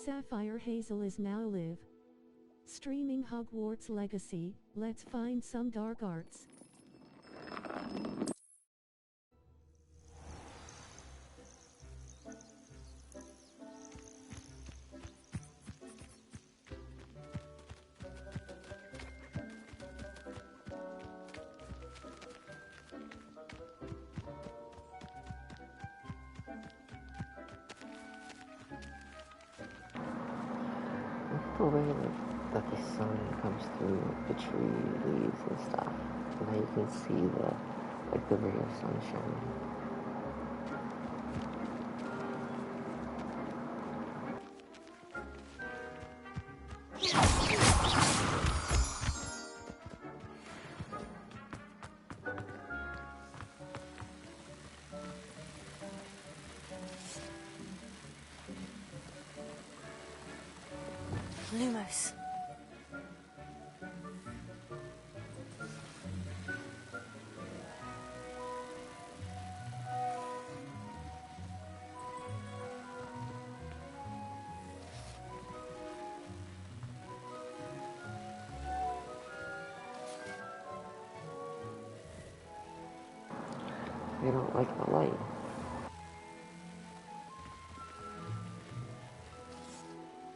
Sapphire Hazel is now live. Streaming Hogwarts Legacy, let's find some dark arts. The way that the sun comes through the tree leaves and stuff, and how you can see the ray of sunshine. Lumos. I don't like the light.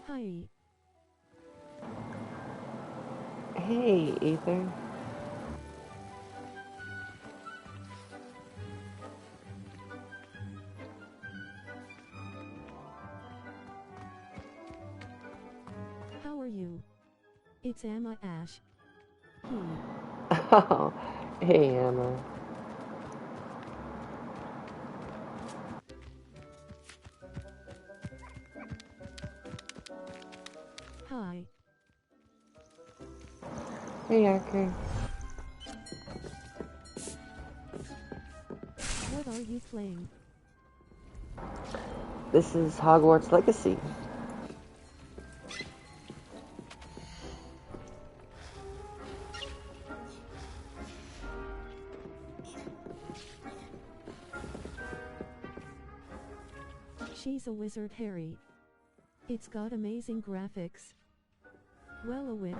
Hi. Hey, Ether. How are you? It's Emma Ash. Oh, hey, Emma. Hi. Hey, Archer. What are you playing? This is Hogwarts Legacy. She's a wizard, Harry. It's got amazing graphics. Well, a witch.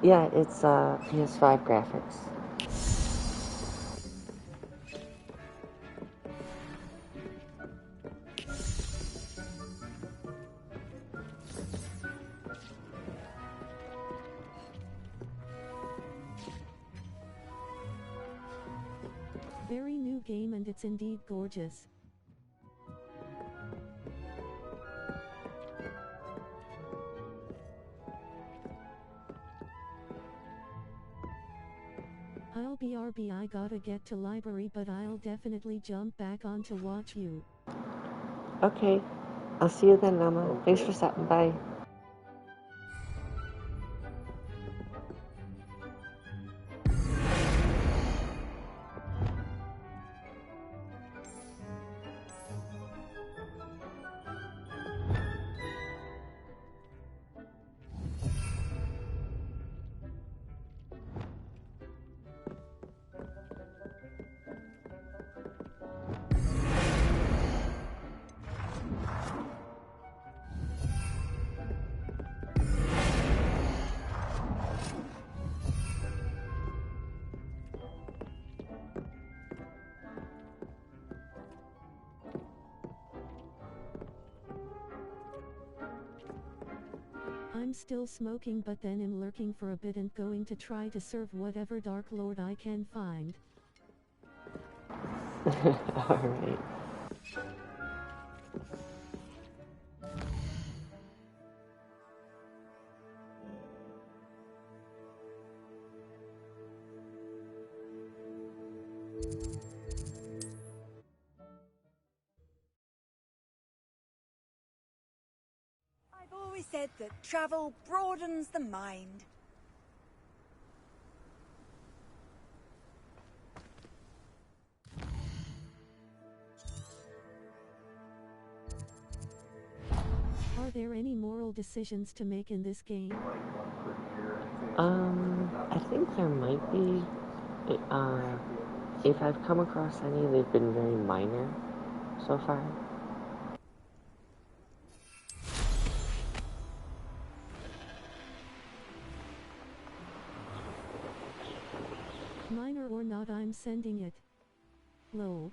Yeah, it's PS5 graphics. Very new game, and it's indeed gorgeous. I'll BRB, I gotta get to library, but I'll definitely jump back on to watch you. Okay, I'll see you then, Emma. Okay. Thanks for stopping by. I'm still smoking, but then I'm lurking for a bit and going to try to serve whatever Dark Lord I can find. Alright. I've always said that travel broadens the mind. Are there any moral decisions to make in this game? I think there might be. If I've come across any, they've been very minor so far. Minor or not, I'm sending it. Lol.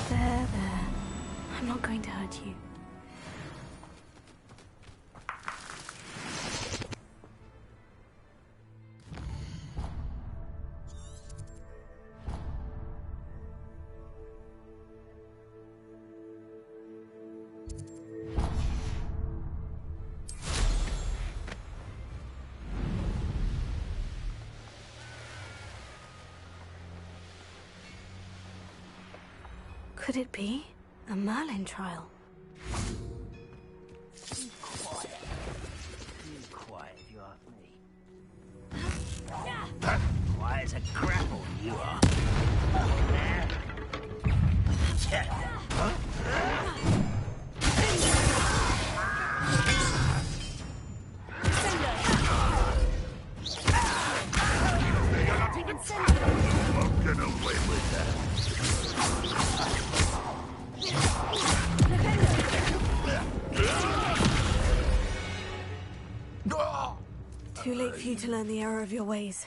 There. I'm not going to hurt you. Could it be a Merlin trial? Too quiet, if you ask me. Quiet as a grapple, you are. Won't get away with that. Too late for you to learn the error of your ways.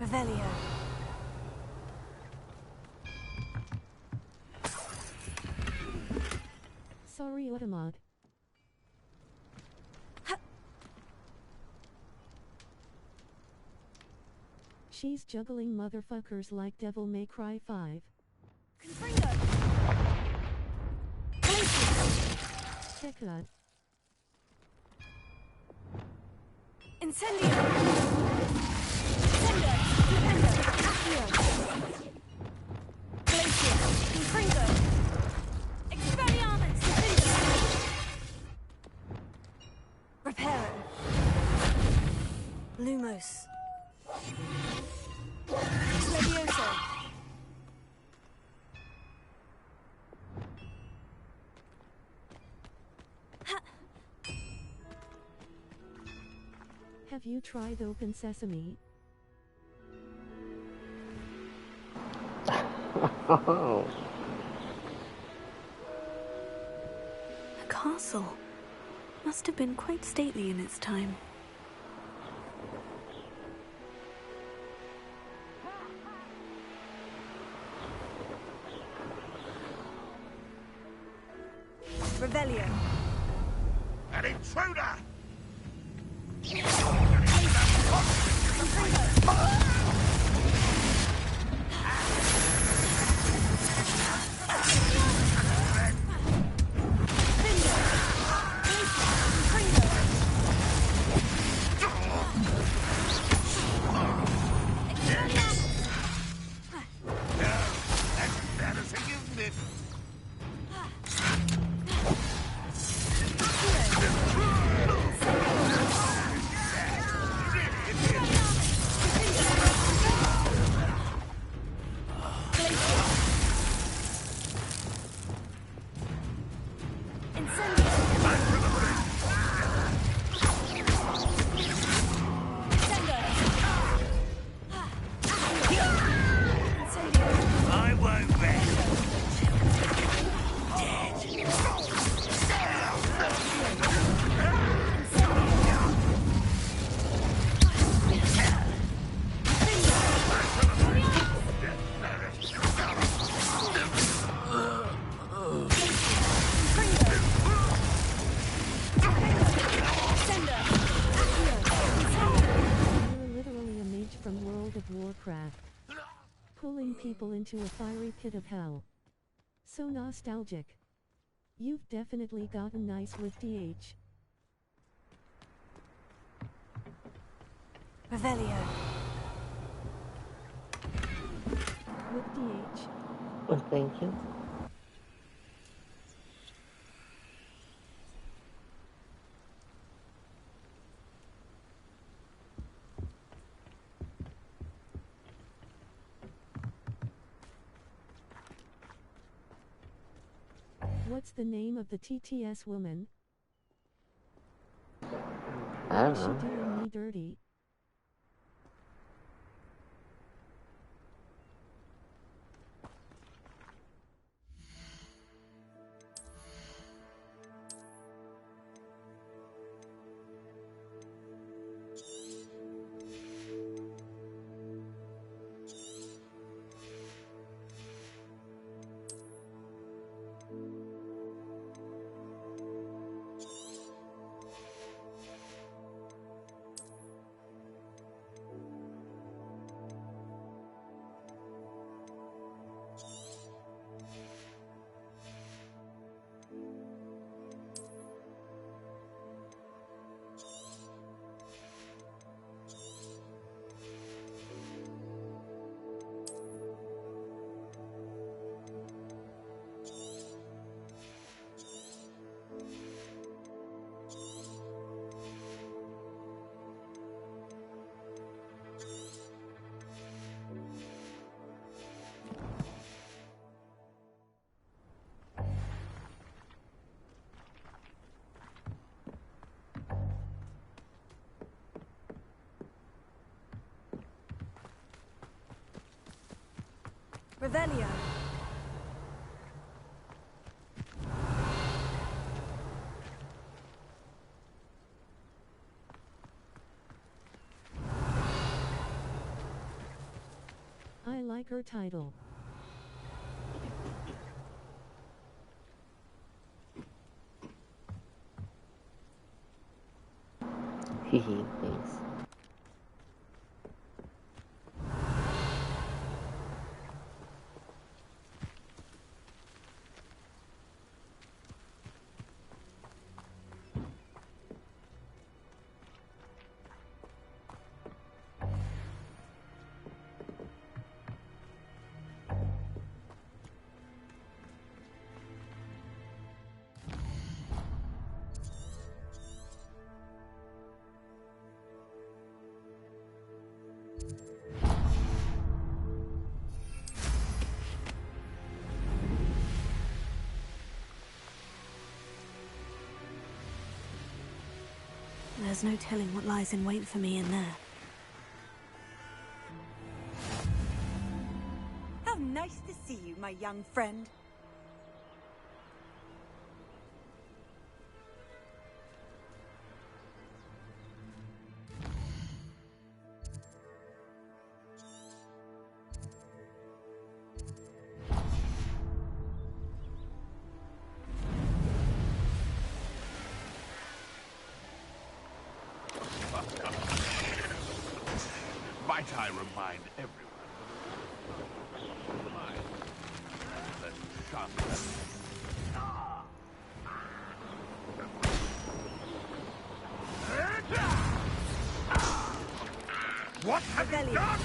Revelio. Sorry, Automod. She's juggling motherfuckers like Devil May Cry 5. Check Incendio! Glacier! Confringo! Expelliarmus! Reparo! Lumos! Levioso! Have you tried Open Sesame? Oh. A castle. Must have been quite stately in its time. Revelio. An intruder! Pulling people into a fiery pit of hell. So nostalgic. You've definitely gotten nice with DH. Revelio. With DH. Well, thank you. What's the name of the TTS woman? I don't Why is she know. doing me dirty? Revelio. I like her title. Hehe, thanks. There's no telling what lies in wait for me in there. How nice to see you, my young friend. Might I remind everyone? Mine. Let's sharpen them. What have you Revelio. done?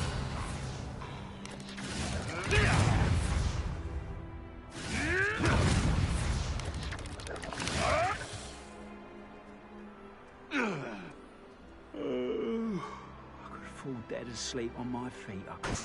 I could fall dead asleep on my feet. I could.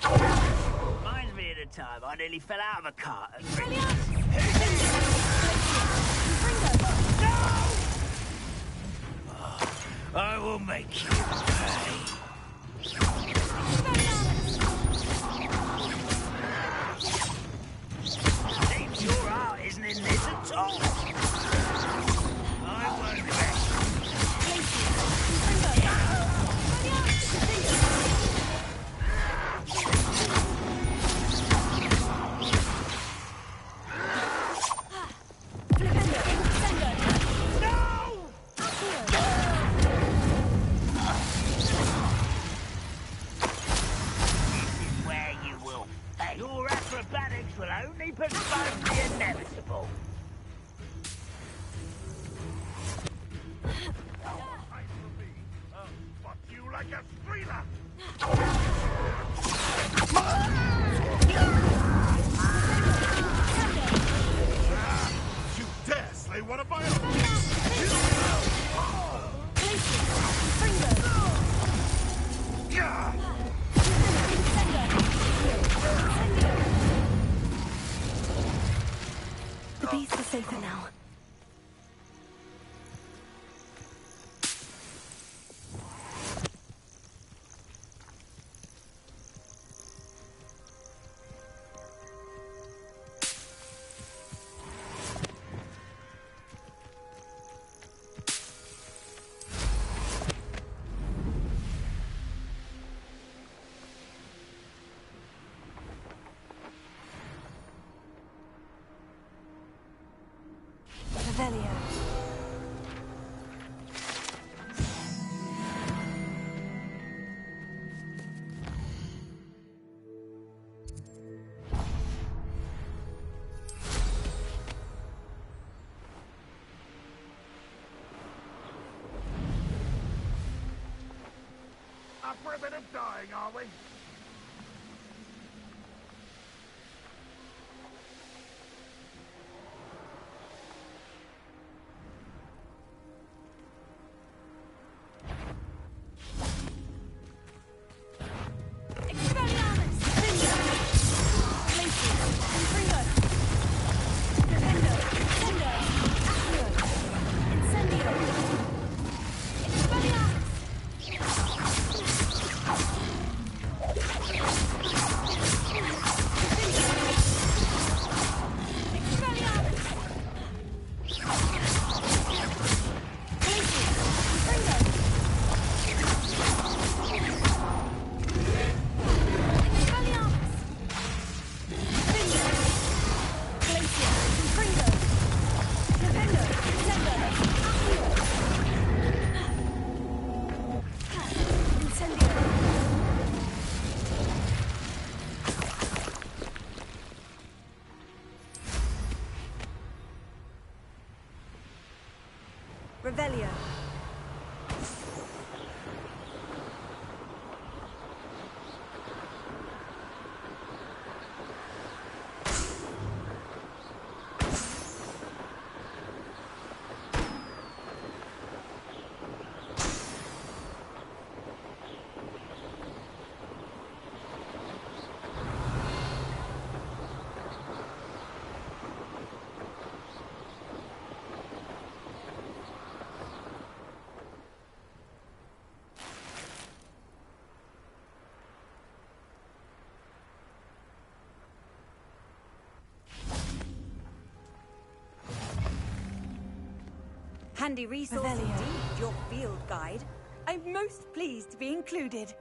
Reminds me of the time I nearly fell out of a cart at I will make you pay. Seems your heart isn't in this at all. I won't let will only postpone the inevitable. But you like a streeler! You dare slay one of my own! The beasts are safer now. Revelio. Up for a bit of dying, are we? Revelio. Handy resource Revelio. indeed, your field guide. I'm most pleased to be included.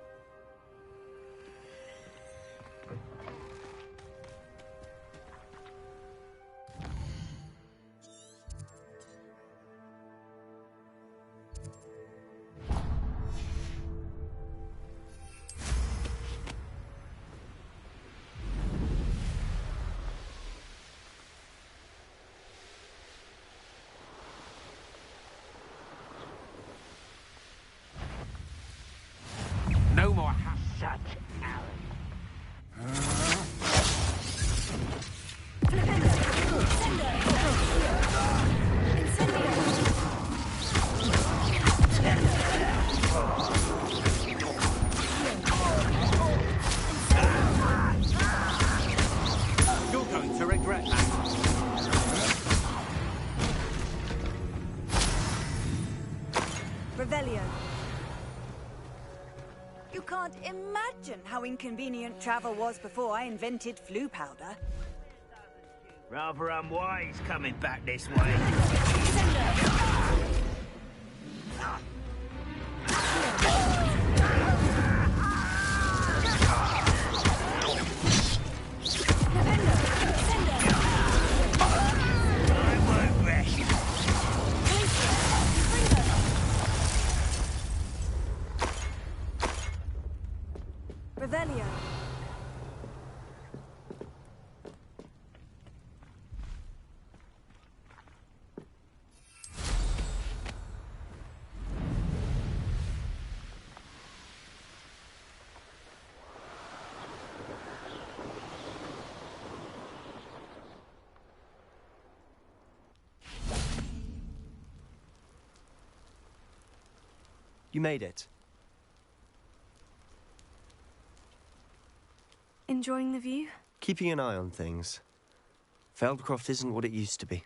No more such Alan. You're going to regret that. Revelio. You can't imagine how inconvenient travel was before I invented flu powder. Rather unwise coming back this way. I won't rest. Revelio. You made it. Enjoying the view? Keeping an eye on things. Feldcroft isn't what it used to be.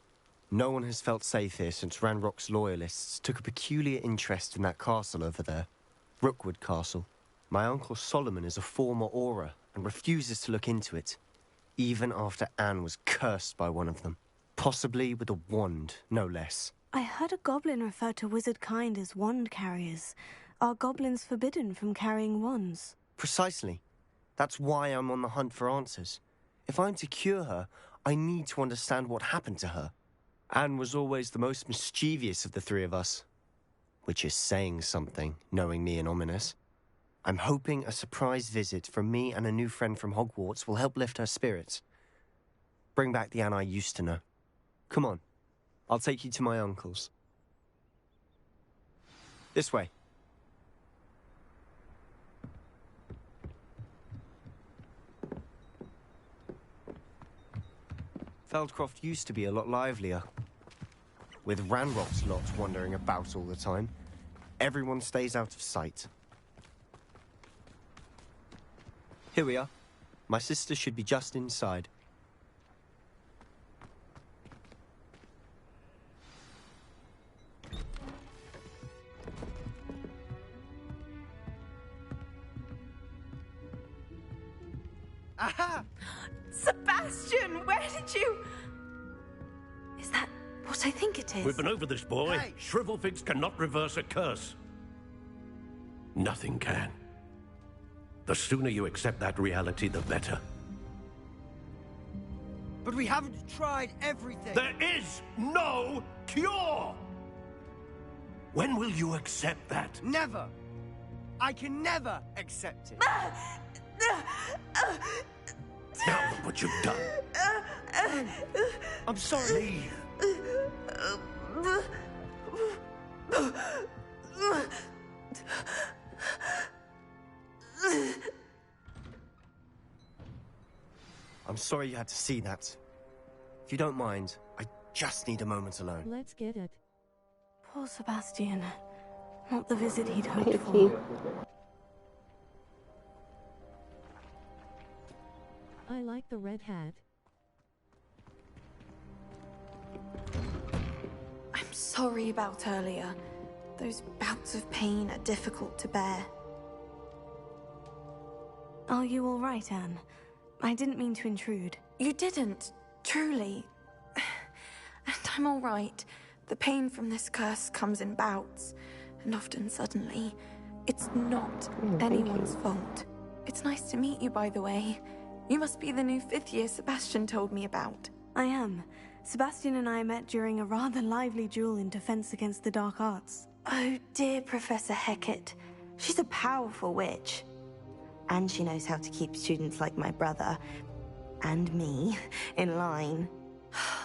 No one has felt safe here since Ranrock's loyalists took a peculiar interest in that castle over there. Rookwood Castle. My Uncle Solomon is a former Auror and refuses to look into it, even after Anne was cursed by one of them. Possibly with a wand, no less. I heard a goblin refer to wizard kind as wand carriers. Are goblins forbidden from carrying wands? Precisely. That's why I'm on the hunt for answers. If I'm to cure her, I need to understand what happened to her. Anne was always the most mischievous of the three of us. Which is saying something, knowing me and Ominous. I'm hoping a surprise visit from me and a new friend from Hogwarts will help lift her spirits. Bring back the Anne I used to know. Come on. I'll take you to my uncle's. This way. Feldcroft used to be a lot livelier. With Ranrock's lot wandering about all the time, everyone stays out of sight. Here we are. My sister should be just inside. Aha! Sebastian, where did you... Is that what I think it is? We've been over this, boy. Hey. Shrivelfigs cannot reverse a curse. Nothing can. The sooner you accept that reality, the better. But we haven't tried everything. There is no cure! When will you accept that? Never. I can never accept it. Now look what you've done. I'm sorry. I'm sorry you had to see that. If you don't mind, I just need a moment alone. Let's get it. Poor Sebastian. Not the visit he'd hoped for. I like the red hat. I'm sorry about earlier. Those bouts of pain are difficult to bear. Are you all right, Anne? I didn't mean to intrude. You didn't, truly. And I'm all right. The pain from this curse comes in bouts, and often suddenly. It's not anyone's fault. It's nice to meet you, by the way. You must be the new 5th year Sebastian told me about. I am. Sebastian and I met during a rather lively duel in Defense Against the Dark Arts. Oh, dear Professor Hecat. She's a powerful witch. And she knows how to keep students like my brother, and me, in line.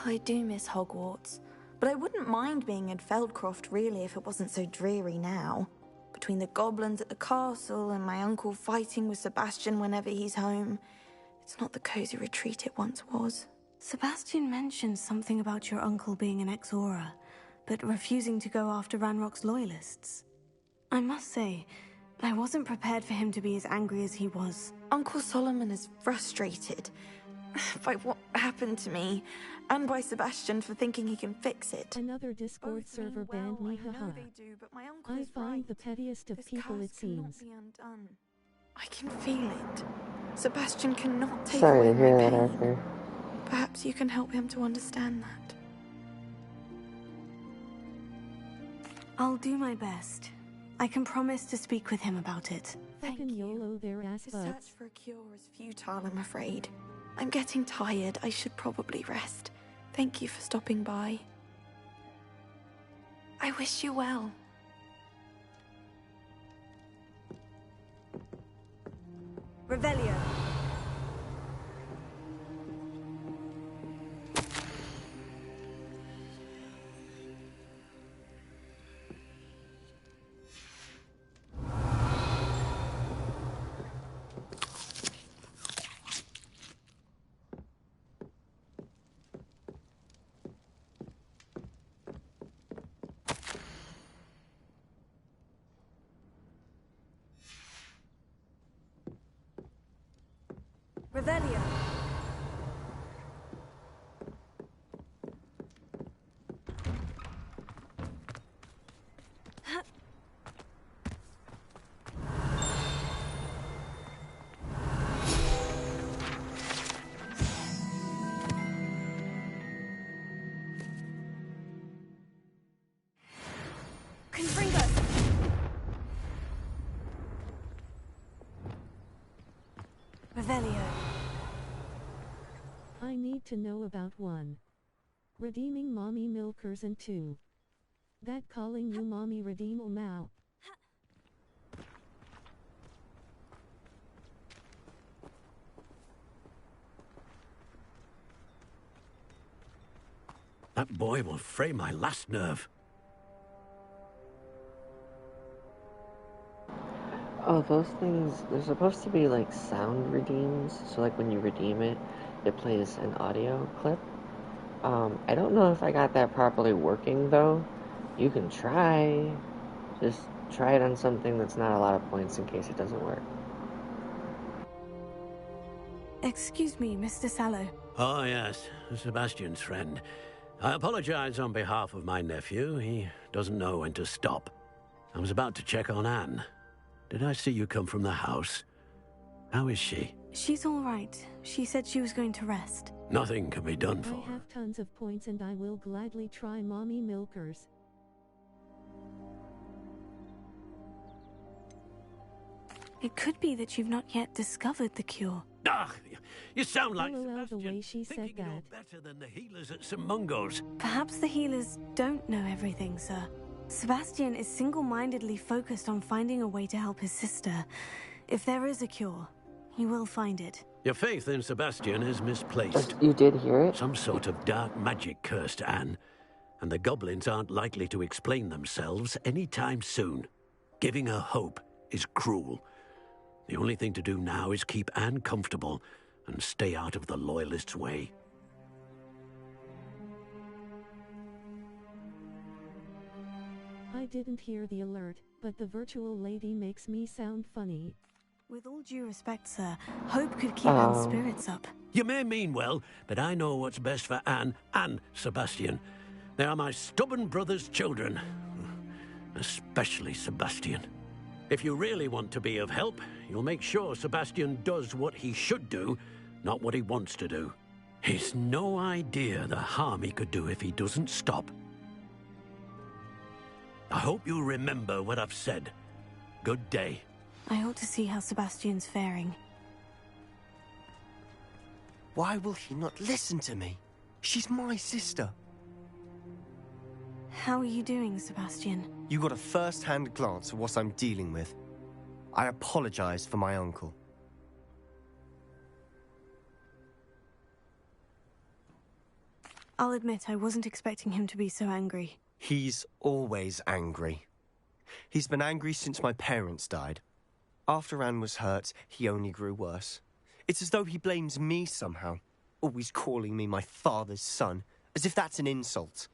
I do miss Hogwarts, but I wouldn't mind being in Feldcroft, really, if it wasn't so dreary now. Between the goblins at the castle and my uncle fighting with Sebastian whenever he's home, it's not the cozy retreat it once was. Sebastian mentioned something about your uncle being an ex-Auror, but refusing to go after Ranrock's loyalists. I must say, I wasn't prepared for him to be as angry as he was. Uncle Solomon is frustrated by what happened to me, and by Sebastian for thinking he can fix it. Another Discord server banned me, haha. I find the pettiest of people, it seems. I can feel it. Sebastian cannot take Sorry away to hear my that, pain. Arthur. Perhaps you can help him to understand that. I'll do my best. I can promise to speak with him about it. Fucking YOLO their ass The butts. search for a cure is futile, I'm afraid. I'm getting tired. I should probably rest. Thank you for stopping by. I wish you well. Revelio. Revelio. Revelio. I need to know about 1. Redeeming mommy milkers, and 2. That calling you mommy redeem Mao. That boy will fray my last nerve. Oh, those things, they're supposed to be like sound redeems. So like when you redeem it, it plays an audio clip. I don't know if I got that properly working though. You can try. Just try it on something that's not a lot of points in case it doesn't work. Excuse me, Mr. Sallow. Oh, yes, Sebastian's friend. I apologize on behalf of my nephew. He doesn't know when to stop. I was about to check on Anne. Did I see you come from the house? How is she? She's all right. She said she was going to rest. Nothing can be done for I have tons of points and I will gladly try mommy milkers. It could be that you've not yet discovered the cure. Ah, you sound like LOL, Sebastian, the way she said thinking you're that. better than the healers at St. Mungo's. Perhaps the healers don't know everything, sir. Sebastian is single-mindedly focused on finding a way to help his sister. If there is a cure, he will find it. Your faith in Sebastian is misplaced. You did hear it? Some sort of dark magic cursed Anne, and the goblins aren't likely to explain themselves anytime soon. Giving her hope is cruel. The only thing to do now is keep Anne comfortable and stay out of the Loyalists' way. I didn't hear the alert, but the virtual lady makes me sound funny. With all due respect, sir, hope could keep Anne's spirits up. You may mean well, but I know what's best for Anne and Sebastian. They are my stubborn brother's children. Especially Sebastian. If you really want to be of help, you'll make sure Sebastian does what he should do, not what he wants to do. He's no idea the harm he could do if he doesn't stop. I hope you'll remember what I've said. Good day. I ought to see how Sebastian's faring. Why will he not listen to me? She's my sister. How are you doing, Sebastian? You got a first-hand glance at what I'm dealing with. I apologize for my uncle. I'll admit I wasn't expecting him to be so angry. He's always angry. He's been angry since my parents died. After Anne was hurt, he only grew worse. It's as though he blames me somehow, always calling me my father's son, as if that's an insult.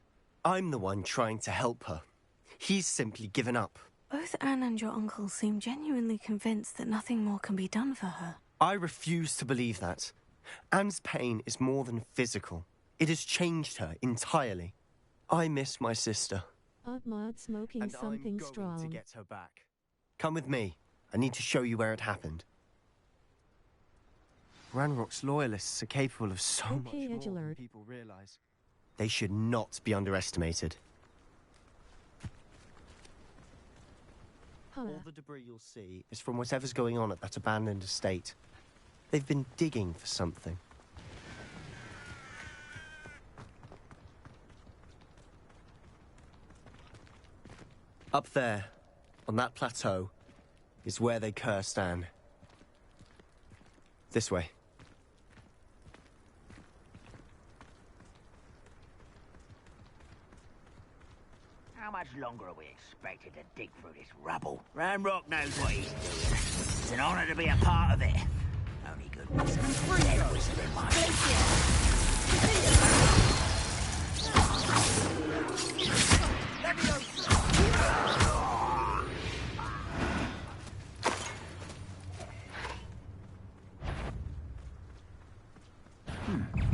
I'm the one trying to help her. He's simply given up. Both Anne and your uncle seem genuinely convinced that nothing more can be done for her. I refuse to believe that. Anne's pain is more than physical. It has changed her entirely. I miss my sister. Odd smoking And something I'm going strong. to get her back. Come with me. I need to show you where it happened. Ranrock's loyalists are capable of so much more than people realize. They should not be underestimated. All the debris you'll see is from whatever's going on at that abandoned estate. They've been digging for something. Up there, on that plateau, is where they cursed Anne. This way. How much longer are we expected to dig through this rubble? Ranrock knows what he's doing. It's an honor to be a part of it. Only good wisdom. Dead wisdom in my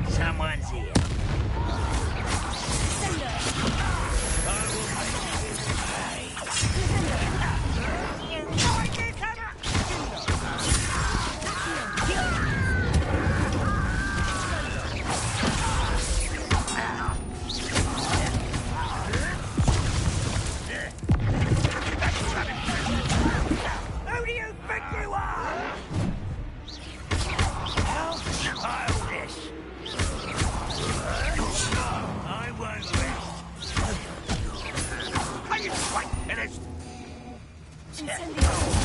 Someone's here. Who do you think you are? How childish! I won't rest. Are you quite finished?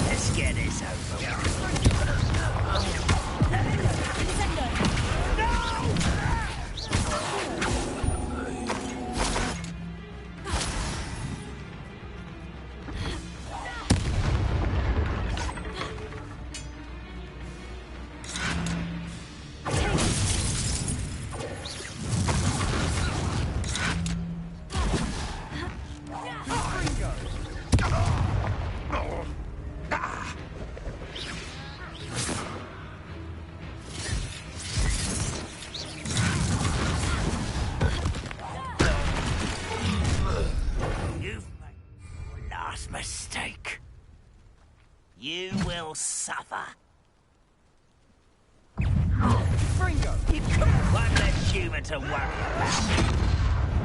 Let's get this over with. You've made your last mistake. You will suffer. Fringo! One less human to worry about.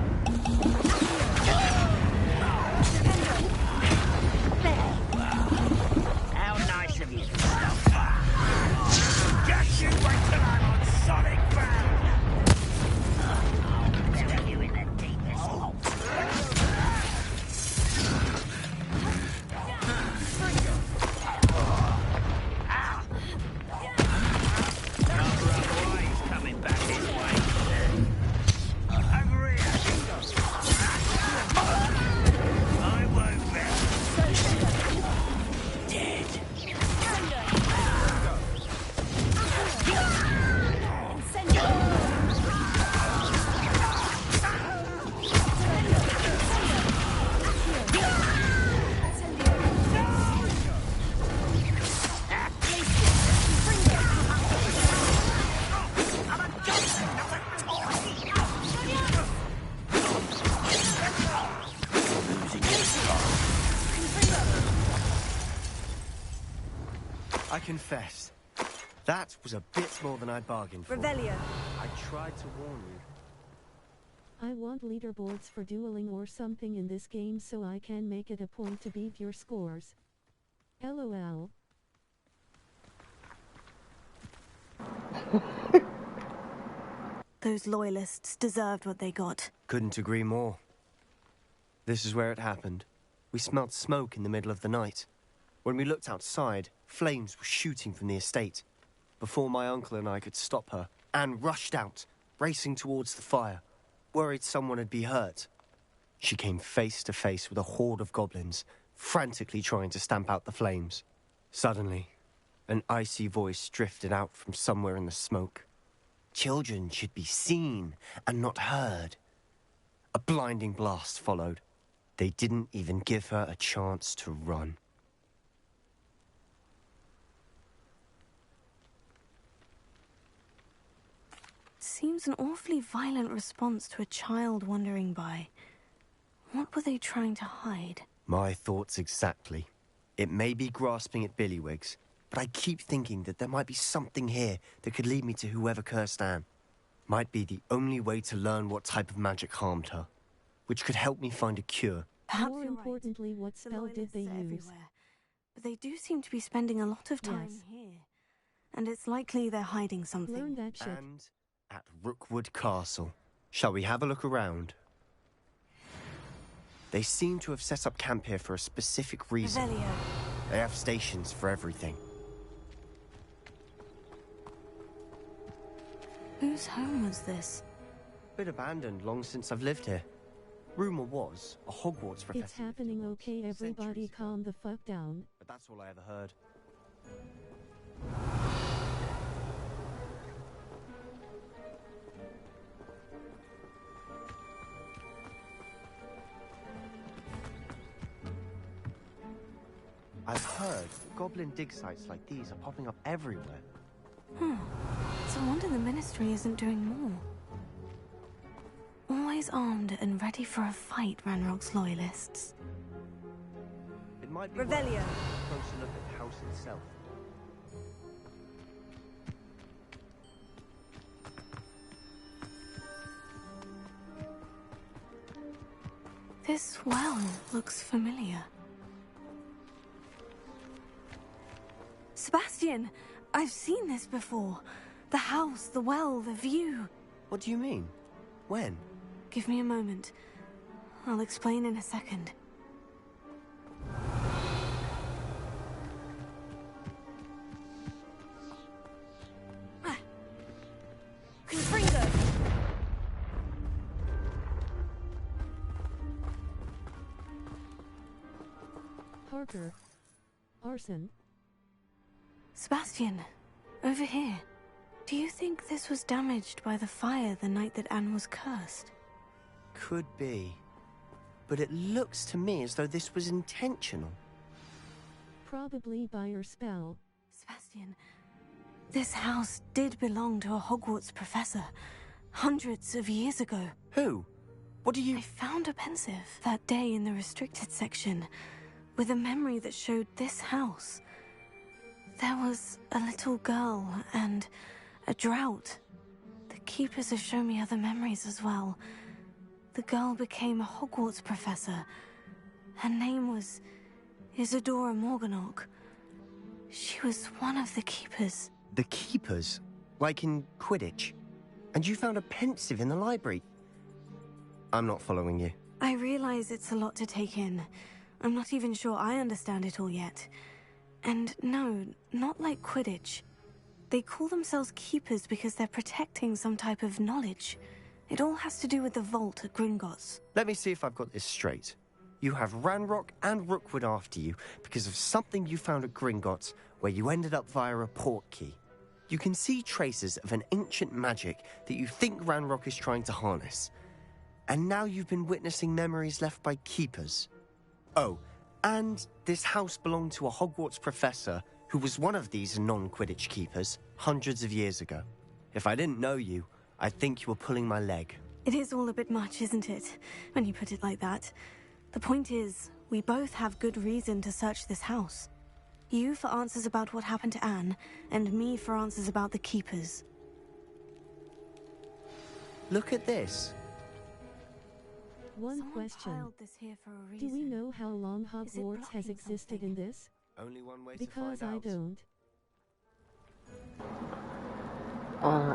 How nice of you to stop by. Just you wait till I'm on solid ground. I'll bury you in the deepest hole. He's coming back his way. Over here. I won't rest. Dead. I confess, that was a bit more than I bargained for. Revelio. I tried to warn you. I want leaderboards for dueling or something in this game so I can make it a point to beat your scores. LOL. Those loyalists deserved what they got. Couldn't agree more. This is where it happened. We smelled smoke in the middle of the night. When we looked outside, flames were shooting from the estate. Before my uncle and I could stop her, Anne rushed out, racing towards the fire, worried someone would be hurt. She came face to face with a horde of goblins, frantically trying to stamp out the flames. Suddenly, an icy voice drifted out from somewhere in the smoke. Children should be seen and not heard. A blinding blast followed. They didn't even give her a chance to run. Seems an awfully violent response to a child wandering by. What were they trying to hide? My thoughts exactly. It may be grasping at Billywigs, but I keep thinking that there might be something here that could lead me to whoever cursed Anne. Might be the only way to learn what type of magic harmed her, which could help me find a cure. Perhaps More you're importantly, what The spell did they loyalists are use? everywhere, but they do seem to be spending a lot of time Yes. here. And it's likely they're hiding something. Learn that shit. And at Rookwood Castle. Shall we have a look around? They seem to have set up camp here for a specific reason. Revelio. They have stations for everything. Whose home was this? Been abandoned long since I've lived here. Rumor was a Hogwarts professor. It's happening, okay, everybody centuries ago. calm the fuck down. But that's all I ever heard. I've heard that goblin dig sites like these are popping up everywhere. It's No wonder the Ministry isn't doing more. Always armed and ready for a fight, Ranrock's loyalists. It might be Revelio. worth a closer look at the house itself. This well looks familiar. Sebastian! I've seen this before. The house, the well, the view. What do you mean? When? Give me a moment. I'll explain in a second. Confringo! Parker. Arson. Sebastian, over here. Do you think this was damaged by the fire the night that Anne was cursed? Could be. But it looks to me as though this was intentional. Probably by her spell. Sebastian, this house did belong to a Hogwarts professor, hundreds of years ago. Who? What do you... I found a pensive that day in the restricted section, with a memory that showed this house. There was a little girl and a drought. The keepers have shown me other memories as well. The girl became a Hogwarts professor. Her name was Isadora Morganach. She was one of the keepers. The keepers? Like in Quidditch? And you found a pensive in the library? I'm not following you. I realize it's a lot to take in. I'm not even sure I understand it all yet. And no, not like Quidditch. They call themselves keepers because they're protecting some type of knowledge. It all has to do with the vault at Gringotts. Let me see if I've got this straight. You have Ranrock and Rookwood after you because of something you found at Gringotts where you ended up via a port key. You can see traces of an ancient magic that you think Ranrock is trying to harness. And now you've been witnessing memories left by keepers. Oh, and this house belonged to a Hogwarts professor who was one of these non-Quidditch keepers hundreds of years ago. If I didn't know you, I'd think you were pulling my leg. It is all a bit much, isn't it, when you put it like that? The point is, we both have good reason to search this house. You for answers about what happened to Anne, and me for answers about the keepers. Look at this. One Someone question. piled this here for a Do reason. we know how long Is it Hogwarts has blocking existed something? in this? Only one way Because to find I out. don't.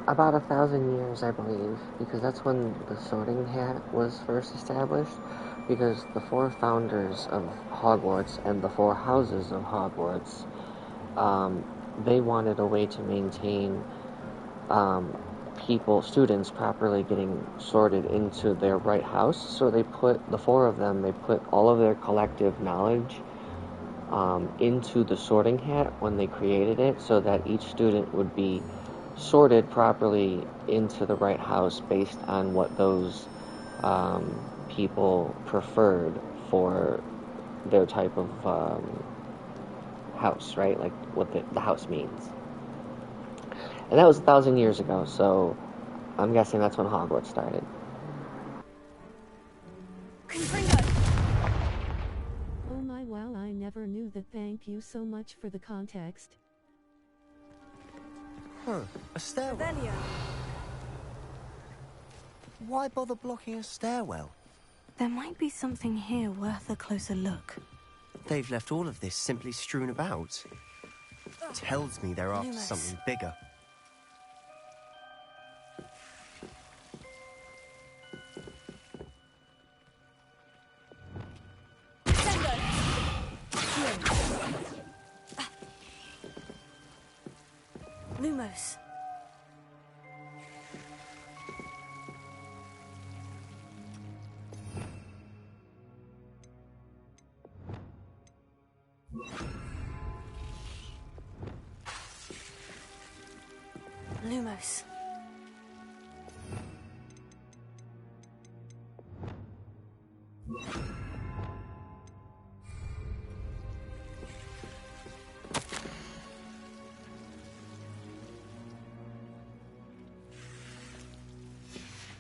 About 1,000 years, I believe, because that's when the Sorting Hat was first established, because the 4 founders of Hogwarts and the 4 houses of Hogwarts, they wanted a way to maintain students properly getting sorted into their right house, so they put, the 4 of them, they put all of their collective knowledge into the Sorting Hat when they created it, so that each student would be sorted properly into the right house based on what those people preferred for their type of house, right? Like what the house means. And that was 1,000 years ago, so I'm guessing that's when Hogwarts started. Oh my wow, I never knew that. Thank you so much for the context. Huh, a stairwell. Revelio. Why bother blocking a stairwell? There might be something here worth a closer look. They've left all of this simply strewn about. Tells me they're after Lumos. something bigger. Lumos. Lumos.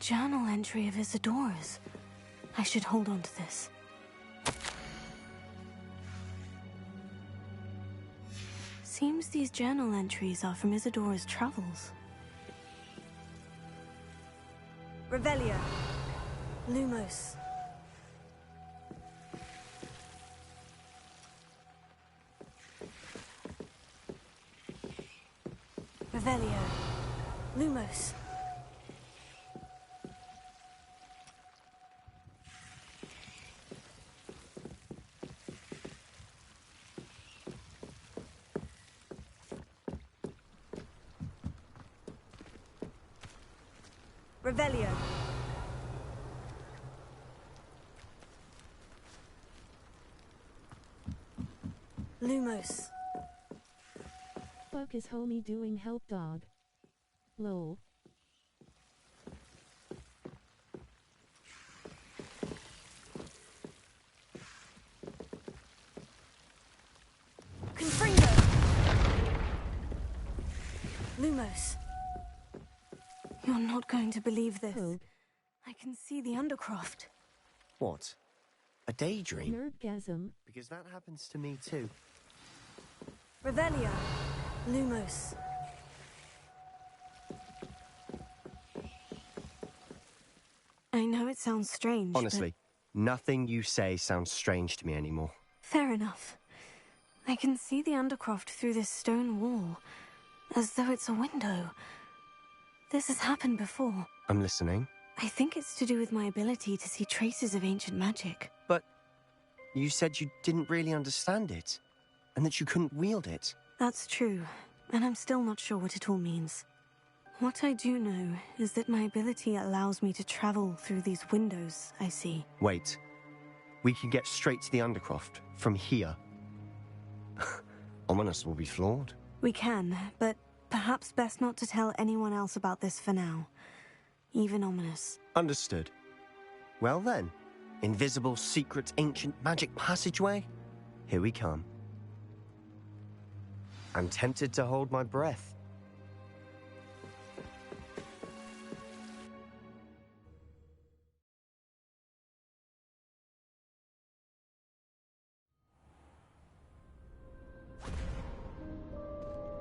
journal entry of Isadora's. I should hold on to this. Seems these journal entries are from Isadora's travels. Revelio. Lumos. Revelio. Lumos. Revelio. Lumos. Fuck is homie doing, help dog? Lol. Confringo. Lumos. You're not going to believe this. Hope. I can see the Undercroft. What? A daydream? Nerdgasm. Because that happens to me too. Revelio. Lumos. I know it sounds strange, Honestly, nothing you say sounds strange to me anymore. Fair enough. I can see the Undercroft through this stone wall, as though it's a window. This has happened before. I'm listening. I think it's to do with my ability to see traces of ancient magic. But you said you didn't really understand it, and that you couldn't wield it. That's true, and I'm still not sure what it all means. What I do know is that my ability allows me to travel through these windows I see. Wait. We can get straight to the Undercroft from here. Ominous will be floored. We can, but perhaps best not to tell anyone else about this for now. Even Ominous. Understood. Well then, invisible, secret, ancient magic passageway? Here we come. I'm tempted to hold my breath.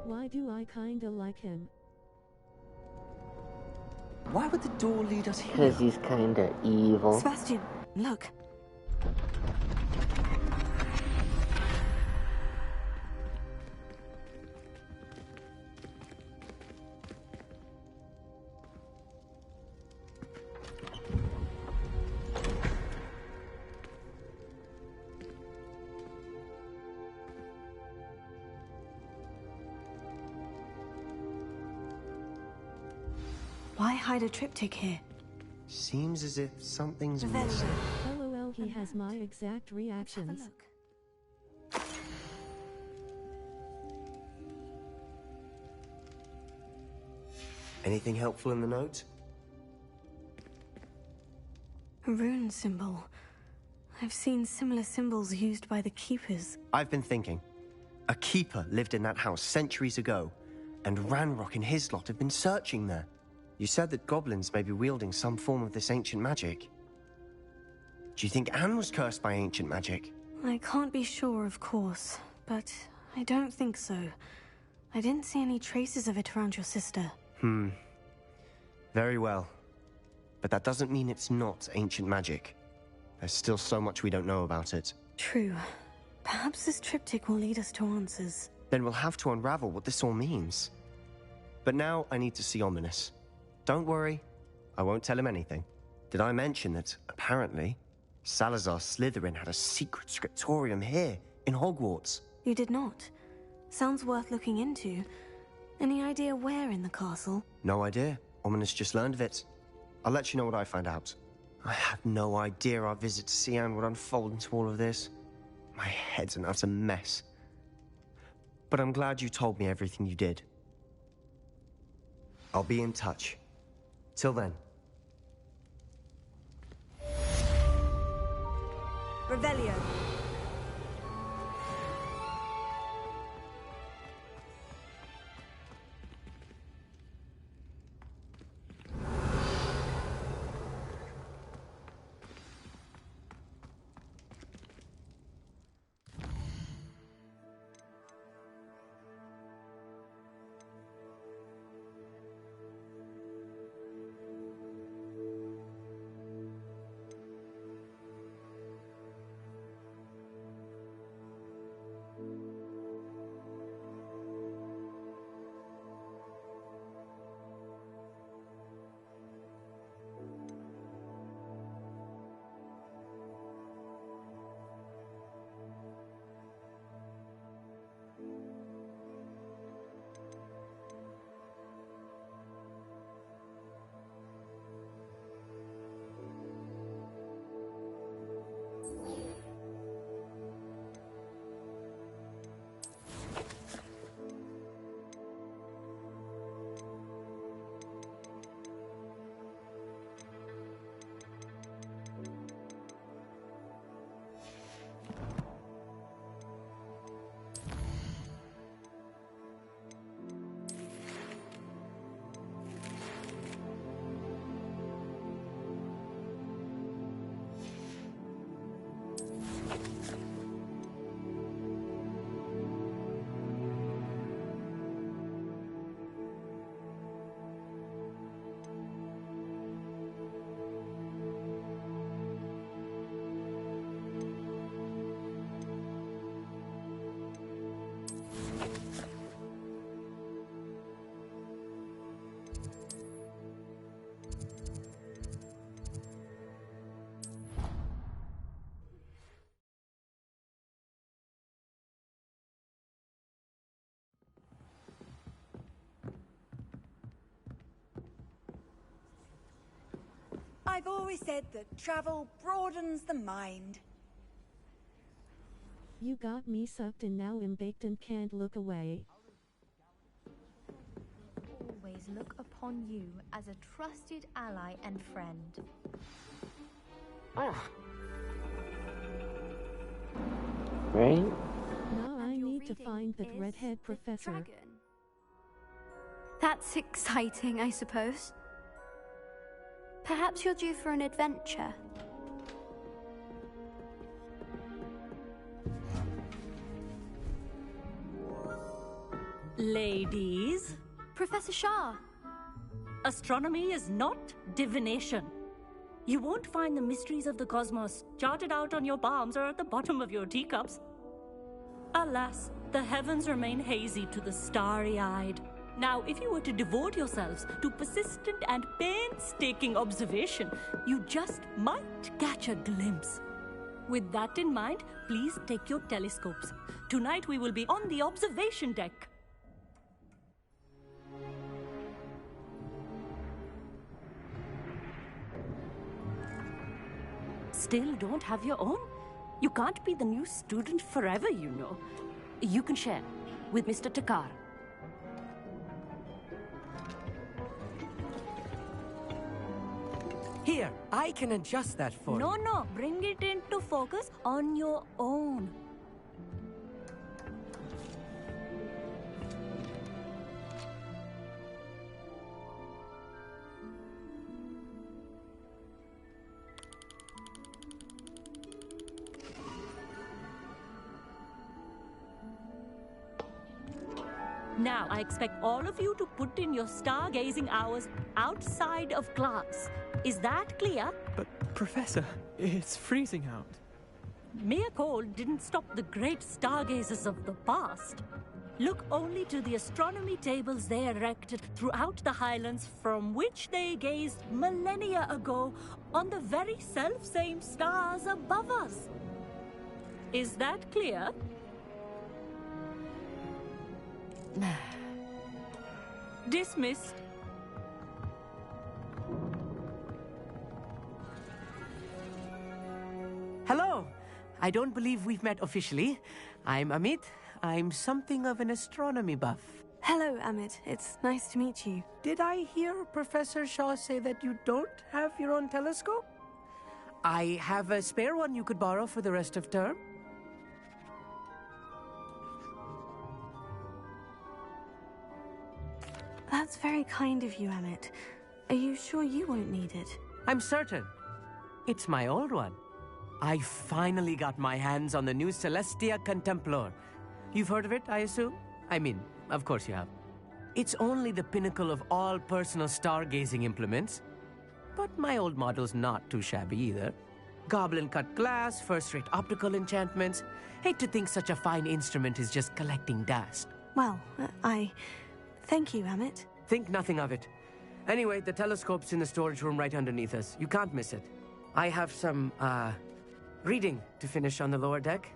Why do I kinda like him? Why would the door lead us here? Because he's kinda evil. Sebastian, look. Why hide a triptych here? Seems as if something's Revelio. missing. LOL, he has my exact reactions. Have a look. Anything helpful in the note? A rune symbol. I've seen similar symbols used by the Keepers. I've been thinking. A keeper lived in that house centuries ago, and Ranrock and his lot have been searching there. You said that goblins may be wielding some form of this ancient magic. Do you think Anne was cursed by ancient magic? I can't be sure, of course, but I don't think so. I didn't see any traces of it around your sister. Very well. But that doesn't mean it's not ancient magic. There's still so much we don't know about it. True. Perhaps this triptych will lead us to answers. Then we'll have to unravel what this all means. But now I need to see Ominous. Don't worry, I won't tell him anything. Did I mention that, apparently, Salazar Slytherin had a secret scriptorium here, in Hogwarts? You did not. Sounds worth looking into. Any idea where in the castle? No idea. Ominous just learned of it. I'll let you know what I find out. I had no idea our visit to Cian would unfold into all of this. My head's an utter mess. But I'm glad you told me everything you did. I'll be in touch. Till then. Revelio. I've always said that travel broadens the mind. You got me sucked and now I'm baked and can't look away. Always look upon you as a trusted ally and friend. Right? Now I need to find that redhead professor. That's exciting, I suppose. Perhaps you're due for an adventure. Ladies. Professor Shah. Astronomy is not divination. You won't find the mysteries of the cosmos charted out on your palms or at the bottom of your teacups. Alas, the heavens remain hazy to the starry-eyed. Now, if you were to devote yourselves to persistent and painstaking observation, you just might catch a glimpse. With that in mind, please take your telescopes. Tonight we will be on the observation deck. Still don't have your own? You can't be the new student forever, you know. You can share with Mr. Takar. Here, I can adjust that for you. No, bring it into focus on your own. Now, I expect all of you to put in your stargazing hours outside of class. Is that clear? But, Professor, it's freezing out. Mere cold didn't stop the great stargazers of the past. Look only to the astronomy tables they erected throughout the highlands from which they gazed millennia ago on the very self-same stars above us. Is that clear? Dismissed. Hello. I don't believe we've met officially. I'm Amit. I'm something of an astronomy buff. Hello, Amit. It's nice to meet you. Did I hear Professor Shaw say that you don't have your own telescope? I have a spare one you could borrow for the rest of term. That's very kind of you, Amit. Are you sure you won't need it? I'm certain. It's my old one. I finally got my hands on the new Celestia Contemplar. You've heard of it, I assume? I mean, of course you have. It's only the pinnacle of all personal stargazing implements. But my old model's not too shabby either. Goblin-cut glass, first-rate optical enchantments. Hate to think such a fine instrument is just collecting dust. Well, thank you, Amit. Think nothing of it. Anyway, the telescope's in the storage room right underneath us. You can't miss it. I have some, reading to finish on the lower deck.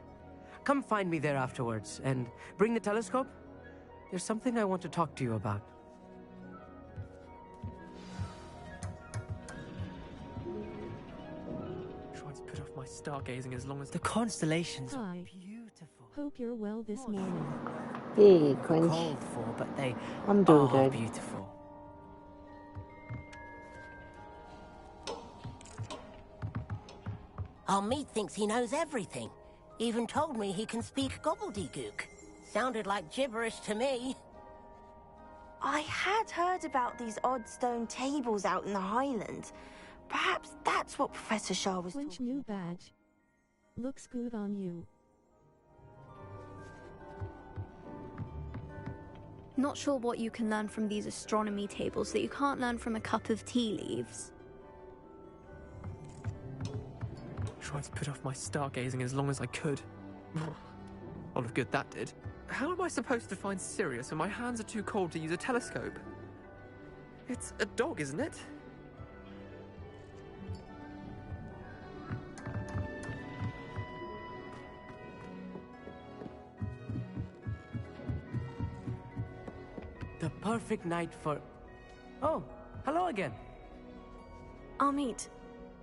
Come find me there afterwards, and bring the telescope. There's something I want to talk to you about. Try to put off my stargazing as long as... The constellations Hi. are beautiful. Hope you're well this morning. Hey, Quinch. Called for, but they I'm doing are good. beautiful. Our meat thinks he knows everything. Even told me he can speak gobbledygook. Sounded like gibberish to me. I had heard about these odd stone tables out in the Highlands. Perhaps that's what Professor Shaw was Quinch talking new about. badge. Looks good on you. Not sure what you can learn from these astronomy tables that you can't learn from a cup of tea leaves. Tried to put off my stargazing as long as I could. Lot of good that did. How am I supposed to find Sirius when my hands are too cold to use a telescope? It's a dog, isn't it? The perfect night for... Oh, hello again. Amit,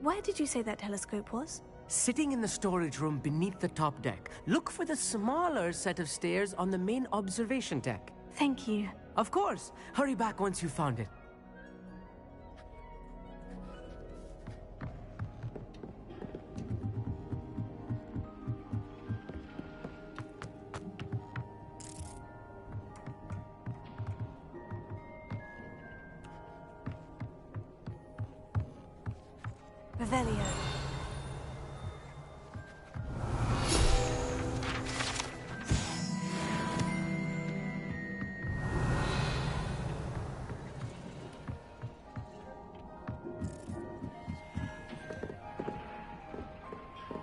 Where did you say that telescope was? Sitting in the storage room beneath the top deck. Look for the smaller set of stairs on the main observation deck. Thank you. Of course. Hurry back once you found it. Revelio.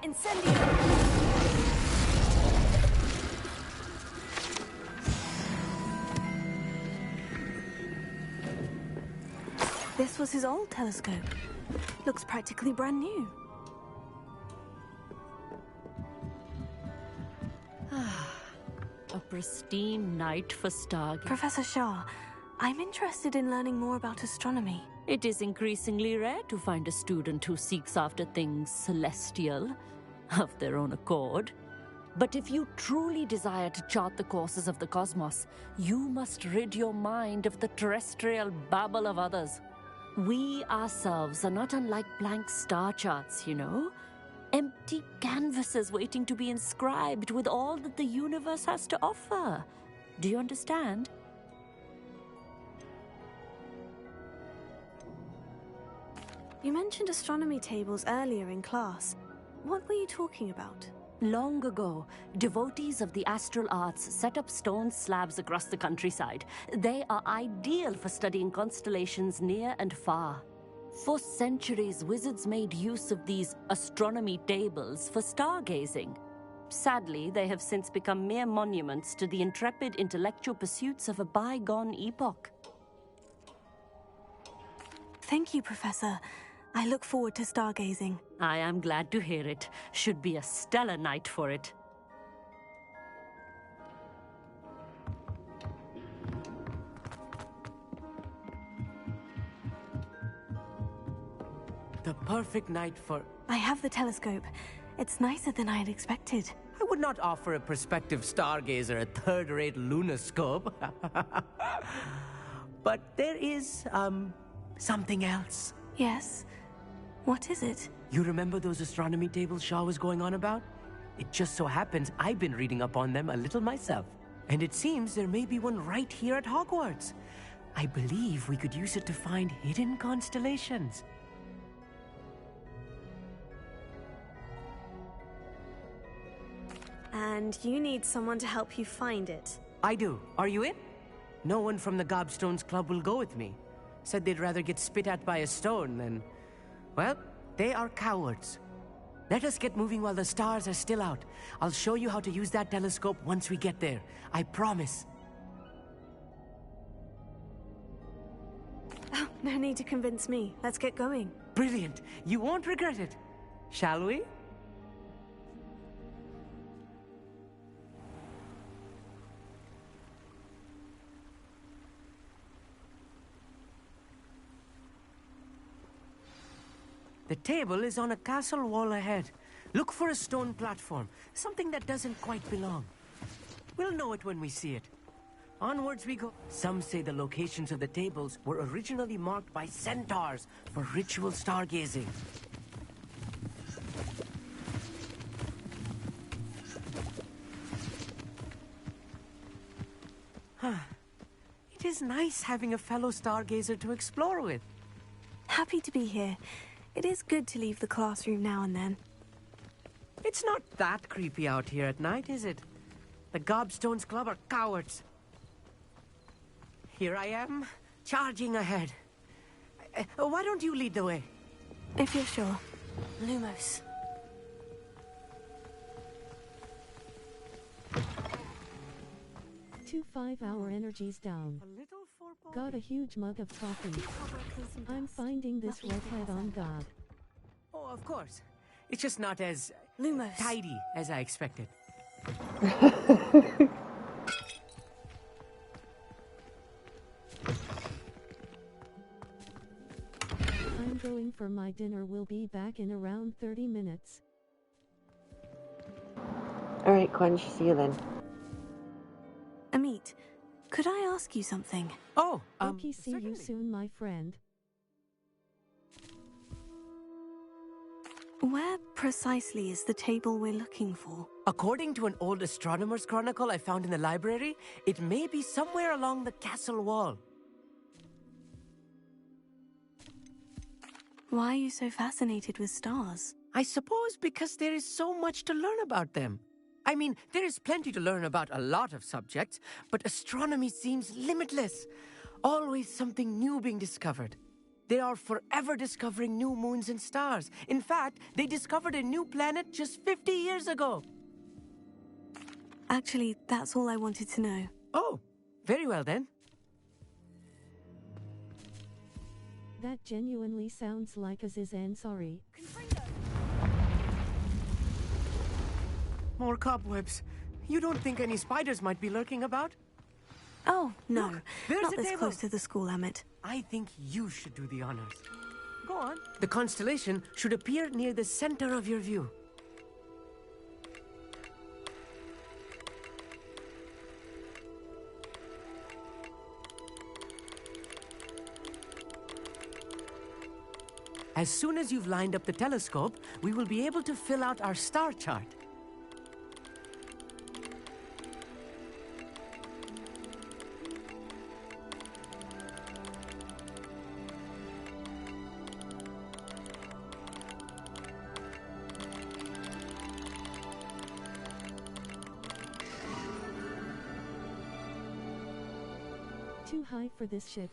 Incendio. This was his old telescope. Looks practically brand new. A pristine night for stargazing. Professor Shah, I'm interested in learning more about astronomy. It is increasingly rare to find a student who seeks after things celestial, of their own accord. But if you truly desire to chart the courses of the cosmos, you must rid your mind of the terrestrial babble of others. We ourselves are not unlike blank star charts, you know. Empty canvases waiting to be inscribed with all that the universe has to offer. Do you understand? You mentioned astronomy tables earlier in class. What were you talking about? Long ago, devotees of the astral arts set up stone slabs across the countryside. They are ideal for studying constellations near and far. For centuries, wizards made use of these astronomy tables for stargazing. Sadly, they have since become mere monuments to the intrepid intellectual pursuits of a bygone epoch. Thank you, Professor. I look forward to stargazing. I am glad to hear it. Should be a stellar night for it. The perfect night for... I have the telescope. It's nicer than I had expected. I would not offer a prospective stargazer a third-rate lunoscope. But there is, something else. Yes? What is it? You remember those astronomy tables Shaw was going on about? It just so happens I've been reading up on them a little myself. And it seems there may be one right here at Hogwarts. I believe we could use it to find hidden constellations. And you need someone to help you find it. I do. Are you in? No one from the Gobstones Club will go with me. Said they'd rather get spit at by a stone than... Well, they are cowards. Let us get moving while the stars are still out. I'll show you how to use that telescope once we get there. I promise. Oh, no need to convince me. Let's get going. Brilliant. You won't regret it. Shall we? The table is on a castle wall ahead. Look for a stone platform, something that doesn't quite belong. We'll know it when we see it. Onwards we go. Some say the locations of the tables were originally marked by centaurs for ritual stargazing. It is nice having a fellow stargazer to explore with. Happy to be here. It is good to leave the classroom now and then. It's not that creepy out here at night, is it? The Gobstones Club are cowards. Here I am, charging ahead. Why don't you lead the way? If you're sure. Lumos. Two 5-hour energies down. Got a huge mug of coffee. I'm finding this redhead on guard. Oh, of course. It's just not as... Lumos. Tidy as I expected. I'm growing going for my dinner. Will be back in around 30 minutes. Alright, Quench, see you then. Amit, could I ask you something? Oh, Okay, see you soon, my friend. Where precisely is the table we're looking for? According to an old astronomer's chronicle I found in the library, it may be somewhere along the castle wall. Why are you so fascinated with stars? I suppose because there is so much to learn about them. I mean, there is plenty to learn about a lot of subjects, but astronomy seems limitless. Always something new being discovered. They are forever discovering new moons and stars. In fact, they discovered a new planet just 50 years ago. Actually, that's all I wanted to know. Oh, very well then. That genuinely sounds like Aziz Ansari. More cobwebs. You don't think any spiders might be lurking about? Oh, no. Look, there's not a this table. close to the school, Amit. I think you should do the honors. Go on. The constellation should appear near the center of your view. As soon as you've lined up the telescope, we will be able to fill out our star chart. Too high for this shit.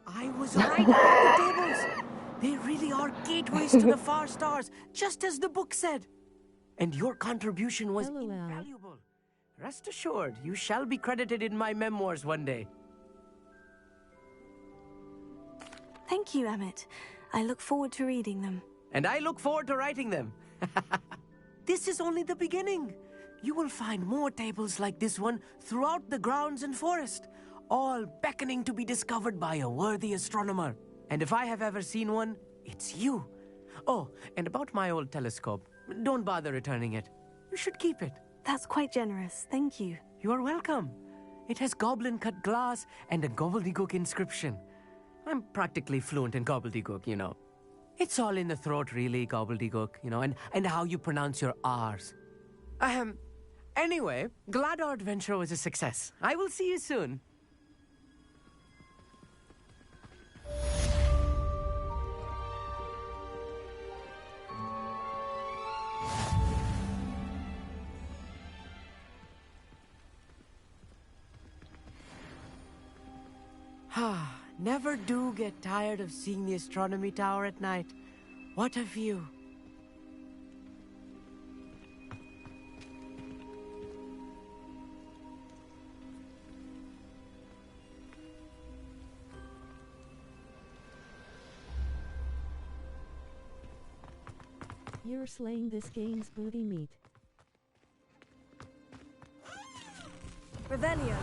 I was right about the tables. They really are gateways to the far stars, just as the book said. And your contribution was invaluable. Rest assured, you shall be credited in my memoirs one day. Thank you, Amit. I look forward to reading them. And I look forward to writing them. This is only the beginning. You will find more tables like this one throughout the grounds and forest, all beckoning to be discovered by a worthy astronomer. And if I have ever seen one, it's you. Oh, and about my old telescope, don't bother returning it. You should keep it. That's quite generous. Thank you. You are welcome. It has goblin-cut glass and a gobbledygook inscription. I'm practically fluent in gobbledygook, you know. It's all in the throat, really, gobbledygook, you know, and how you pronounce your R's. Anyway, glad our adventure was a success. I will see you soon. Never do get tired of seeing the astronomy tower at night. What a view. You're slaying this game's booty meat. Revelio.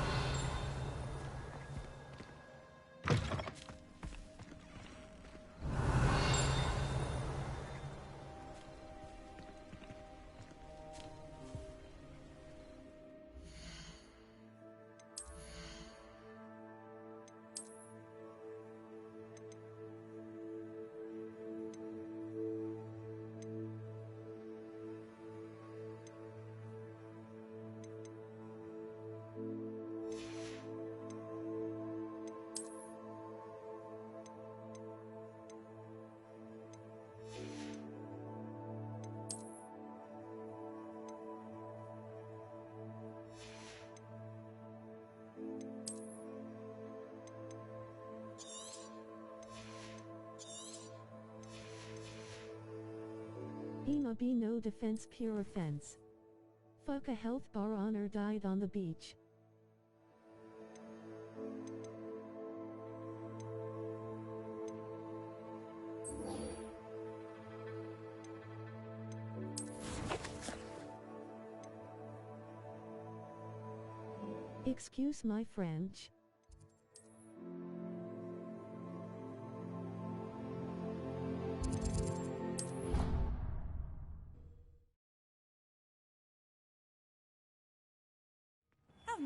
Ema be no defense, pure offense. Fuck, a health bar honor died on the beach. Excuse my French.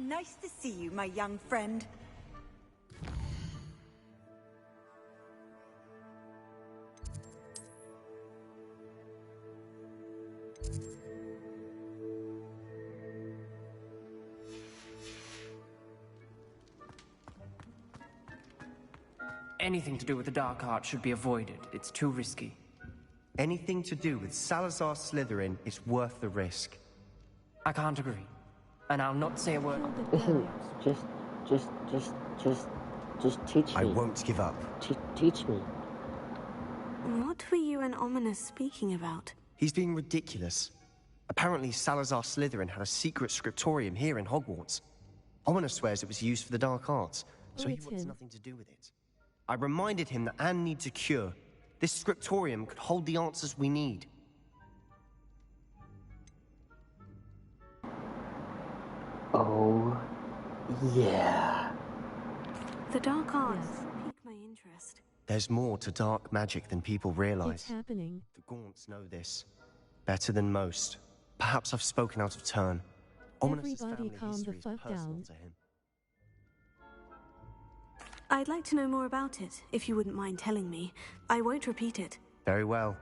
Nice to see you, my young friend. Anything to do with the dark art should be avoided. It's too risky. Anything to do with Salazar Slytherin is worth the risk. I can't agree. And I'll not say a word. Just teach me. I won't give up. Teach me. What were you and Ominous speaking about? He's being ridiculous. Apparently Salazar Slytherin had a secret scriptorium here in Hogwarts. Ominous swears it was used for the dark arts, so he wants nothing to do with it. I reminded him that Anne needs a cure. This scriptorium could hold the answers we need. Oh, yeah. The dark arts pique my interest. There's more to dark magic than people realize. It's happening. The Gaunts know this. Better than most. Perhaps I've spoken out of turn. Ominous's Everybody family calm the history is fuck personal down. to him. I'd like to know more about it, if you wouldn't mind telling me. I won't repeat it. Very well.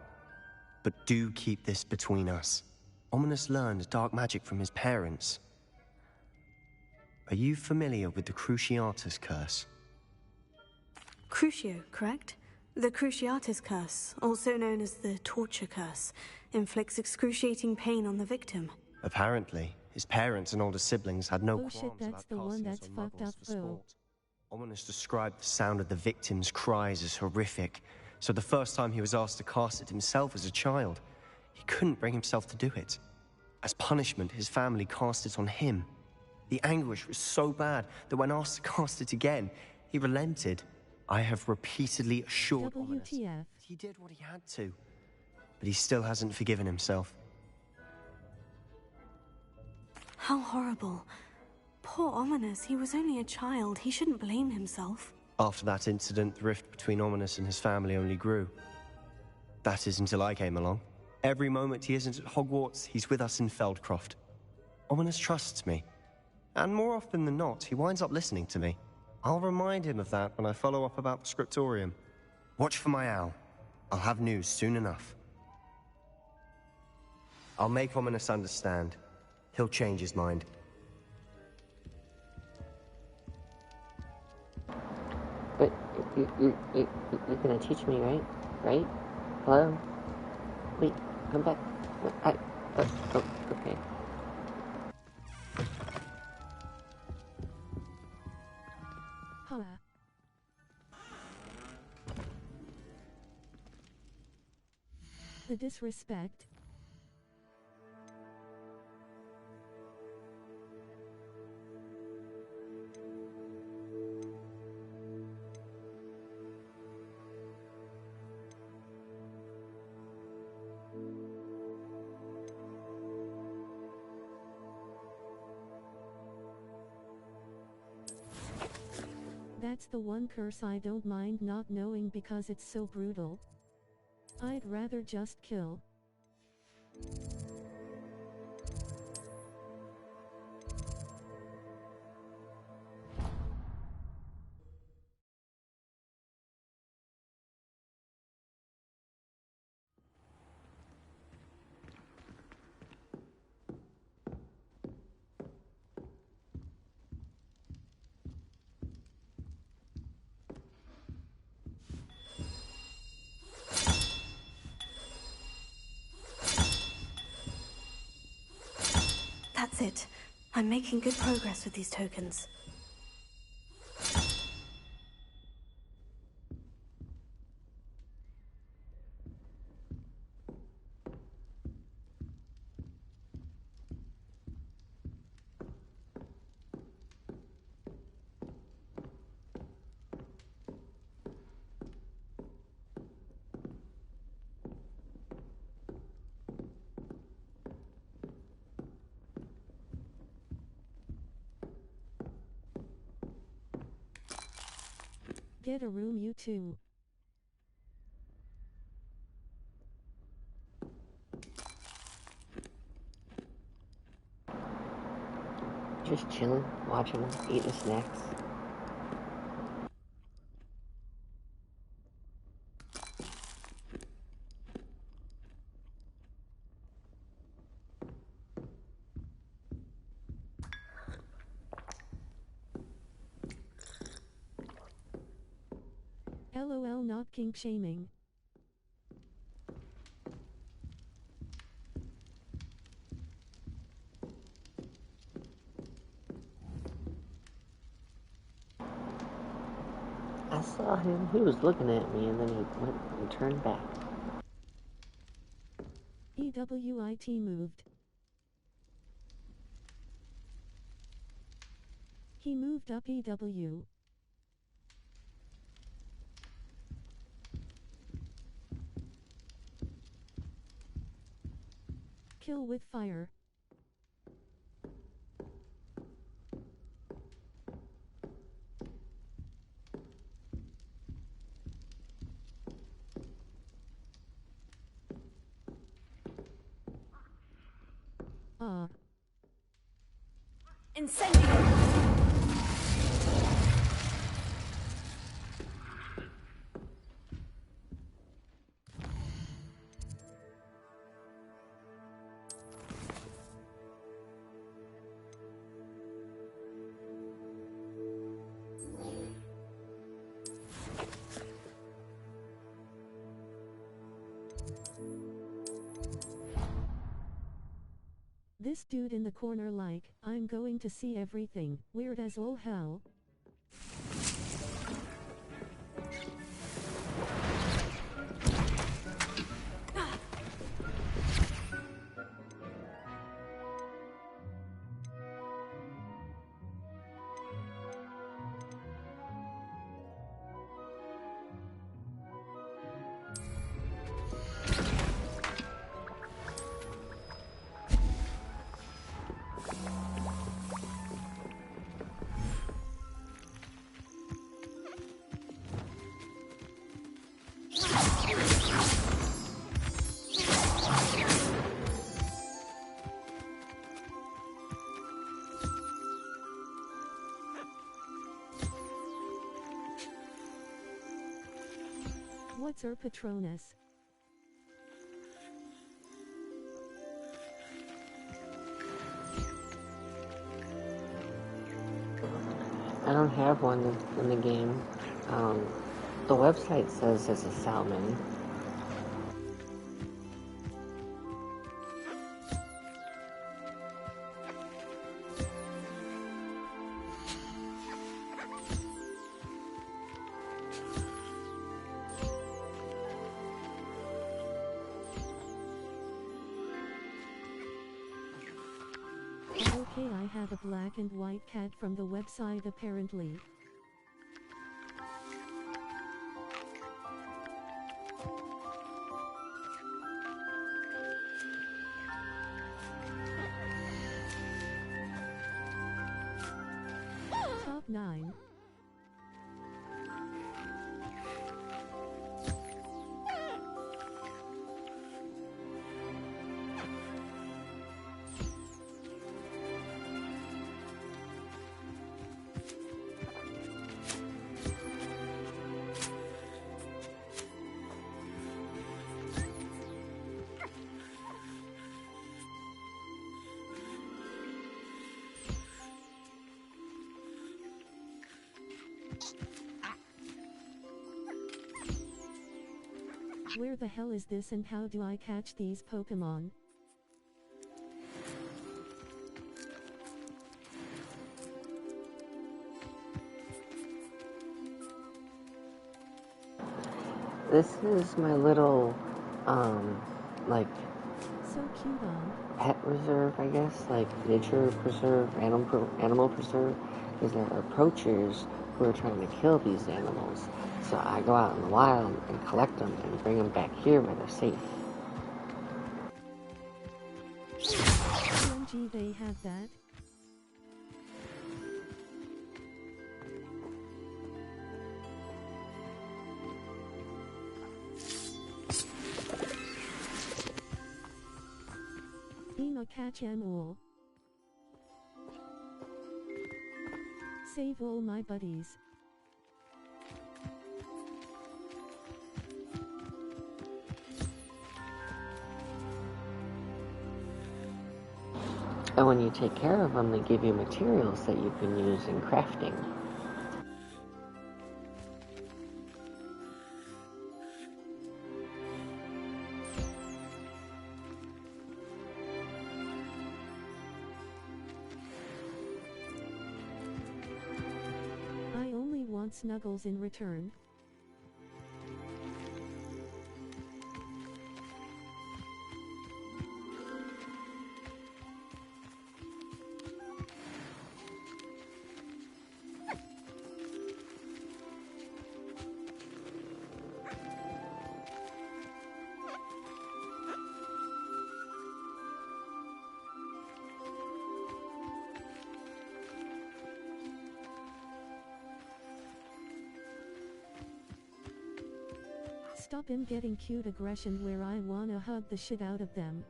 But do keep this between us. Ominous learned dark magic from his parents. Are you familiar with the Cruciatus Curse? Crucio, correct? The Cruciatus Curse, also known as the Torture Curse, inflicts excruciating pain on the victim. Apparently, his parents and older siblings had no Oh shit, qualms that's about the one casting that's us on fucked muggles up, for though. sport. Ominous described the sound of the victim's cries as horrific, so the first time he was asked to cast it himself as a child, he couldn't bring himself to do it. As punishment, his family cast it on him. The anguish was so bad that when asked to cast it again, he relented. I have repeatedly assured Ominous that he did what he had to, but he still hasn't forgiven himself. How horrible. Poor Ominous, he was only a child. He shouldn't blame himself. After that incident, the rift between Ominous and his family only grew. That is until I came along. Every moment he isn't at Hogwarts, he's with us in Feldcroft. Ominous trusts me. And more often than not, he winds up listening to me. I'll remind him of that when I follow up about the scriptorium. Watch for my owl. I'll have news soon enough. I'll make Ominous understand. He'll change his mind. But you're gonna teach me, right? Right? Hello? Wait, come back. Oh, okay. Huh. The disrespect. That's the one curse I don't mind not knowing because it's so brutal. I'd rather just kill. That's it. I'm making good progress with these tokens. Get a room, you two. Just chilling, watching them, eating snacks. LOL, not kink shaming. I saw him, he was looking at me, and then he went and turned back. EWIT moved. He moved up EW. Kill with fire. Incendio! This dude in the corner like, I'm going to see everything, weird as all hell. What's her Patronus? I don't have one in the game. The website says it's a salmon. Okay, I have a black and white cat from the website apparently. Top 9. Where the hell is this and how do I catch these Pokemon? This is my little, like, so cute pet reserve, I guess, like nature preserve, animal preserve, because there are poachers who are trying to kill these animals. So I go out in the wild and collect them and bring them back here where they're safe. OMG, they have that? Ina catch 'em all. Save all my buddies. And when you take care of them, they give you materials that you can use in crafting. I only want snuggles in return. Stop him getting cute aggression where I wanna hug the shit out of them.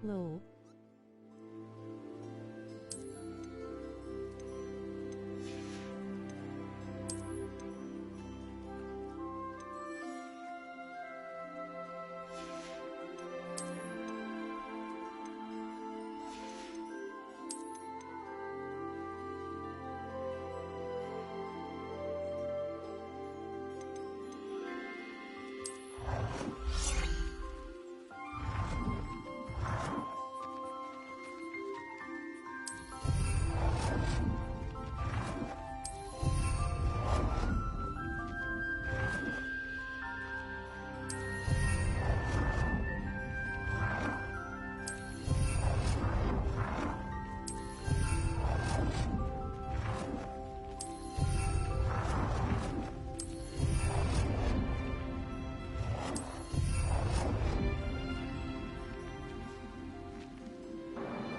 Lol.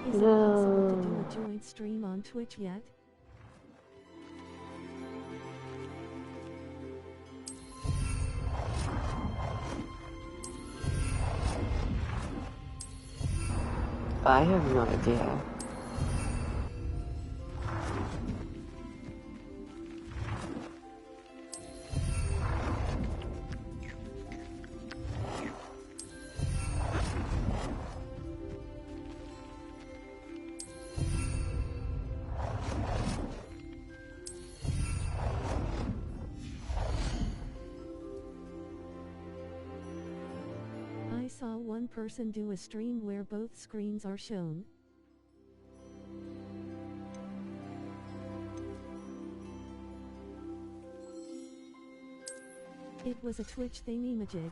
Is it possible to do a joint stream on Twitch yet? I have no idea. I saw one person do a stream where both screens are shown. It was a Twitch thingy-majig.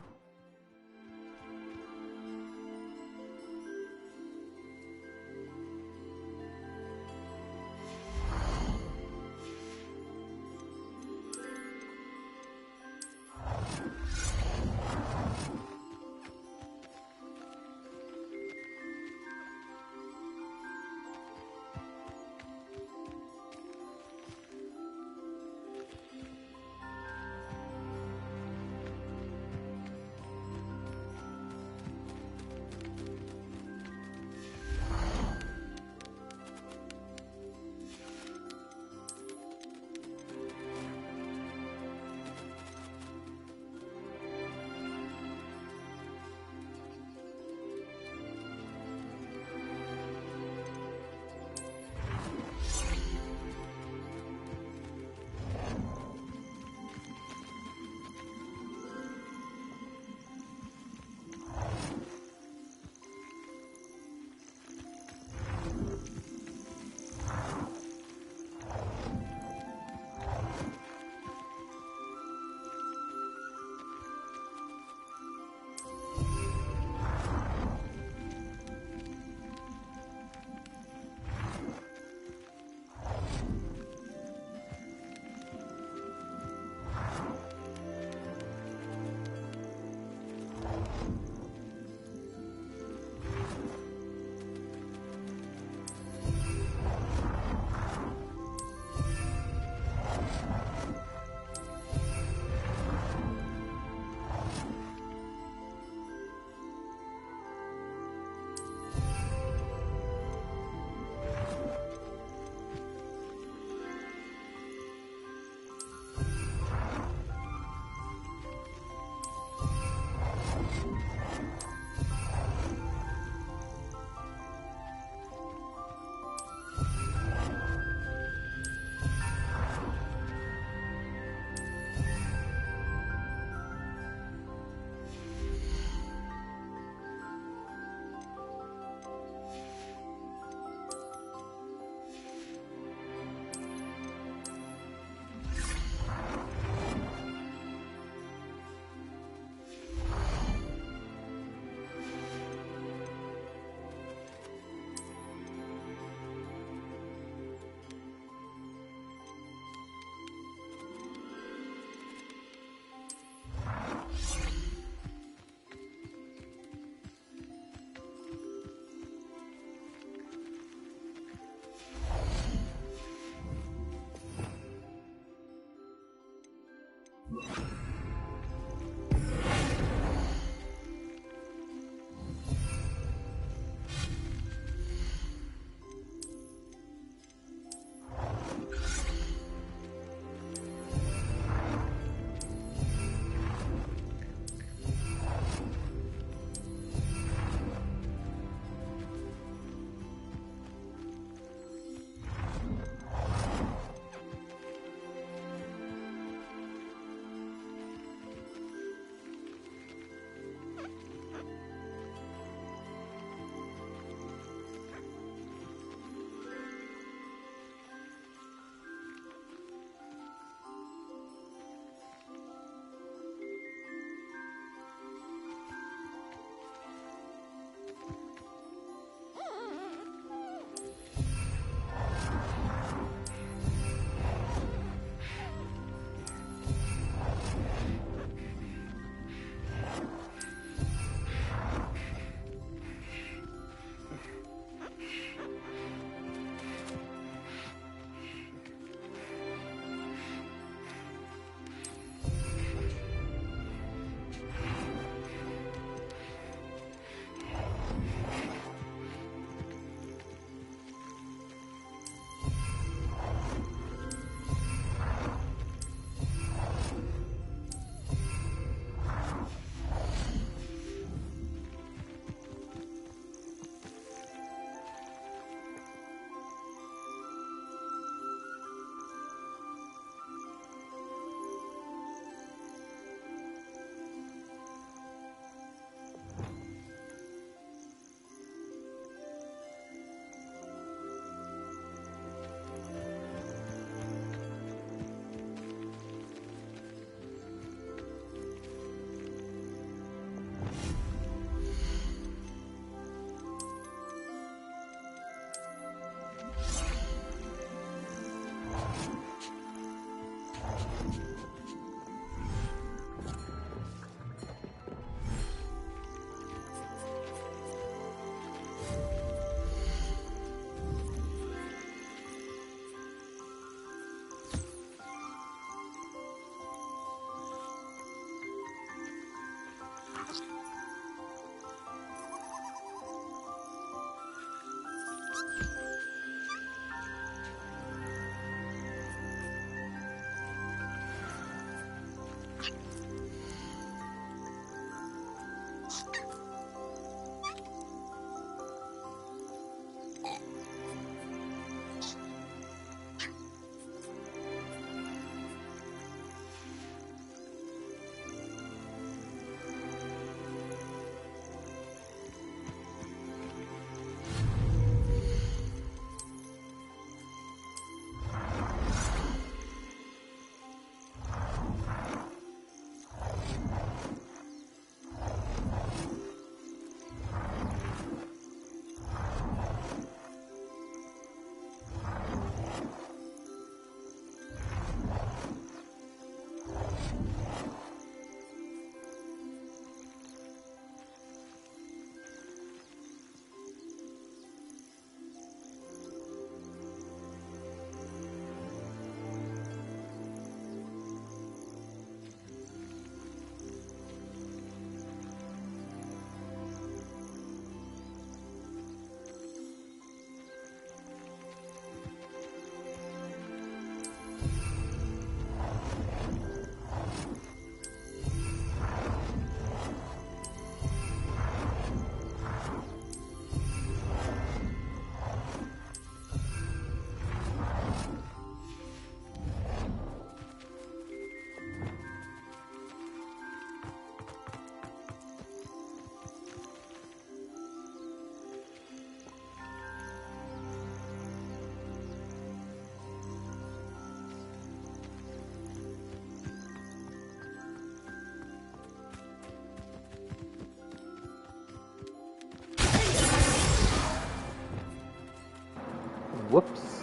Whoops.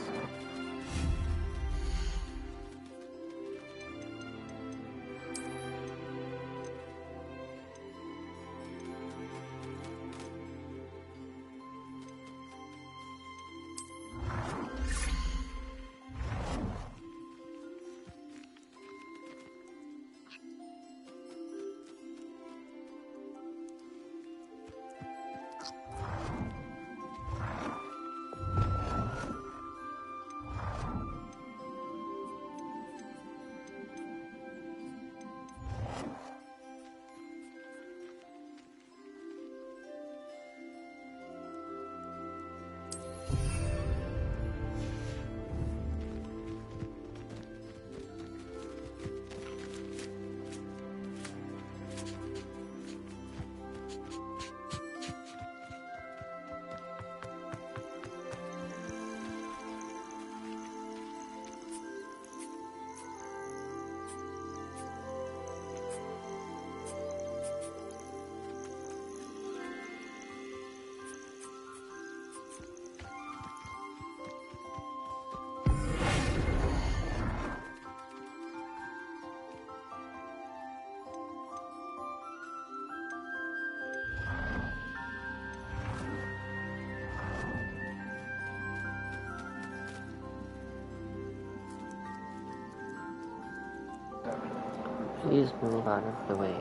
Please move out of the way.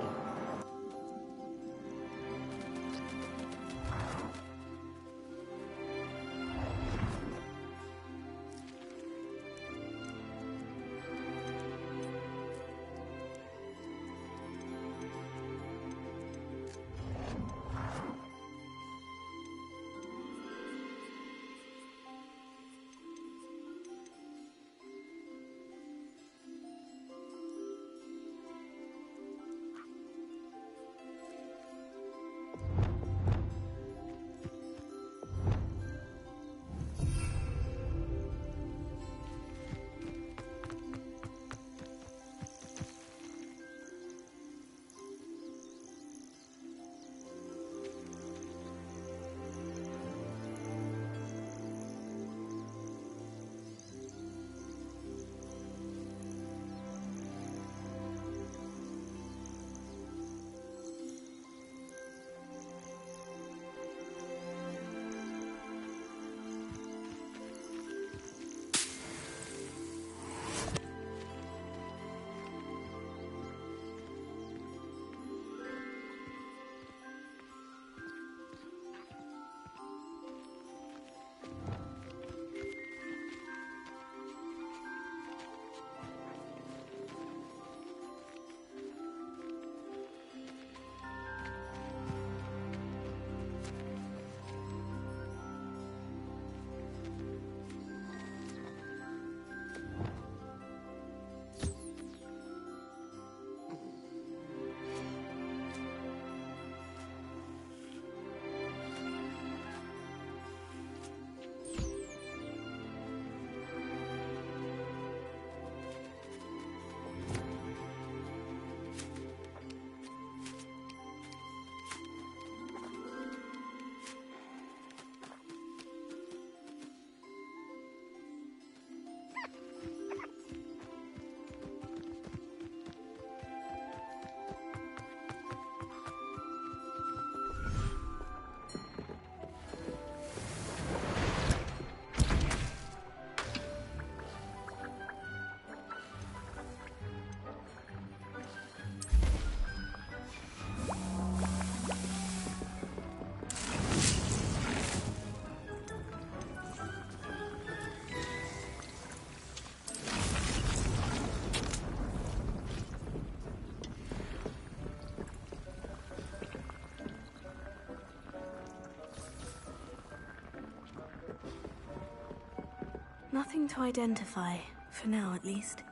nothing to identify, for now at least.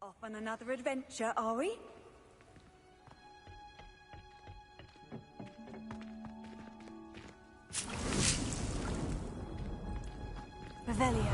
Off on another adventure, are we? Revelio.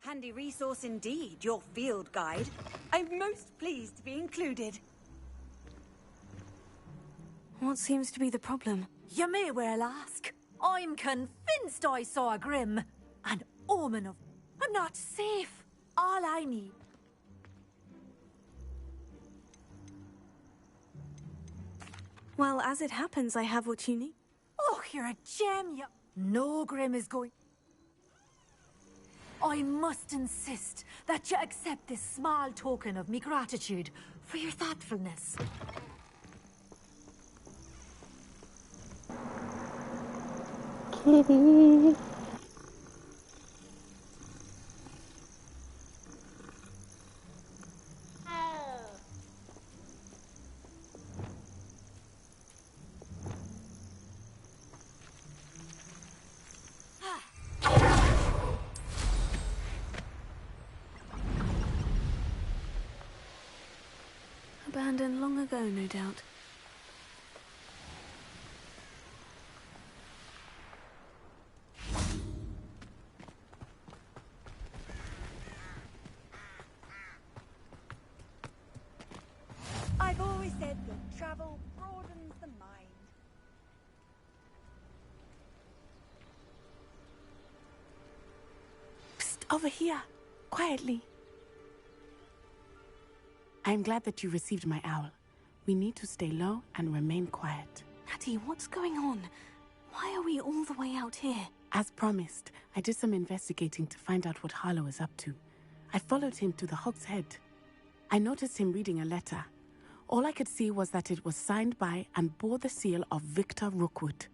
Handy resource indeed, your field guide. I'm most pleased to be included. What seems to be the problem? You may well ask. I'm convinced I saw a Grim. An omen of... I'm not safe. All I need... Well, as it happens, I have what you need. Oh, you're a gem, you... No Grim is going... I must insist that you accept this small token of me gratitude for your thoughtfulness. Kitty. Abandoned long ago, no doubt. I've always said that travel broadens the mind. Psst, over here. Quietly. I'm glad that you received my owl. We need to stay low and remain quiet. Natty, what's going on? Why are we all the way out here? As promised, I did some investigating to find out what Harlow is up to. I followed him to the Hog's Head. I noticed him reading a letter. All I could see was that it was signed by and bore the seal of Victor Rookwood.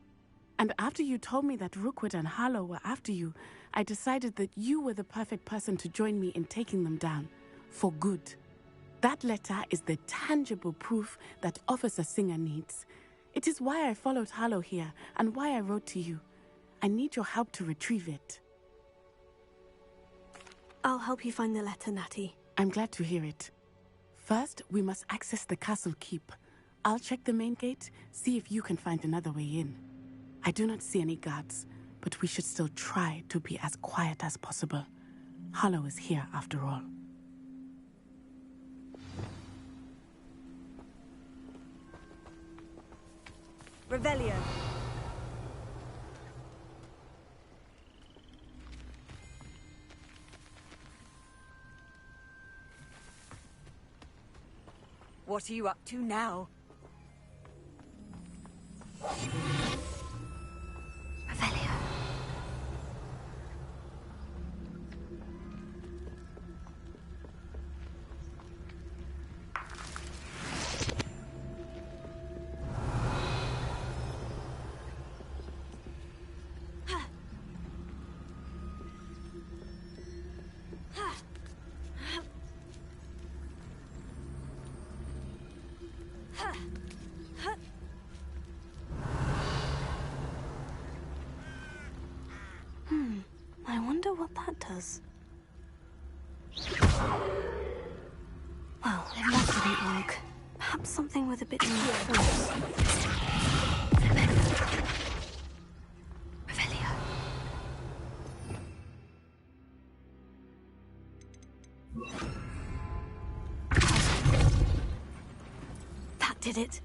And after you told me that Rookwood and Harlow were after you, I decided that you were the perfect person to join me in taking them down. For good. That letter is the tangible proof that Officer Singer needs. It is why I followed Harlow here and why I wrote to you. I need your help to retrieve it. I'll help you find the letter, Natty. I'm glad to hear it. First, we must access the castle keep. I'll check the main gate, see if you can find another way in. I do not see any guards, but we should still try to be as quiet as possible. Hollow is here after all. Revelio. What are you up to now? Revelio. I wonder what that does. Well, if that didn't work, perhaps something with a bit more force. Revelio. That did it.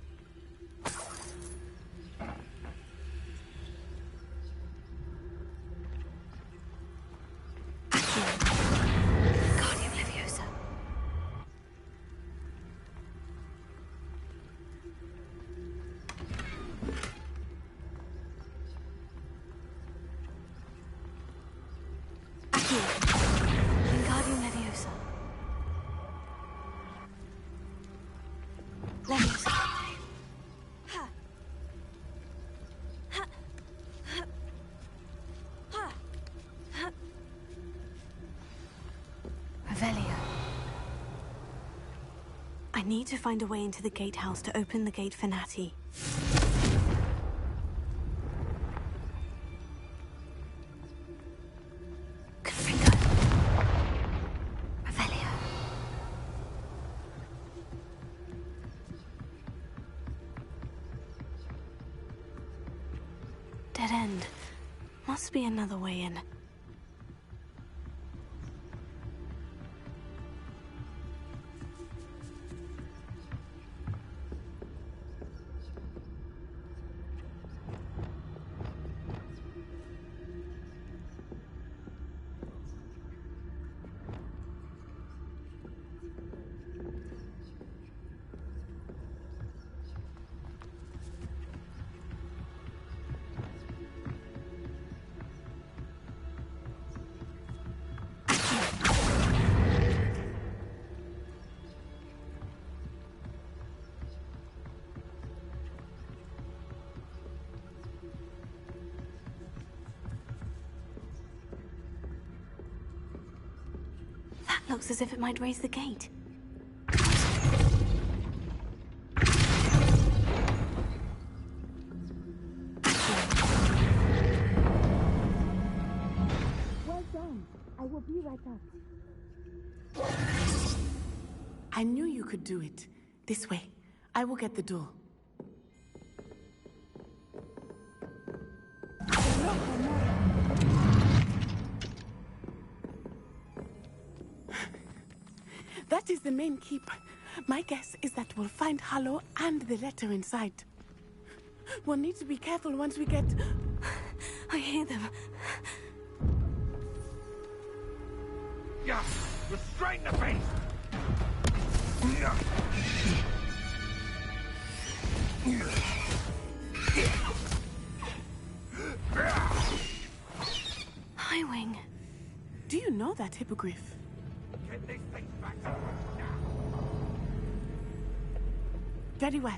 I need to find a way into the gatehouse to open the gate for Natty. Dead end. Must be another way in. Looks as if it might raise the gate. Well done. I will be right up. I knew you could do it. This way. I will get the door. That is the main keep. My guess is that we'll find Hollow and the letter inside. We'll need to be careful once we get... I hear them. Yeah, restrain the beast! Highwing. Do you know that hippogriff? Get these things back. Very well.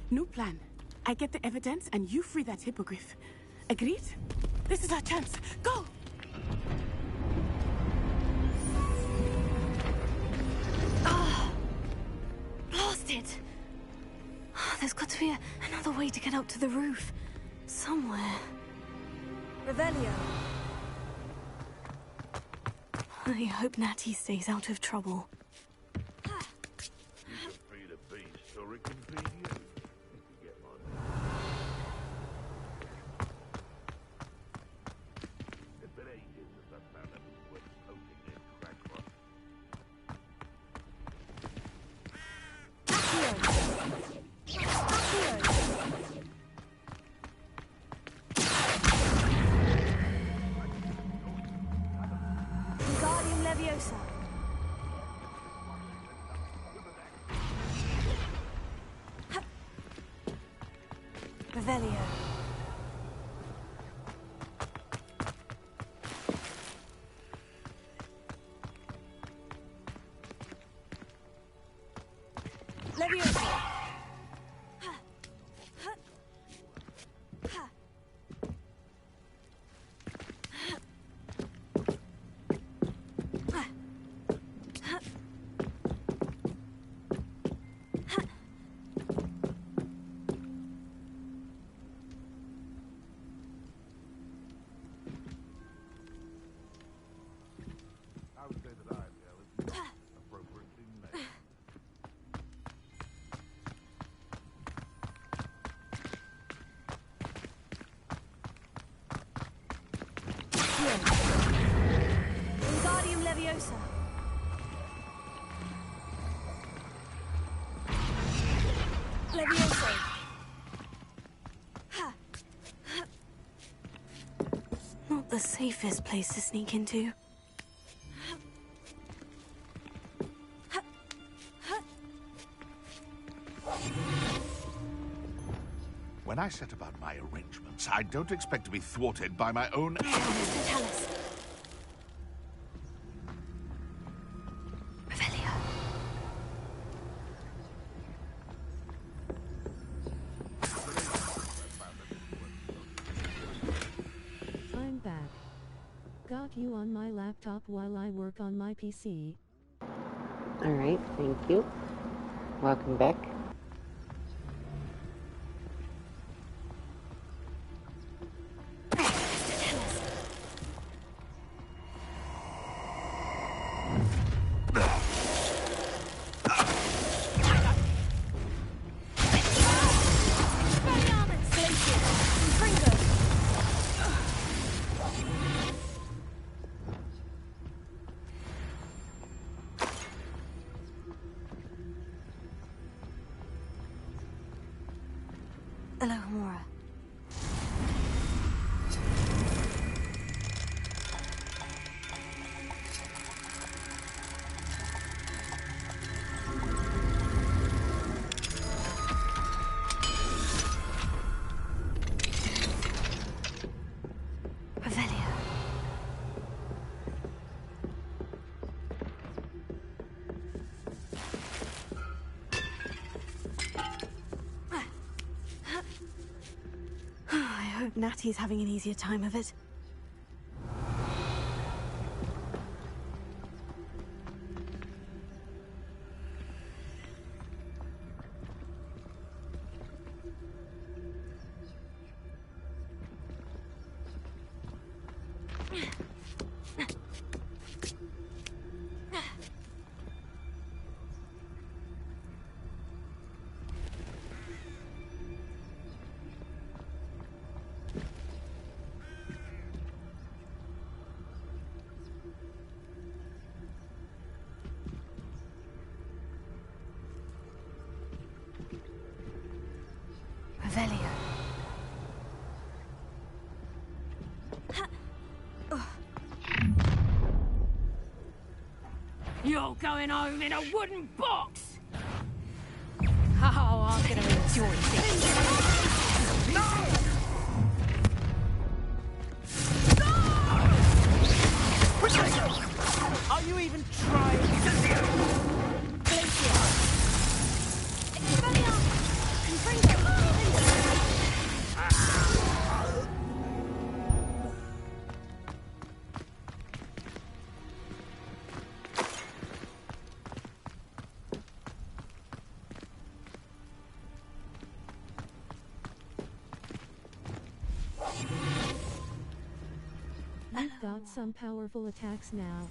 New plan. I get the evidence and you free that hippogriff. Agreed? This is our chance. Go! Ah! Blasted! There's got to be another way to get up to the roof. Somewhere. Revelio. I hope Natty stays out of trouble. Leviosa. Revelio. Leviosa. I would say that I is appropriately named. Wingardium Leviosa. Leviosa. Not the safest place to sneak into. When I set about my arrangements, I don't expect to be thwarted by my own... Tell us. Revelio. I'm back. Got you on my laptop while I work on my PC. Alright, thank you. Welcome back. Alohomora. Revelio. I hope Natty's having an easier time of it. Revelio. You're going home in a wooden box! Oh, I'm gonna enjoy this. Are you even trying? You've got some powerful attacks now.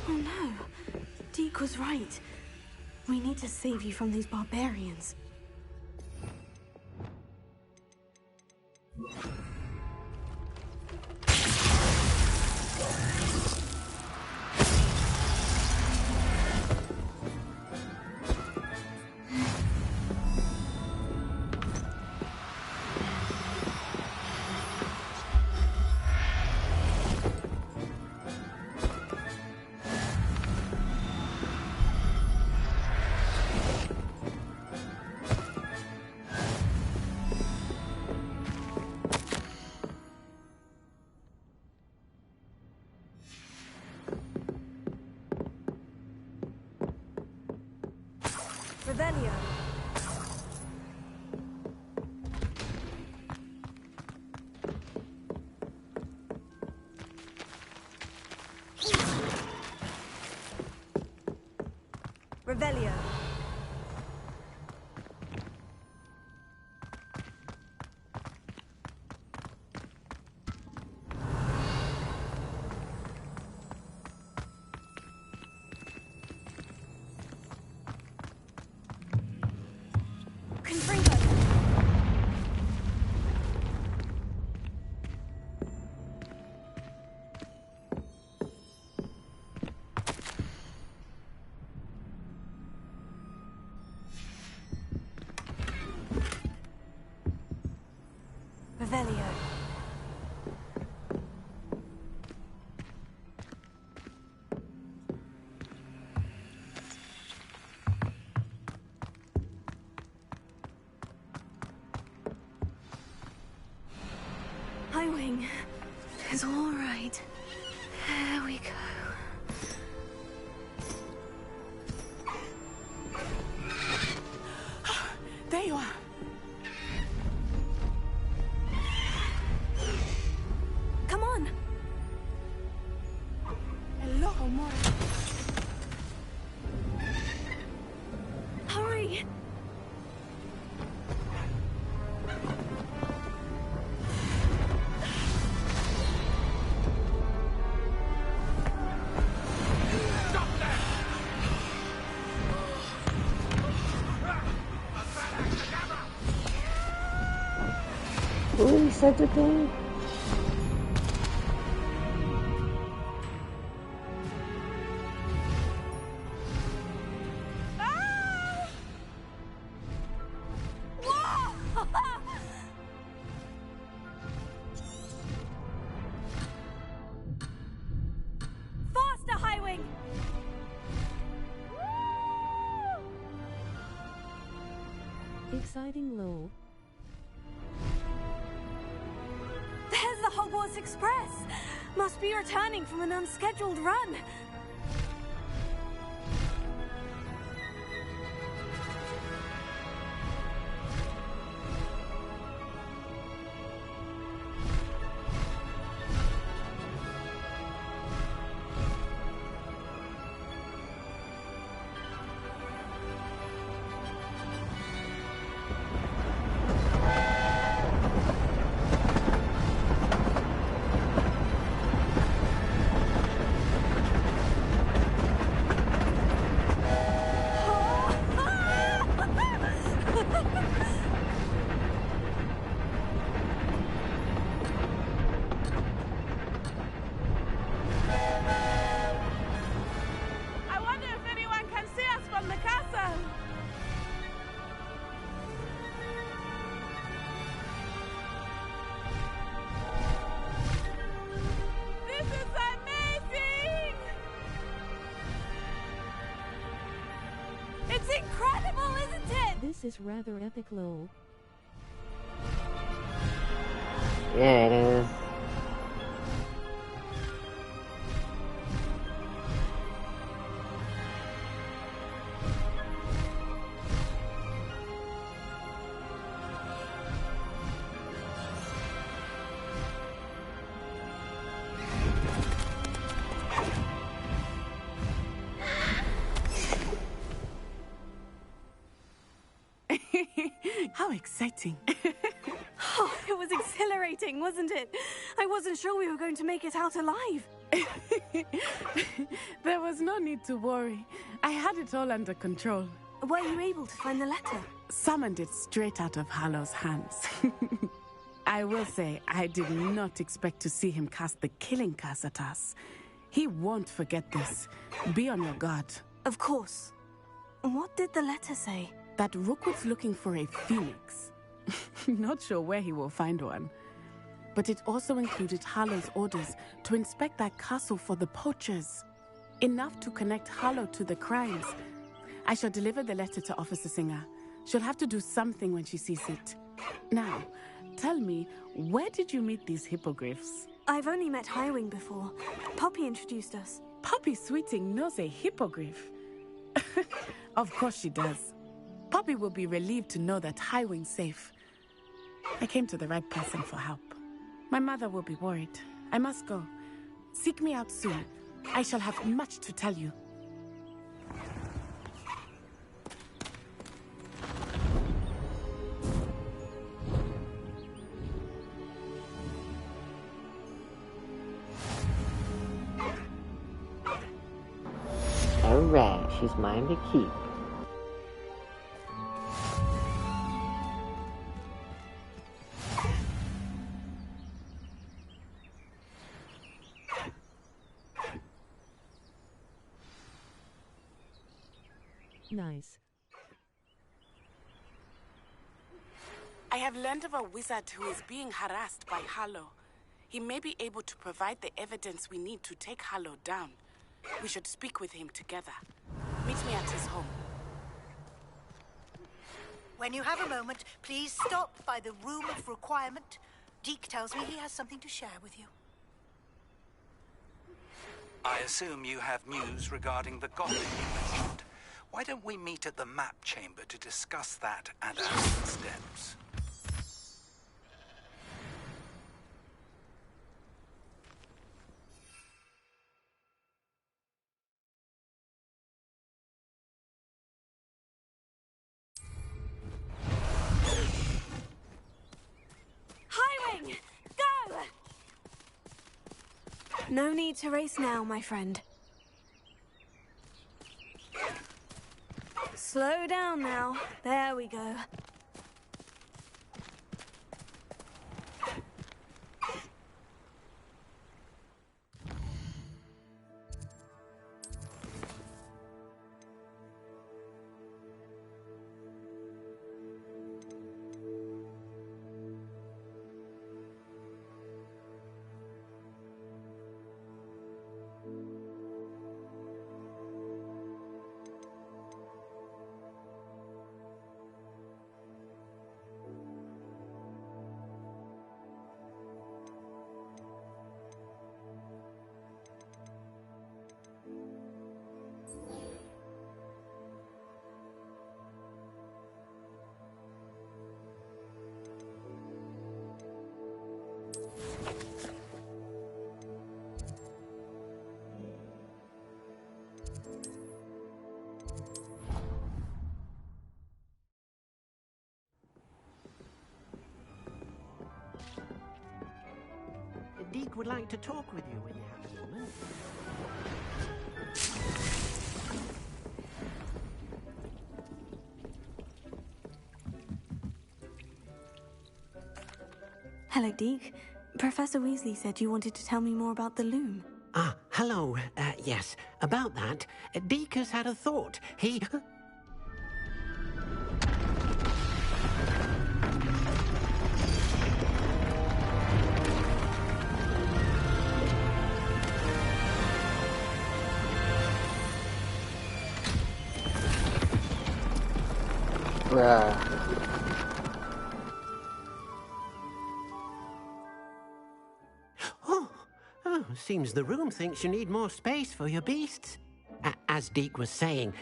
Oh no. Deke was right. We need to save you from these barbarians. Revelio. Revelio. Highwing is all right. There we go. There you are. Come on. Hello, Mora. Hurry. Really such a thing? Faster, Highwing! Exciting low. There's the Hogwarts Express! Must be returning from an unscheduled run. Incredible, isn't it? This is rather epic low. Yeah, it is. How exciting. Oh, it was exhilarating, wasn't it? I wasn't sure we were going to make it out alive. There was no need to worry. I had it all under control. Were you able to find the letter? Summoned it straight out of Hallow's hands. I will say, I did not expect to see him cast the killing curse at us. He won't forget this. Be on your guard. Of course. What did the letter say? That Rookwood's looking for a phoenix. Not sure where he will find one. But it also included Harlow's orders to inspect that castle for the poachers. Enough to connect Harlow to the crimes. I shall deliver the letter to Officer Singer. She'll have to do something when she sees it. Now, tell me, where did you meet these hippogriffs? I've only met Highwing before. Poppy introduced us. Poppy Sweeting knows a hippogriff. Of course she does. Poppy will be relieved to know that Highwing's safe. I came to the right person for help. My mother will be worried. I must go. Seek me out soon. I shall have much to tell you. Alright, she's mine to keep. Nice. I have learned of a wizard who is being harassed by Harlow. He may be able to provide the evidence we need to take Harlow down. We should speak with him together. Meet me at his home. When you have a moment, please stop by the Room of Requirement. Deke tells me he has something to share with you. I assume you have news regarding the goblin you mentioned. Why don't we meet at the map chamber to discuss that and our next steps? Highwing! Go! No need to race now, my friend. Slow down now. There we go. Deke would like to talk with you when you have a moment. Hello, Deke. Professor Weasley said you wanted to tell me more about the loom. Ah, hello. Yes, about that. Deke has had a thought. He... Bruh. Oh, seems the room thinks you need more space for your beasts. As Deke was saying,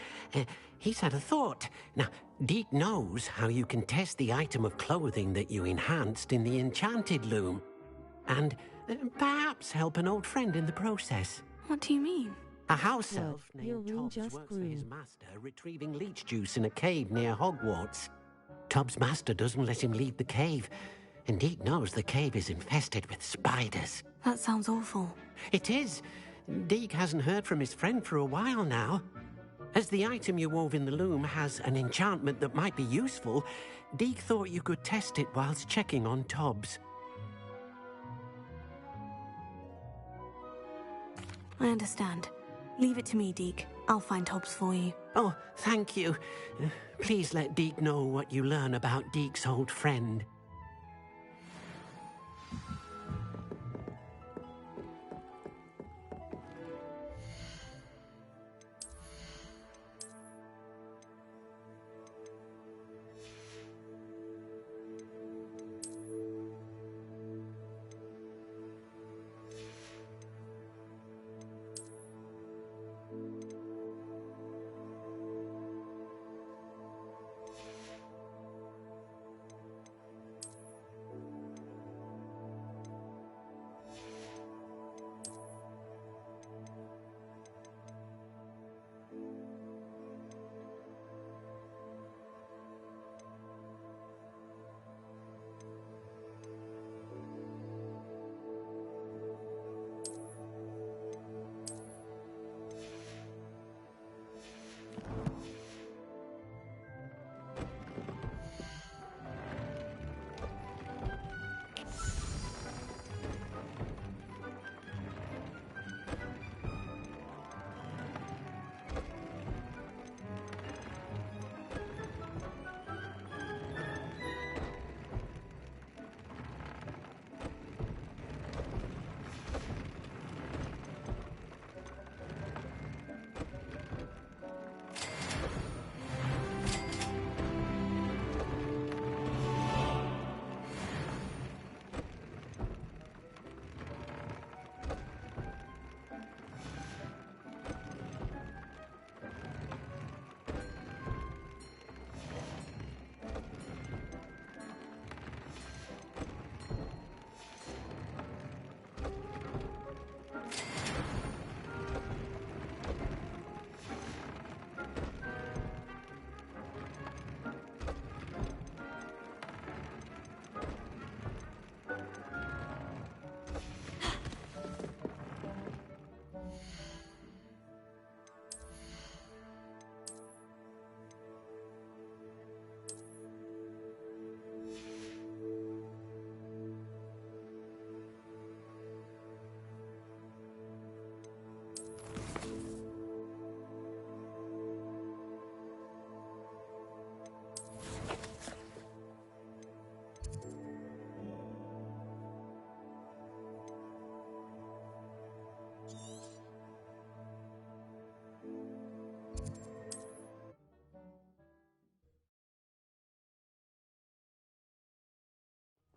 he's had a thought. Now, Deke knows how you can test the item of clothing that you enhanced in the enchanted loom. And perhaps help an old friend in the process. What do you mean? A house What? elf Your named room Tubbs just works for grew. his master, retrieving leech juice in a cave near Hogwarts. Tubbs' master doesn't let him leave the cave, and Deke knows the cave is infested with spiders. That sounds awful. It is. Deke hasn't heard from his friend for a while now. As the item you wove in the loom has an enchantment that might be useful, Deke thought you could test it whilst checking on Tubbs. I understand. Leave it to me, Deke. I'll find Hobbs for you. Oh, thank you. Please let Deke know what you learn about Deke's old friend.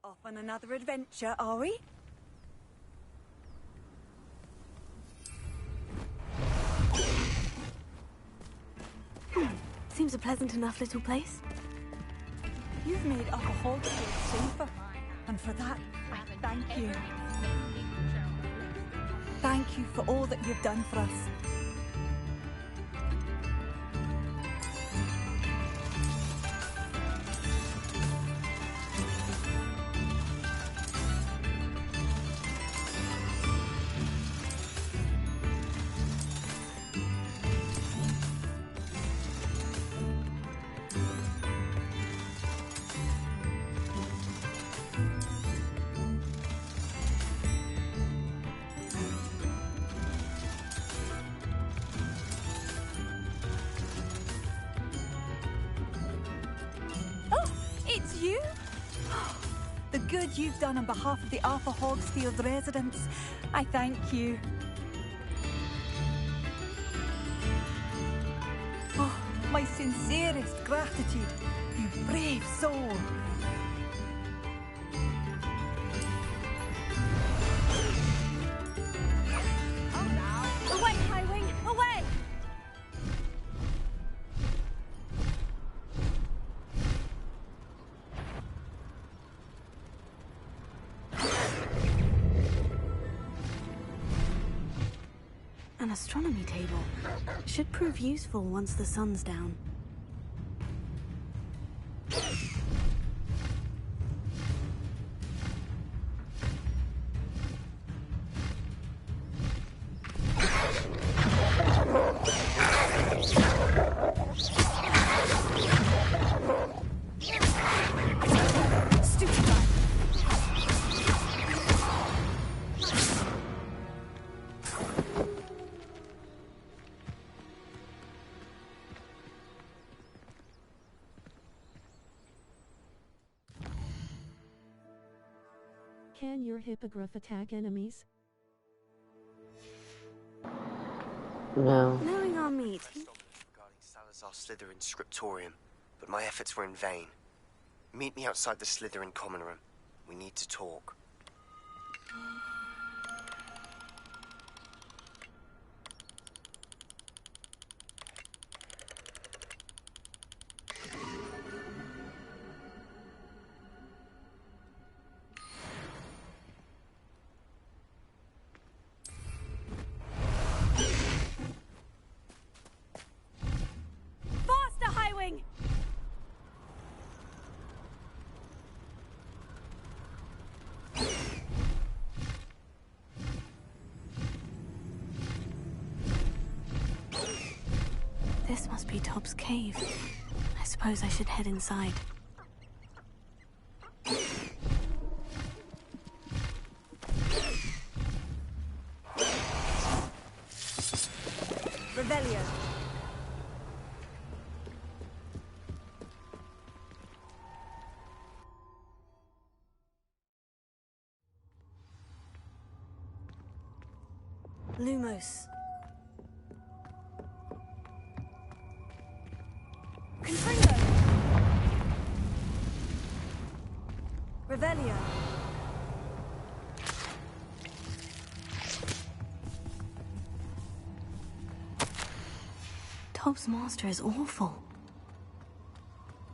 Off on another adventure, are we? Seems a pleasant enough little place. You've made Upper Hogwarts safer, and for that, I thank you. Thank you for all that you've done for us. It's you? The good you've done on behalf of the Arthur Hogsfield residents. I thank you. Oh, my sincerest gratitude, you brave soul. Away, Highwing! Away! An astronomy table. Should prove useful once the sun's down. Can your hippogriff attack enemies? No. Knowing our meat, Regarding Salazar Slytherin's scriptorium, but my efforts were in vain. Meet me outside the Slytherin common room. We need to talk. Faster, Highwing! this must be Tob's cave. I suppose I should head inside. Revelio. Lumos. Confringo. Revelio. Tob's master is awful.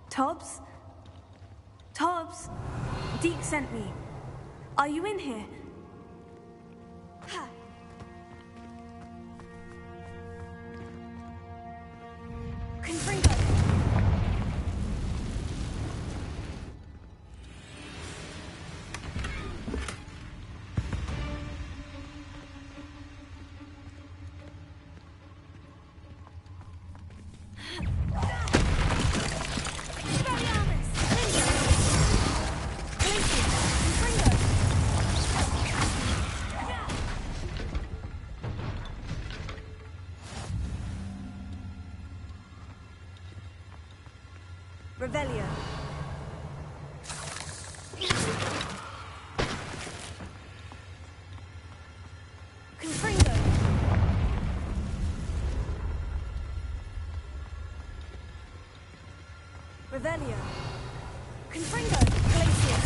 Tobbs? Tobbs? Deke sent me. Are you in here? Confringo. Revelio. Confringo. Revelio. Confringo. Glacier.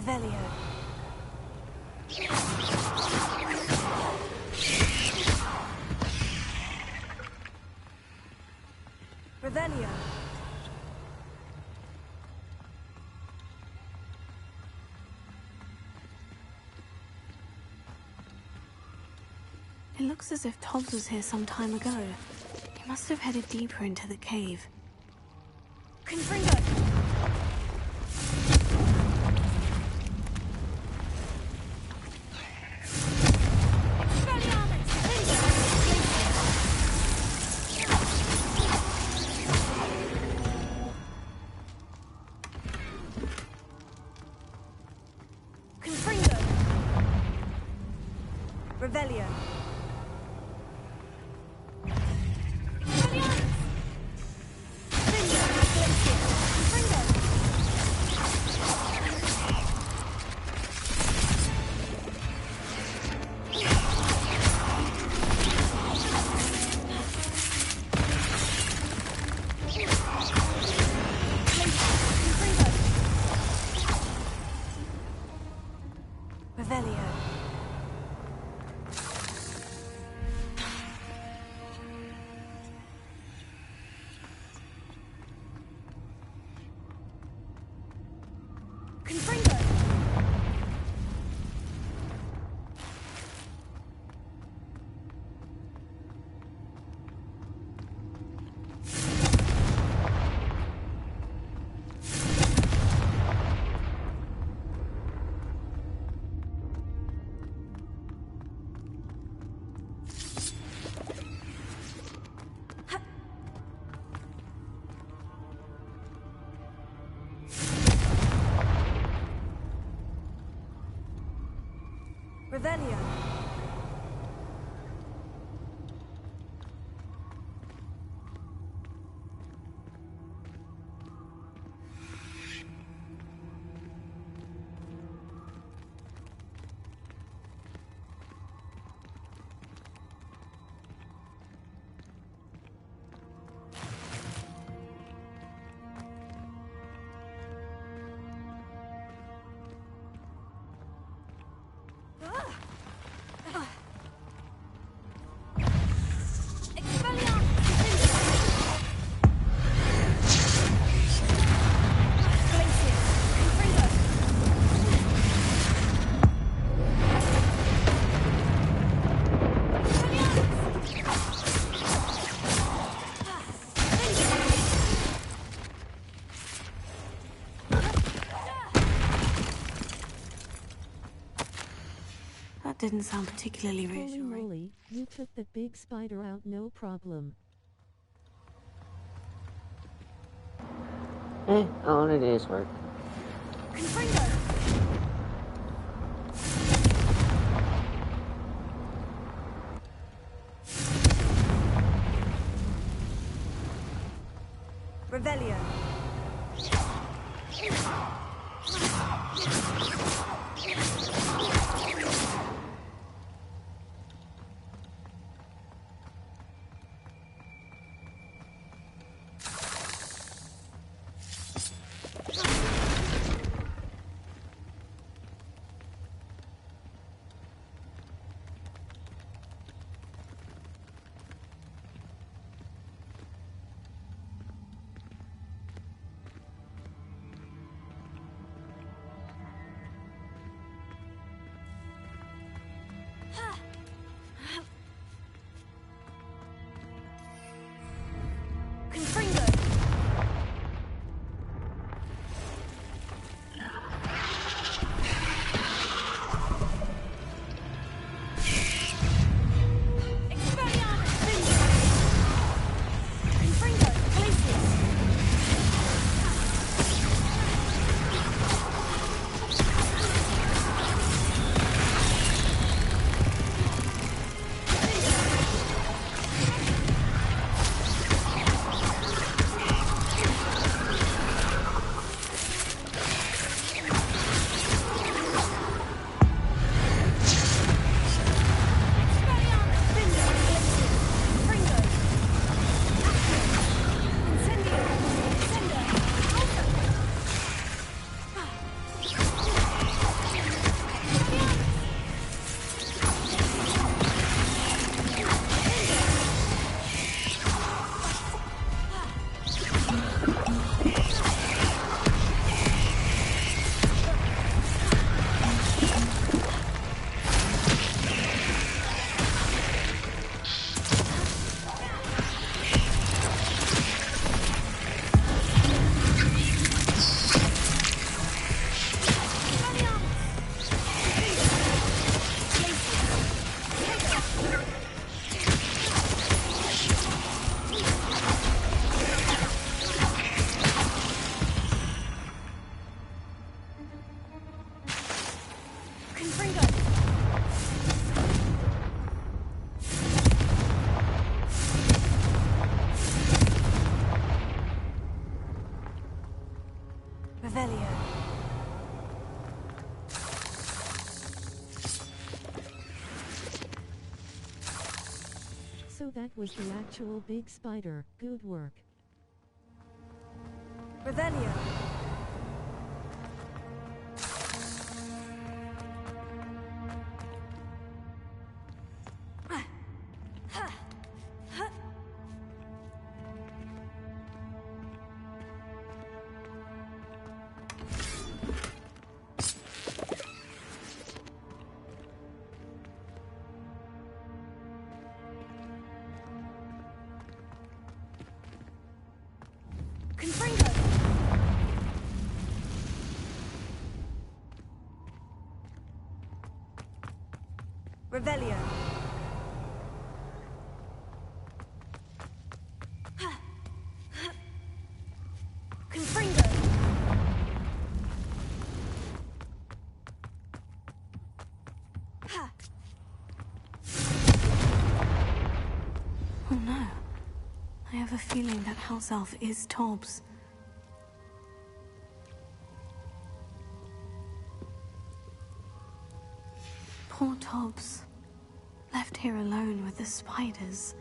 Revelio. Revelio. It looks as if Tobbs was here some time ago. He must have headed deeper into the cave. Confringo! Confringo! Revelio. Revelio. Confringo. Revelio. That didn't sound particularly Holy reassuring. moly, you took that big spider out no problem. All in a day's work. Confringo. Revelio. Revelio. So that was the actual big spider. Good work. Revelio. Revelio. Confringo. Oh no. I have a feeling that house elf is Tobbs. Poor Tobbs. Left here alone with the spiders.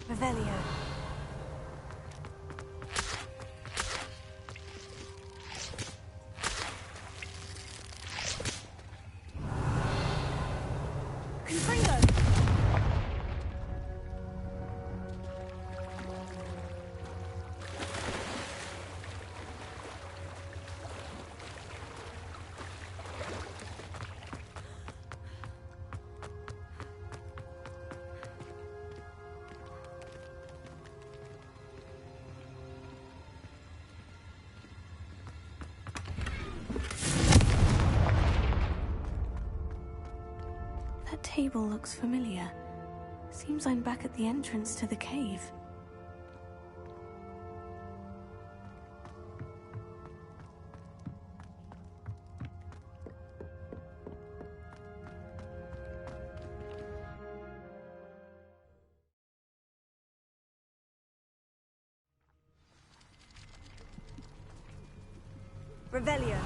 Revelio. Confringo. That table looks familiar. Seems I'm back at the entrance to the cave. Revelio.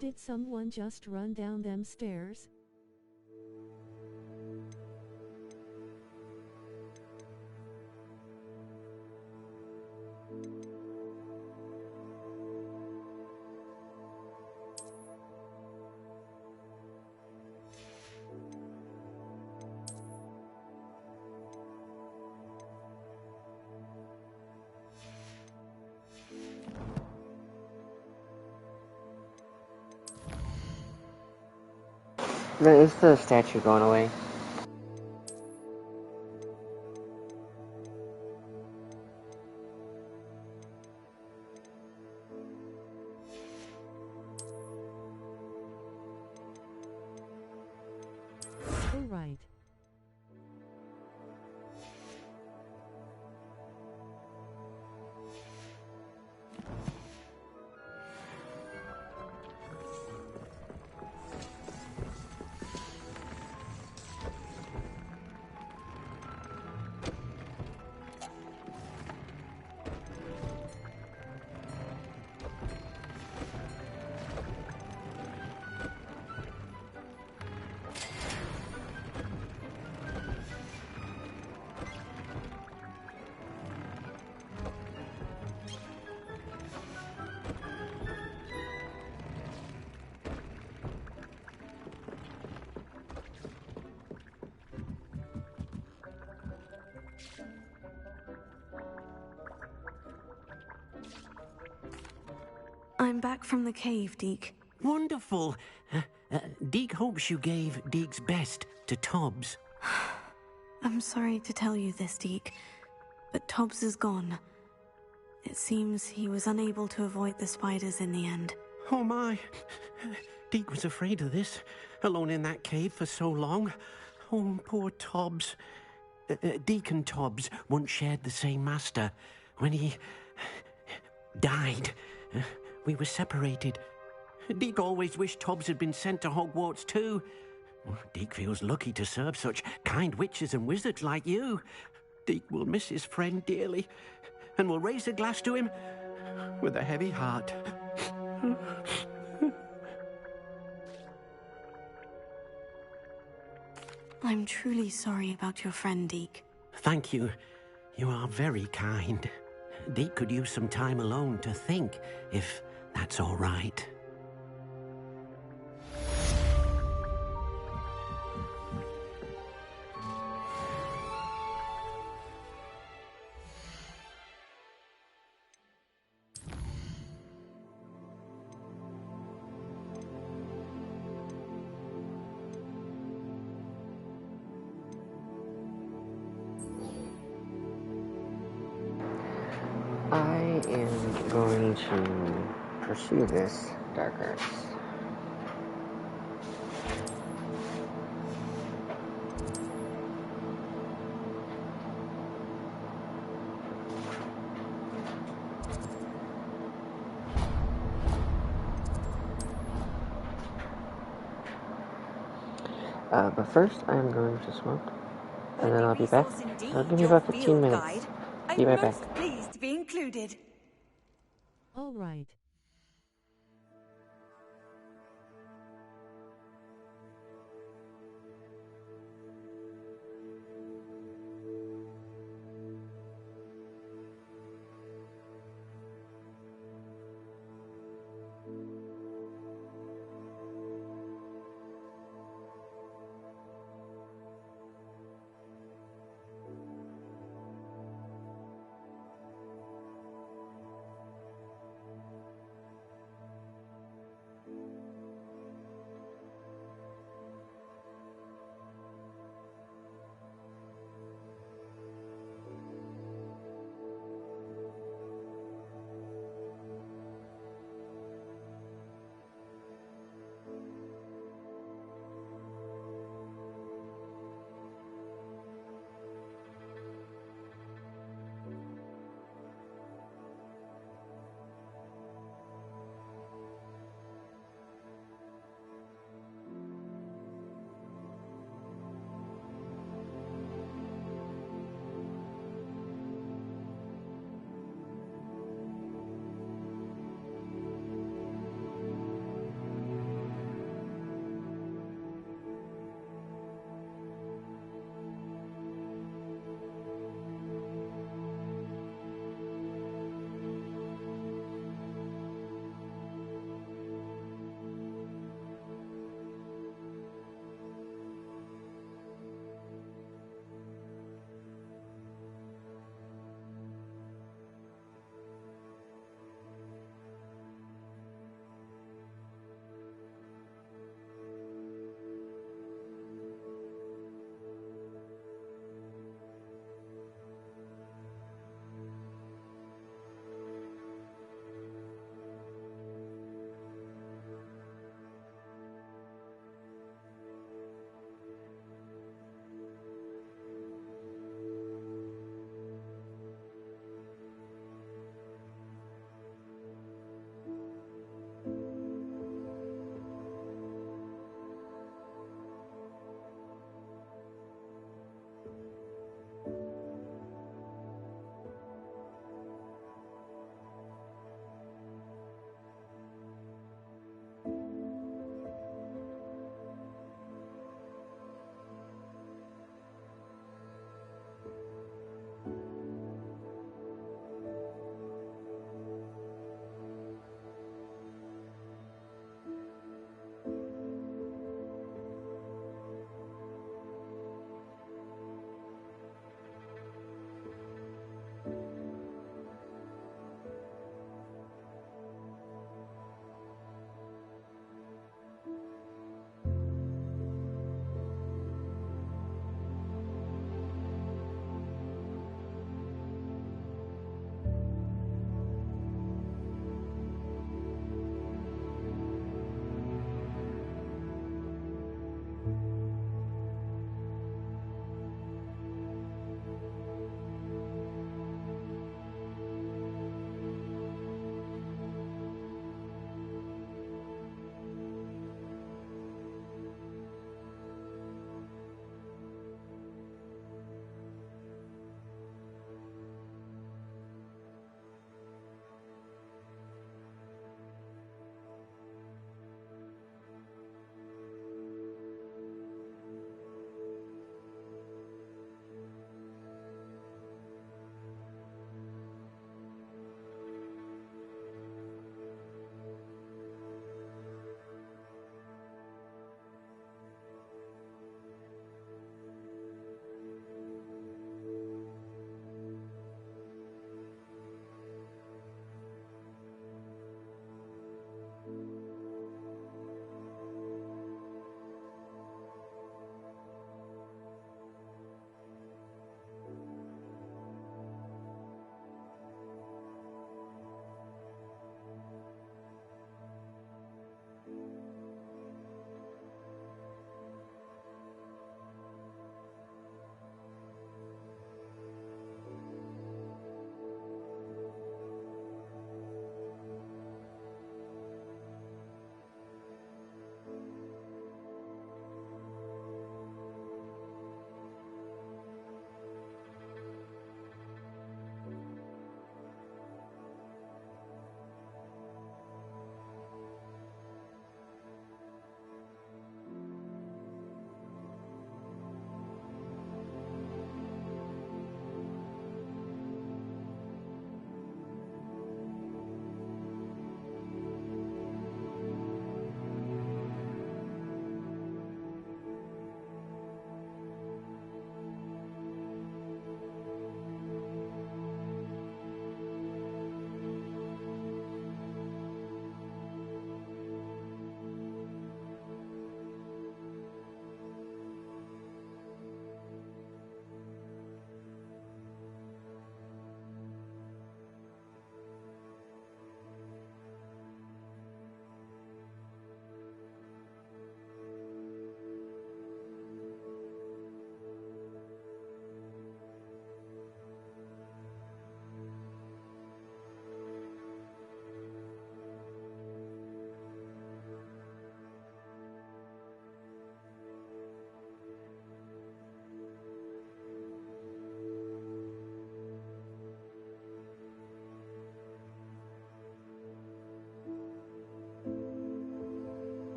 Did someone just run down them stairs? Is the statue going away? All right. I'm back from the cave, Deke. Wonderful. Deke hopes you gave Deke's best to Tobbs. I'm sorry to tell you this, Deke, but Tobbs is gone. It seems he was unable to avoid the spiders in the end. Oh my. Deke was afraid of this, alone in that cave for so long. Oh, poor Tobbs. Deke and Tobbs once shared the same master. When he died, we were separated. Deke always wished Tobbs had been sent to Hogwarts too. Deke feels lucky to serve such kind witches and wizards like you. Deke will miss his friend dearly, and will raise a glass to him with a heavy heart. I'm truly sorry about your friend, Deke. Thank you. You are very kind. Deke could use some time alone to think, if that's all right. I am going to pursue this dark arts. But first I'm going to smoke, and then I'll be back. I'll give me about 15 minutes. Be right back. I'm pleased to be included. All right.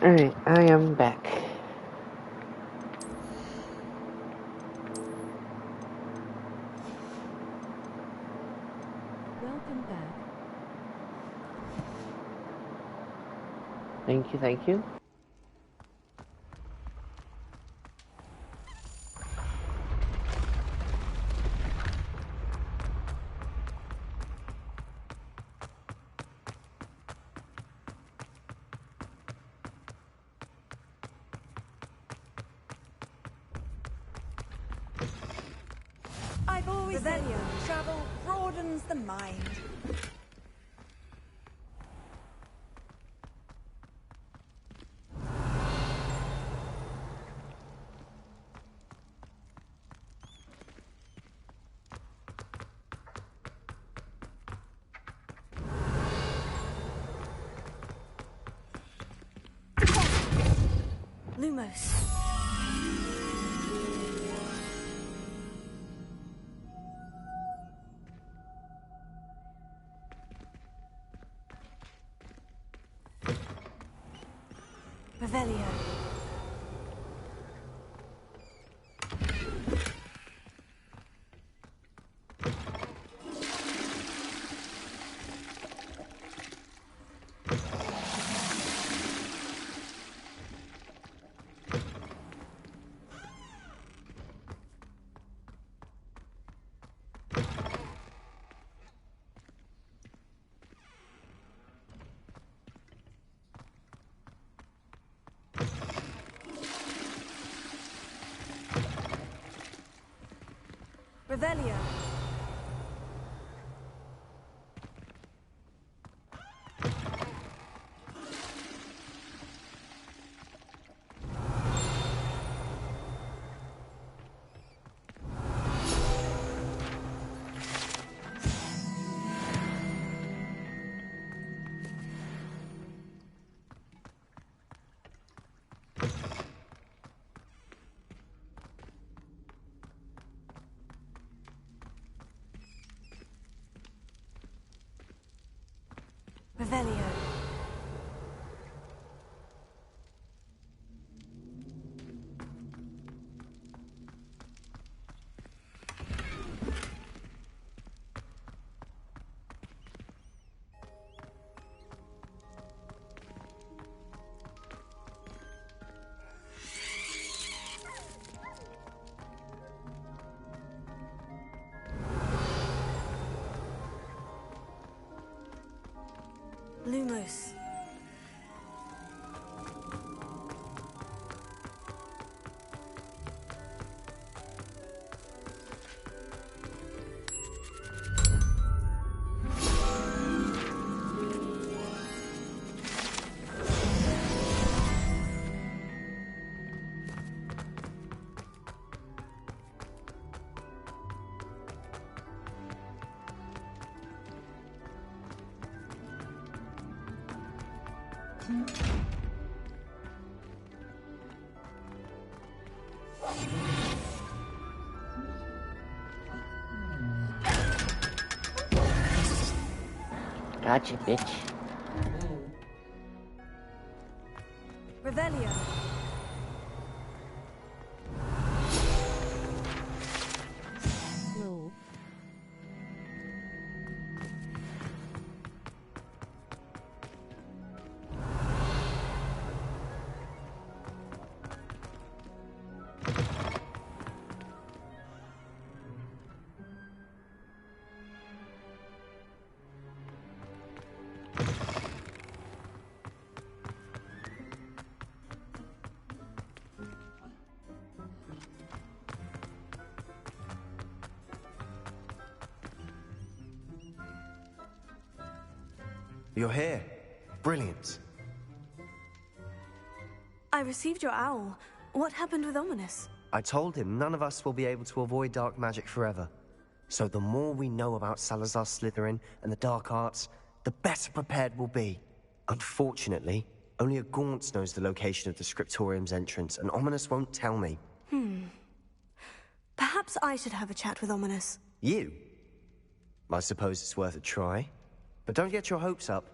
Alright, I am back. Welcome back. Thank you, thank you. I've always said travel broadens the mind. Lumos. Revelio. Revelio. Revelio. Lumos. Gotcha, bitch. Revelio. Lol. You're here. Brilliant. I received your owl. What happened with Ominous? I told him none of us will be able to avoid dark magic forever. So the more we know about Salazar Slytherin and the dark arts, the better prepared we'll be. Unfortunately, only a Gaunt knows the location of the Scriptorium's entrance, and Ominous won't tell me. Perhaps I should have a chat with Ominous. You? I suppose it's worth a try. But don't get your hopes up.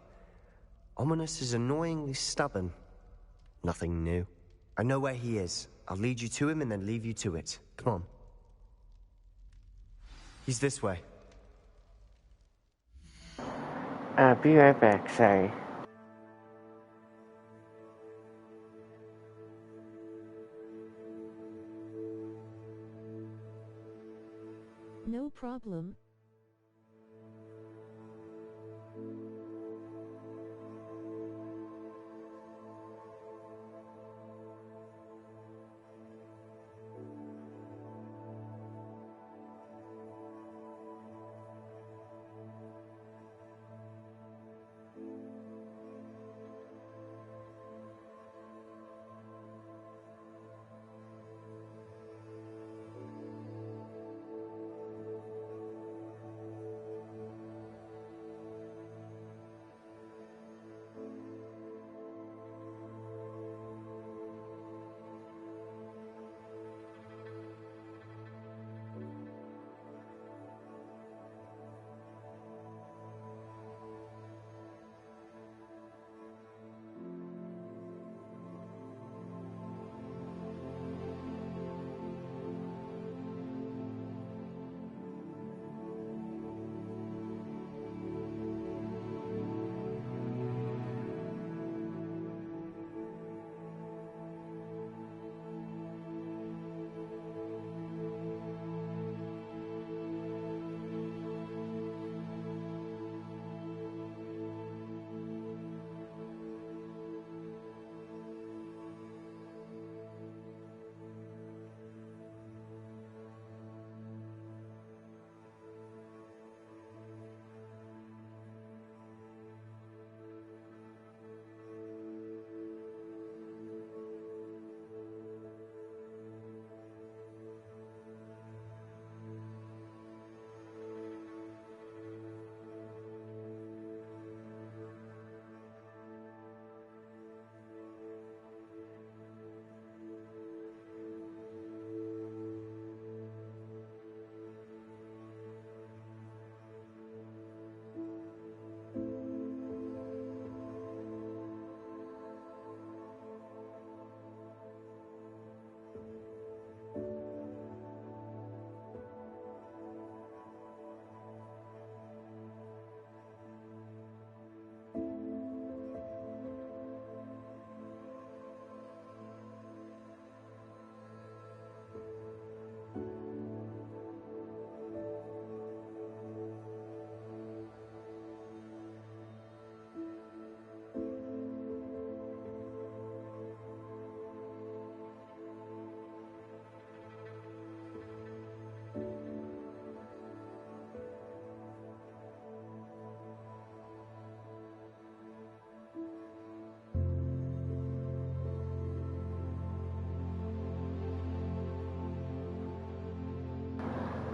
Ominous is annoyingly stubborn. Nothing new. I know where he is. I'll lead you to him and then leave you to it. Come on. He's this way. Be right back, sorry. No problem.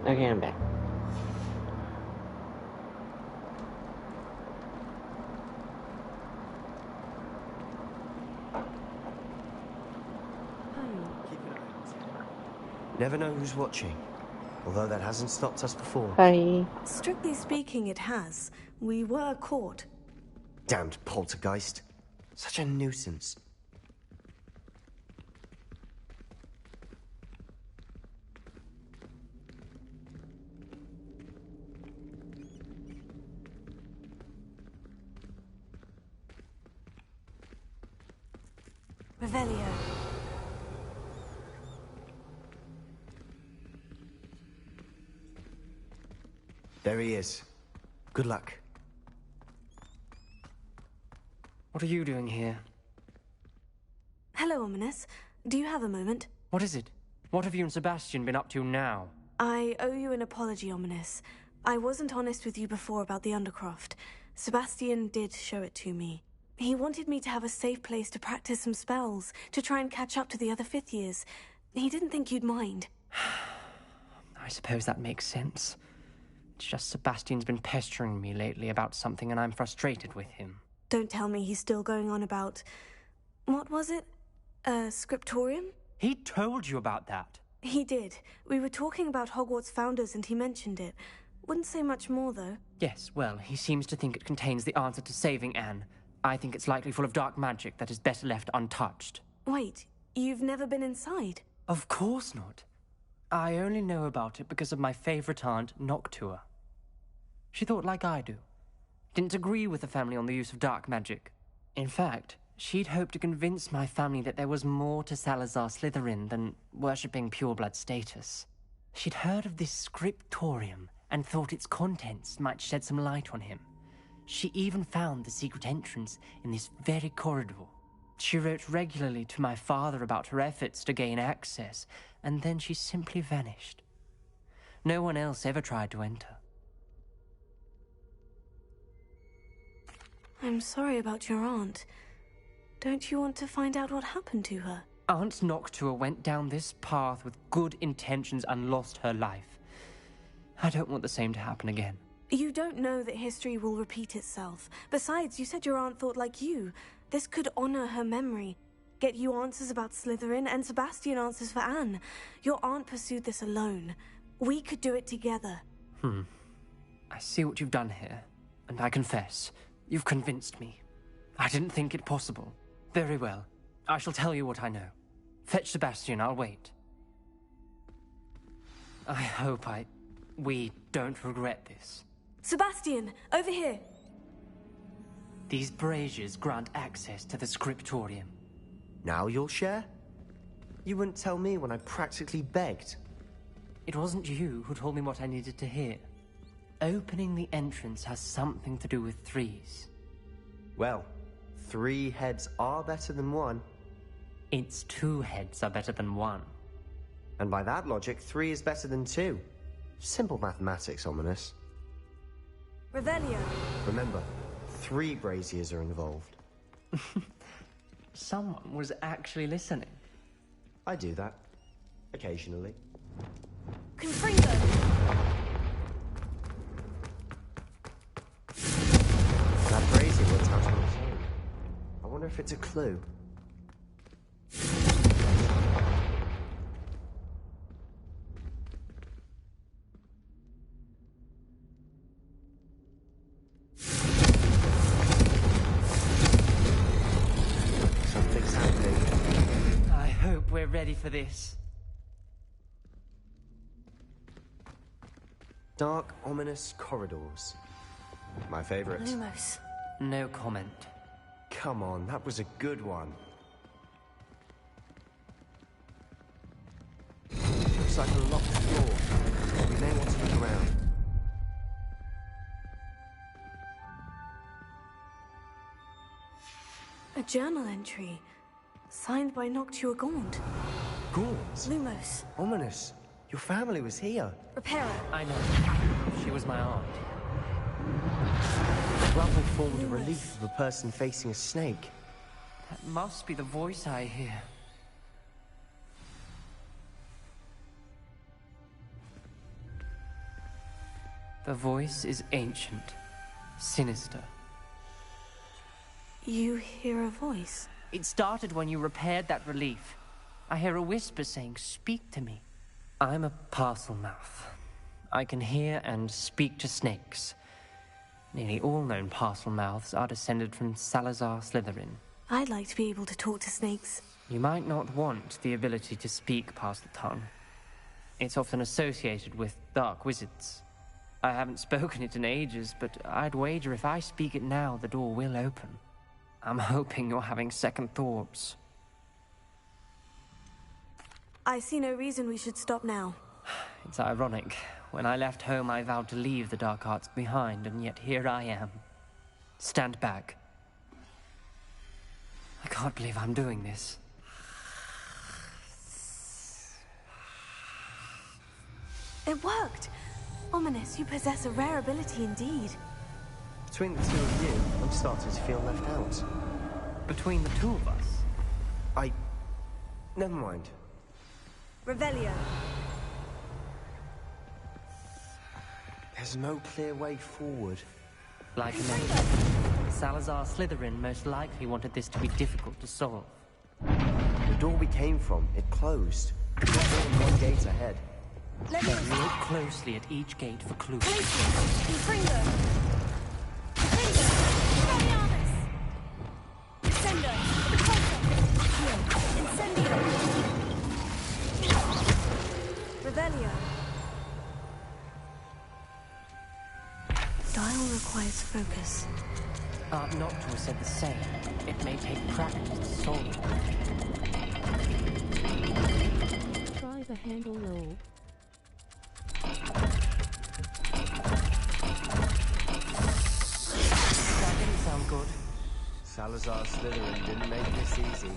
Okay, I'm back. Never know who's watching. Although that hasn't stopped us before. Hi. Strictly speaking, it has. We were caught. Damned poltergeist. Such a nuisance. Revelio. There he is. Good luck. What are you doing here? Hello, Ominous. Do you have a moment? What is it? What have you and Sebastian been up to now? I owe you an apology, Ominous. I wasn't honest with you before about the Undercroft. Sebastian did show it to me. He wanted me to have a safe place to practice some spells, to try and catch up to the other fifth years. He didn't think you'd mind. I suppose that makes sense. It's just Sebastian's been pestering me lately about something and I'm frustrated with him. Don't tell me he's still going on about... What was it? Scriptorium? He told you about that? He did. We were talking about Hogwarts founders and he mentioned it. Wouldn't say much more, though. Yes, well, he seems to think it contains the answer to saving Anne. I think it's likely full of dark magic that is better left untouched. Wait, you've never been inside? Of course not. I only know about it because of my favorite aunt, Noctua. She thought like I do. Didn't agree with the family on the use of dark magic. In fact, she'd hoped to convince my family that there was more to Salazar Slytherin than worshipping pureblood status. She'd heard of this scriptorium and thought its contents might shed some light on him. She even found the secret entrance in this very corridor. She wrote regularly to my father about her efforts to gain access, and then she simply vanished. No one else ever tried to enter. I'm sorry about your aunt. Don't you want to find out what happened to her? Aunt Noctua went down this path with good intentions and lost her life. I don't want the same to happen again. You don't know that history will repeat itself. Besides, you said your aunt thought like you. This could honor her memory. Get you answers about Slytherin, and Sebastian answers for Anne. Your aunt pursued this alone. We could do it together. I see what you've done here, and I confess, you've convinced me. I didn't think it possible. Very well. I shall tell you what I know. Fetch Sebastian, I'll wait. I hope we don't regret this. Sebastian, over here! These braziers grant access to the scriptorium. Now you'll share? You wouldn't tell me when I practically begged. It wasn't you who told me what I needed to hear. Opening the entrance has something to do with threes. Well, 3 heads are better than 1. It's 2 heads are better than 1. And by that logic, 3 is better than 2. Simple mathematics, Ominous. Revelio. Remember, 3 braziers are involved. Someone was actually listening. I do that. Occasionally. Confringo! That brazier went out on its own. I wonder if it's a clue. Something's happening. I hope we're ready for this. Dark, ominous corridors. My favorite. Lumos. No comment. Come on, that was a good one. Looks like a locked floor. We may want to look around. A journal entry. Signed by Noctua Gaunt. Gaunt? Lumos. Ominous. Your family was here. Reparo. I know. She was my aunt. The rubble formed a relief of a person facing a snake. That must be the voice I hear. The voice is ancient, sinister. You hear a voice? It started when you repaired that relief. I hear a whisper saying, "Speak to me." I'm a parcel mouth. I can hear and speak to snakes. Nearly all known parcel mouths are descended from Salazar Slytherin. I'd like to be able to talk to snakes. You might not want the ability to speak past the tongue. It's often associated with dark wizards. I haven't spoken it in ages, but I'd wager if I speak it now, the door will open. I'm hoping you're having second thoughts. I see no reason we should stop now. It's ironic. When I left home, I vowed to leave the dark arts behind, and yet here I am. Stand back. I can't believe I'm doing this. It worked! Ominous, you possess a rare ability indeed. Between the two of you, I'm starting to feel left out. Between the two of us? Never mind. Revelio. There's no clear way forward. Like a name. Salazar Slytherin most likely wanted this to be difficult to solve. The door we came from, it closed. There's more than one gate ahead. Look closely at each gate for clues. Dial requires focus. Aunt Noctua said the same. It may take practice to solve it. Try the handle roll. That didn't sound good. Salazar Slytherin didn't make this easy.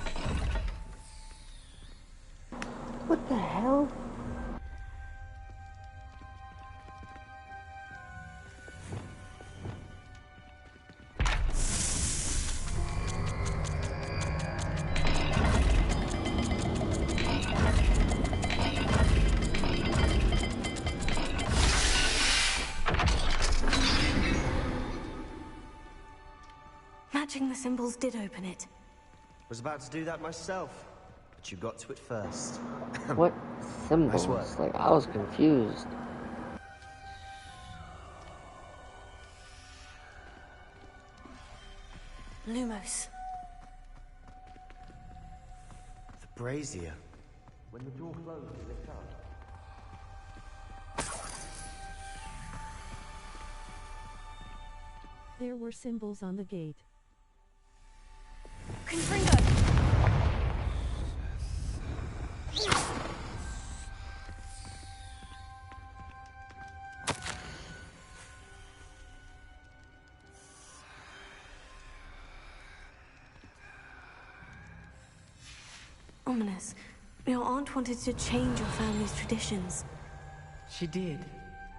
What the hell? Matching the symbols did open it. Was about to do that myself, but you got to it first. What symbols? Nice work. Like, I was confused. Lumos. The brazier. When the door closed, it lit up. There were symbols on the gate. Confringo! Ominous. Your aunt wanted to change your family's traditions. She did,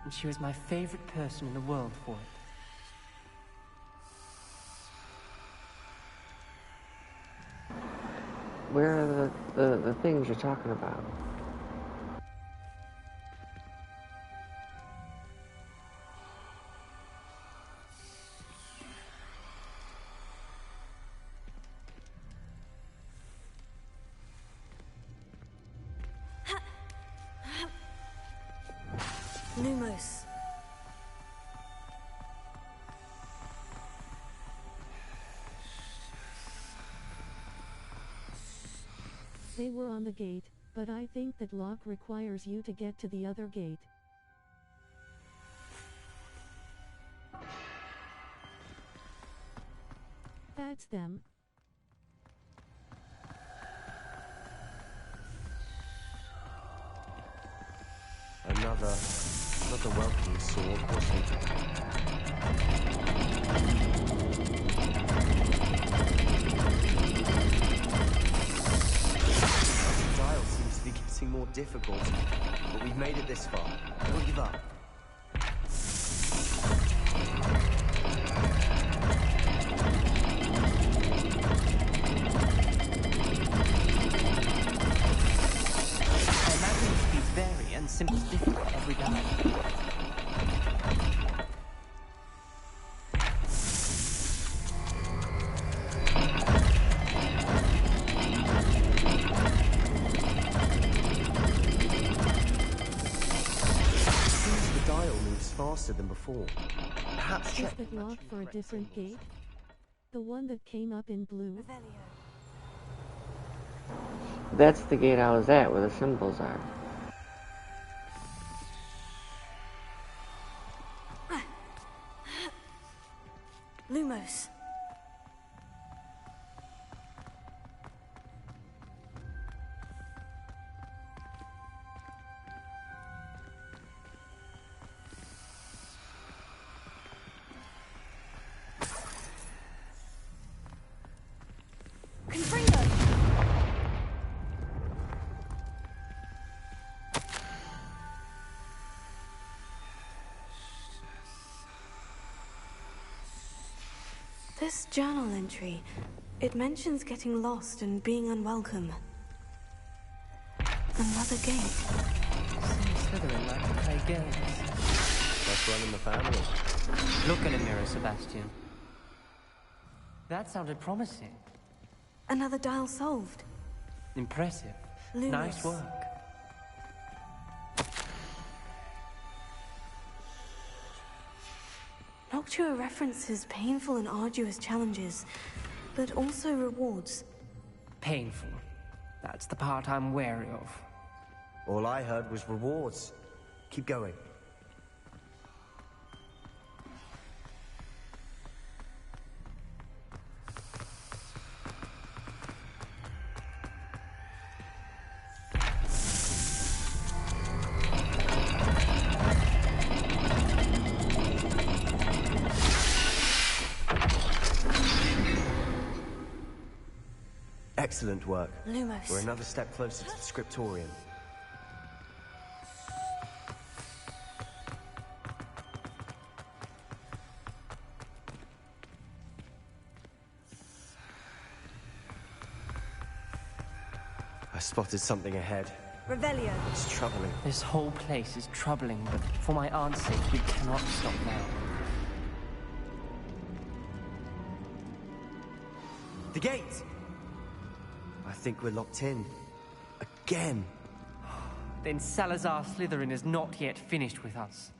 and she was my favorite person in the world for it. Where are the things you're talking about? Lumos. They were on the gate, but I think that lock requires you to get to the other gate. That's them. Another welcome sword, wasn't it? The dial seems to be getting more difficult, but we've made it this far. Don't give up. And symbols differ every time. Seems the dial moves faster than before. Perhaps Is check. that lock for a different gate? The one that came up in blue? That's the gate I was at, where the symbols are. Lumos. Confringo. This journal entry, it mentions getting lost and being unwelcome. Another gate. Seems Slytherin like to play games. That's running the family. Look in a mirror, Sebastian. That sounded promising. Another dial solved. Impressive. Lumos. Nice work. Noctua references painful and arduous challenges, but also rewards. Painful. That's the part I'm wary of. All I heard was rewards. Keep going. Excellent work. Lumos. We're another step closer to the scriptorium. I spotted something ahead. Revelio. It's troubling. This whole place is troubling, but for my aunt's sake, we cannot stop now. The gate! I think we're locked in. Again. Then Salazar Slytherin is not yet finished with us.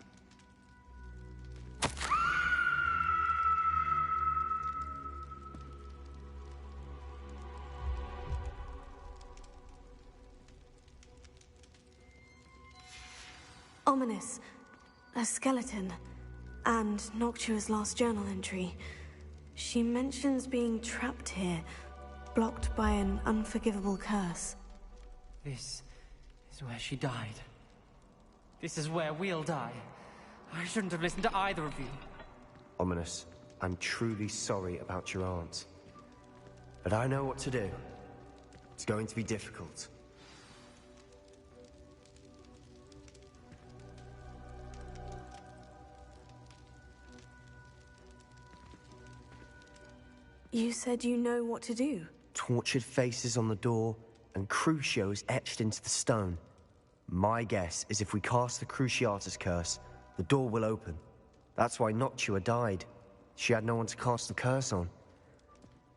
Ominous. A skeleton. And Noctua's last journal entry. She mentions being trapped here, blocked by an unforgivable curse. This is where she died. This is where we'll die. I shouldn't have listened to either of you. Ominous, I'm truly sorry about your aunt. But I know what to do. It's going to be difficult. You said you know what to do. Tortured faces on the door, and Crucio is etched into the stone. My guess is if we cast the Cruciatus curse, the door will open. That's why Noctua died. She had no one to cast the curse on.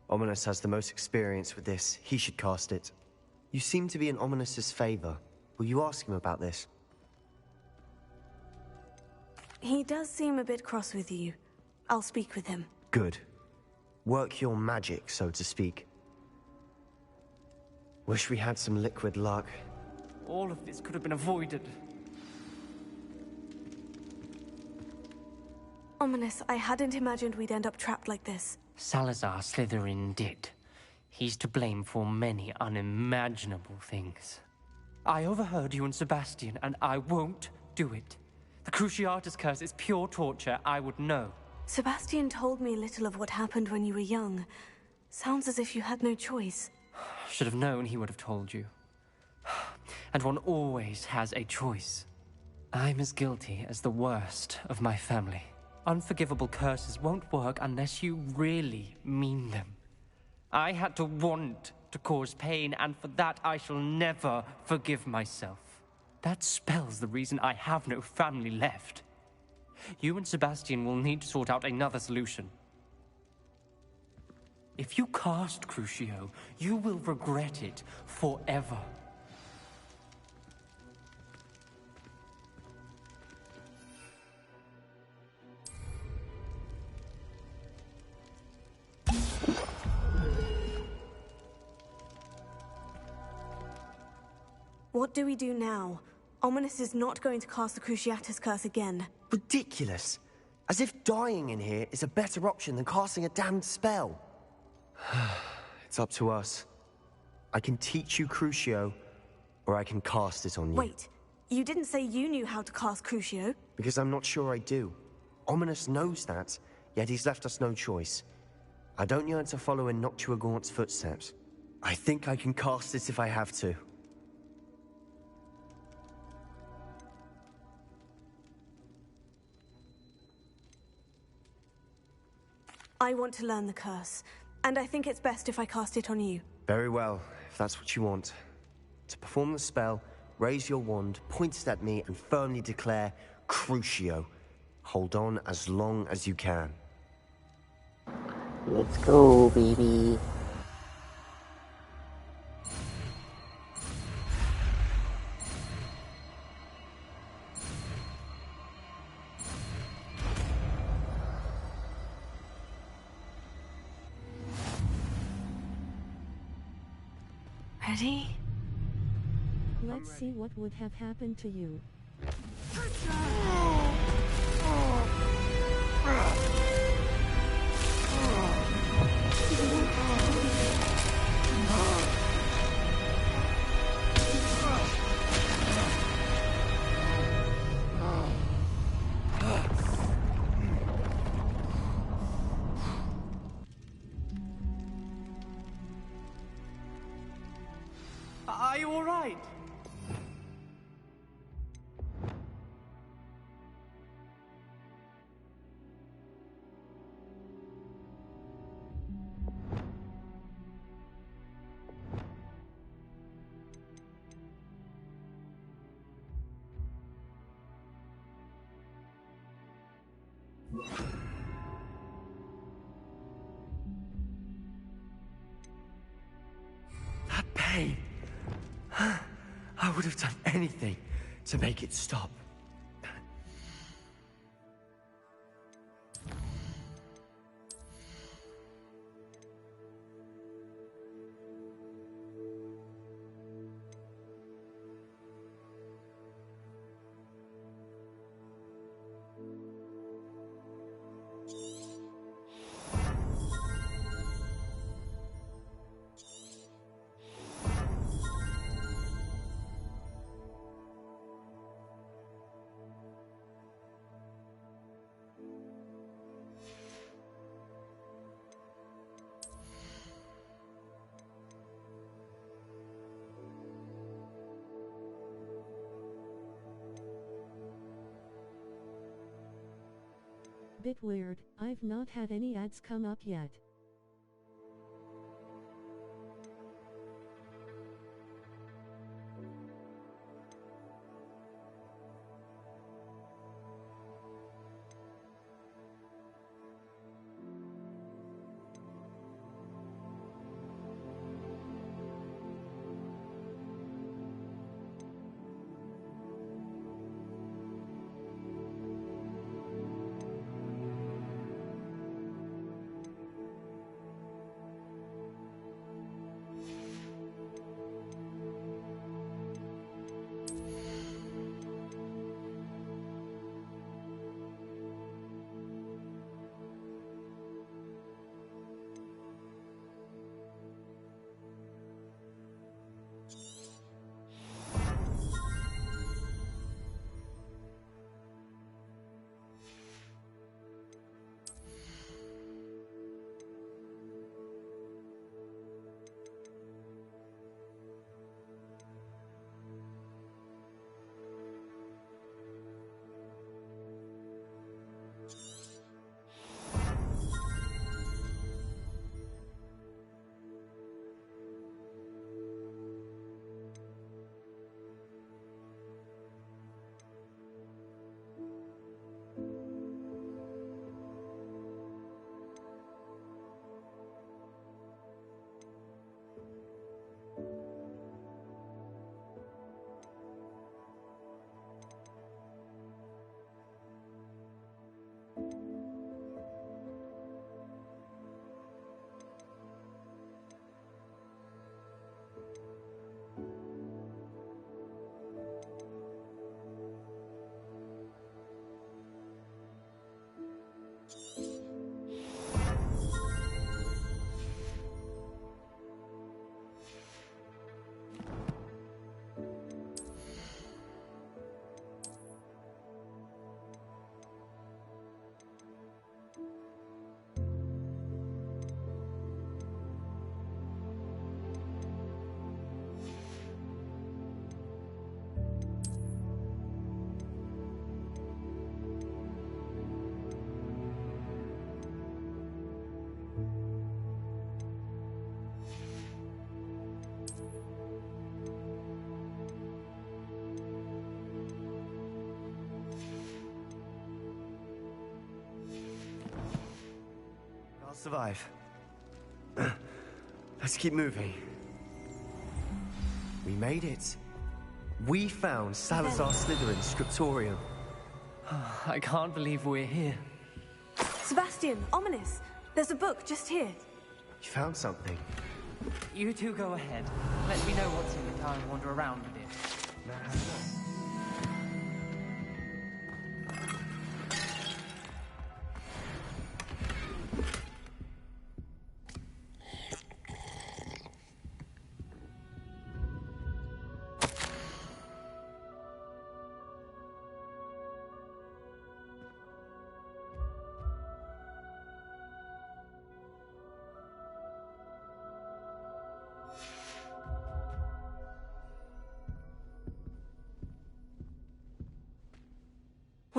Ominous has the most experience with this. He should cast it. You seem to be in Ominous's favor. Will you ask him about this? He does seem a bit cross with you. I'll speak with him. Good. Work your magic, so to speak. Wish we had some liquid luck. All of this could have been avoided. Ominous, I hadn't imagined we'd end up trapped like this. Salazar Slytherin did. He's to blame for many unimaginable things. I overheard you and Sebastian, and I won't do it. The Cruciatus curse is pure torture. I would know. Sebastian told me little of what happened when you were young. Sounds as if you had no choice. Should have known he would have told you. And one always has a choice. I'm as guilty as the worst of my family. Unforgivable curses won't work unless you really mean them. I had to want to cause pain, and for that I shall never forgive myself. That spells the reason I have no family left. You and Sebastian will need to sort out another solution. If you cast Crucio, you will regret it forever. What do we do now? Ominous is not going to cast the Cruciatus curse again. Ridiculous. As if dying in here is a better option than casting a damned spell. It's up to us. I can teach you Crucio, or I can cast it on you. Wait, you didn't say you knew how to cast Crucio? Because I'm not sure I do. Ominous knows that, yet he's left us no choice. I don't yearn to follow in Noctua Gaunt's footsteps. I think I can cast it if I have to. I want to learn the curse, and I think it's best if I cast it on you. Very well, if that's what you want. To perform the spell, raise your wand, point it at me, and firmly declare Crucio. Hold on as long as you can. Let's go, baby. Ready? Let's see what would have happened to you. find? That pain. I would have done anything to make it stop. Bit weird, I've not had any ads come up yet. I'll survive. Let's keep moving. We made it. We found Salazar Slytherin's scriptorium. I can't believe we're here. Sebastian, ominous. There's a book just here. You found something. You two go ahead. Let me know what's in the car and wander around a bit.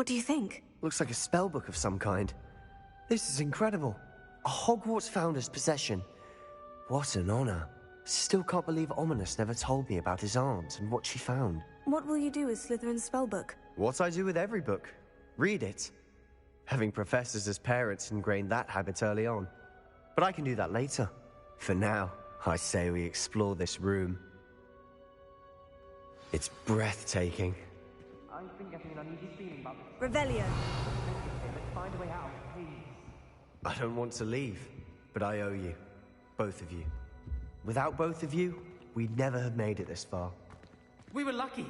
What do you think? Looks like a spellbook of some kind. This is incredible. A Hogwarts founder's possession. What an honor. Still can't believe Ominous never told me about his aunt and what she found. What will you do with Slytherin's spellbook? What I do with every book. Read it. Having professors as parents ingrained that habit early on. But I can do that later. For now, I say we explore this room. It's breathtaking. I've been getting an uneasy feeling about this. Revelio. Let's find a way out, please. I don't want to leave, but I owe you. Both of you. Without both of you, we'd never have made it this far. We were lucky.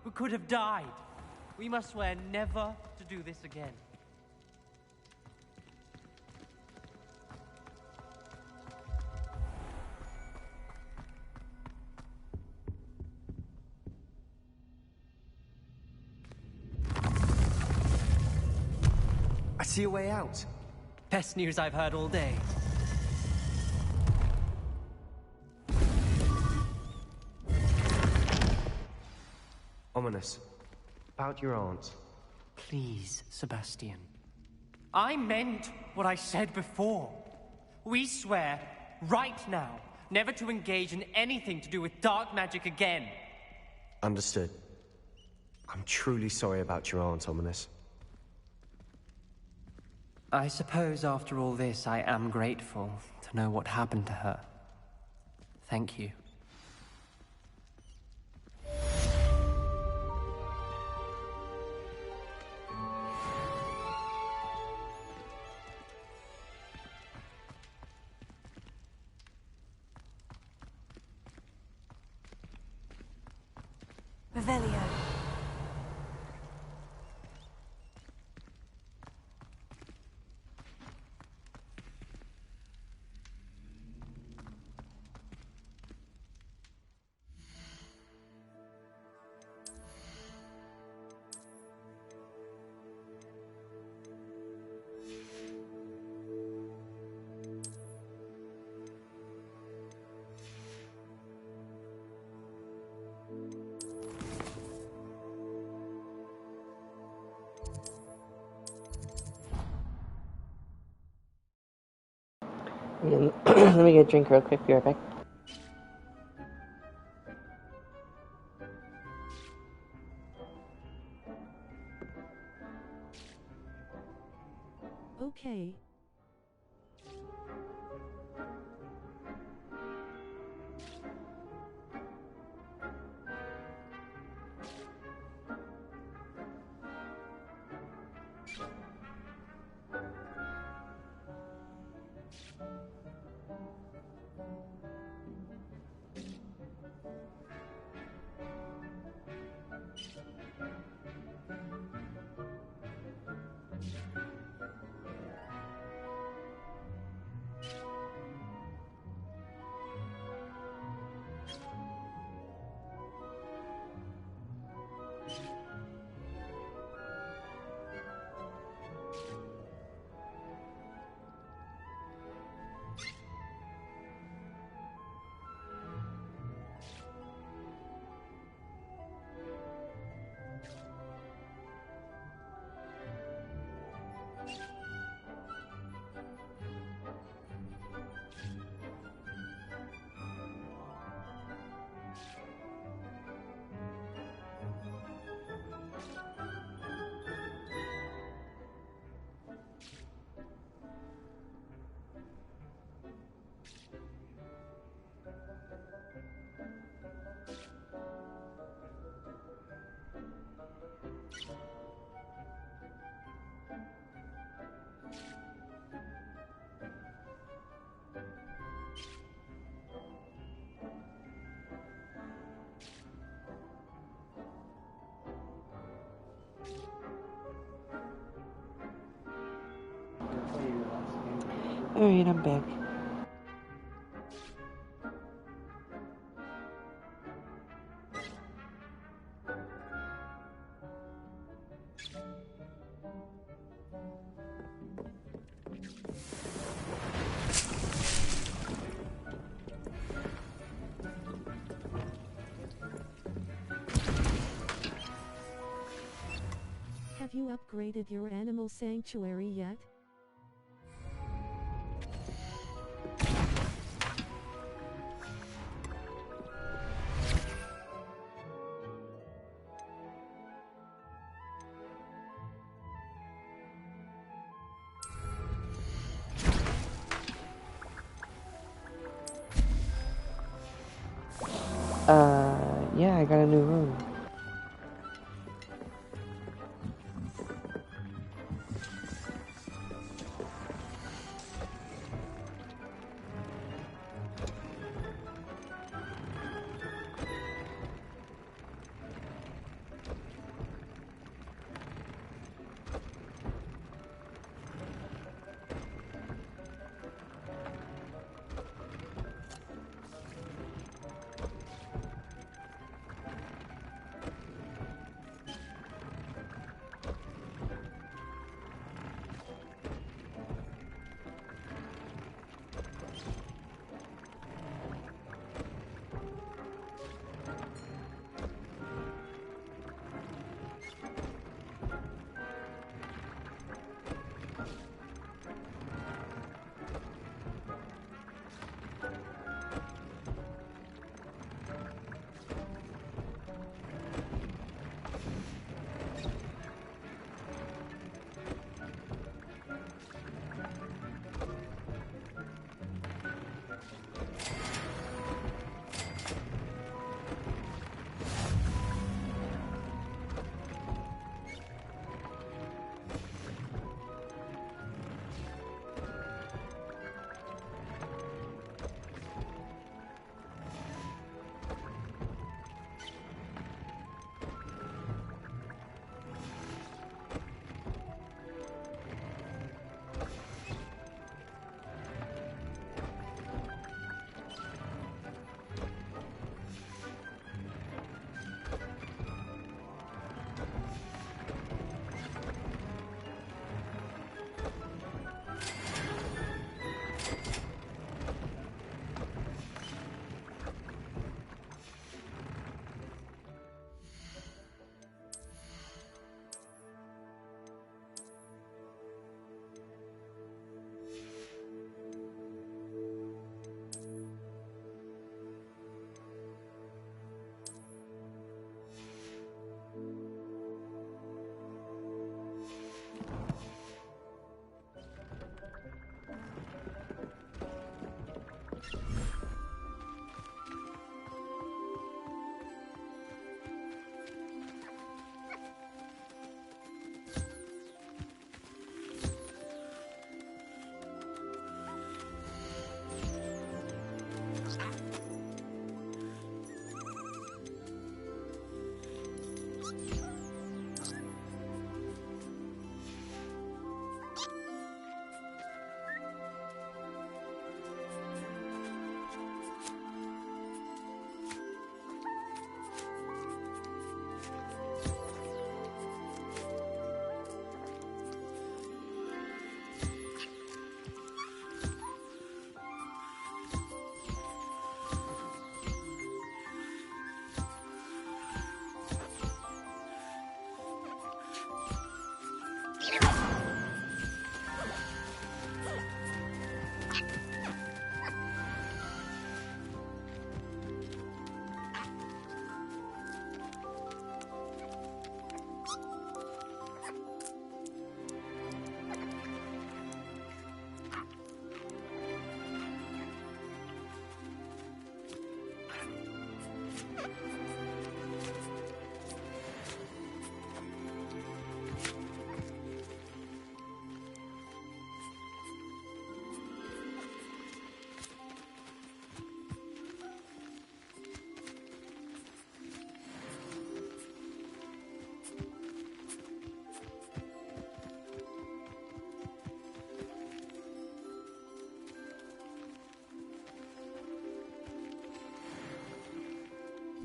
We could have died. We must swear never to do this again. I see a way out. Best news I've heard all day. Ominous. About your aunt. Please, Sebastian. I meant what I said before. We swear, right now, never to engage in anything to do with dark magic again. Understood. I'm truly sorry about your aunt, Ominous. I suppose after all this, I am grateful to know what happened to her. Thank you. Revelio. Let me get a drink real quick, be right back. Okay. Alright, I'm back. Have you you upgraded your animal sanctuary yet? Yeah, I got a new room.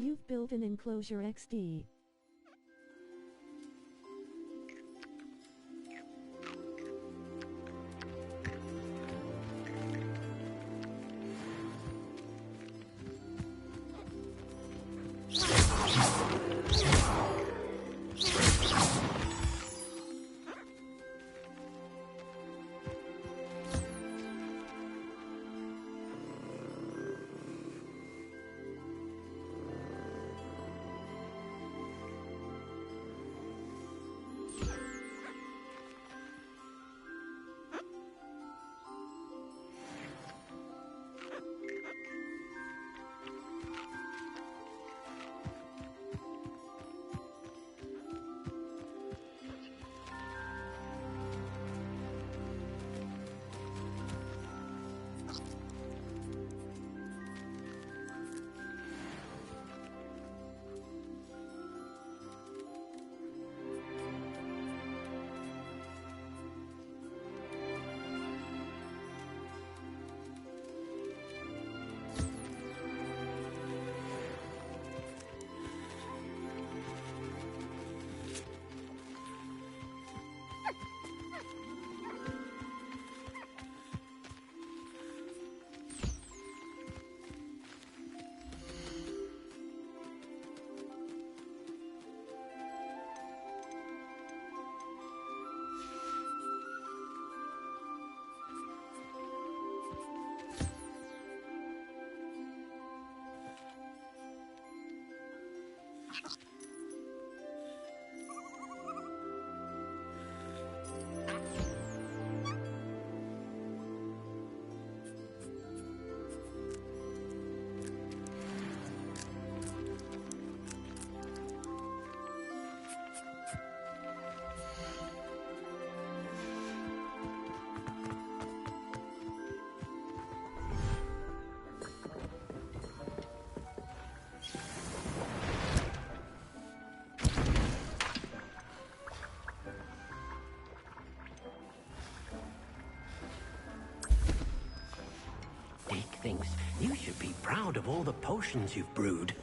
You've built an enclosure XD. Dick thinks you should be proud of all the potions you've brewed.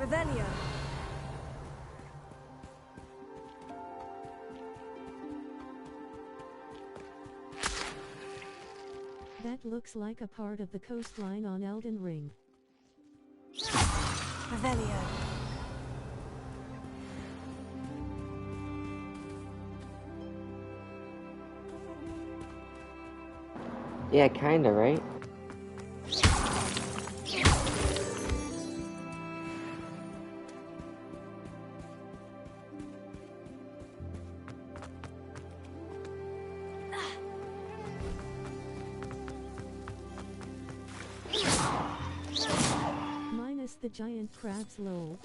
Revelio. That looks like a part of the coastline on Elden Ring. Revelio. Yeah, kinda, right? Minus the giant crab's lol.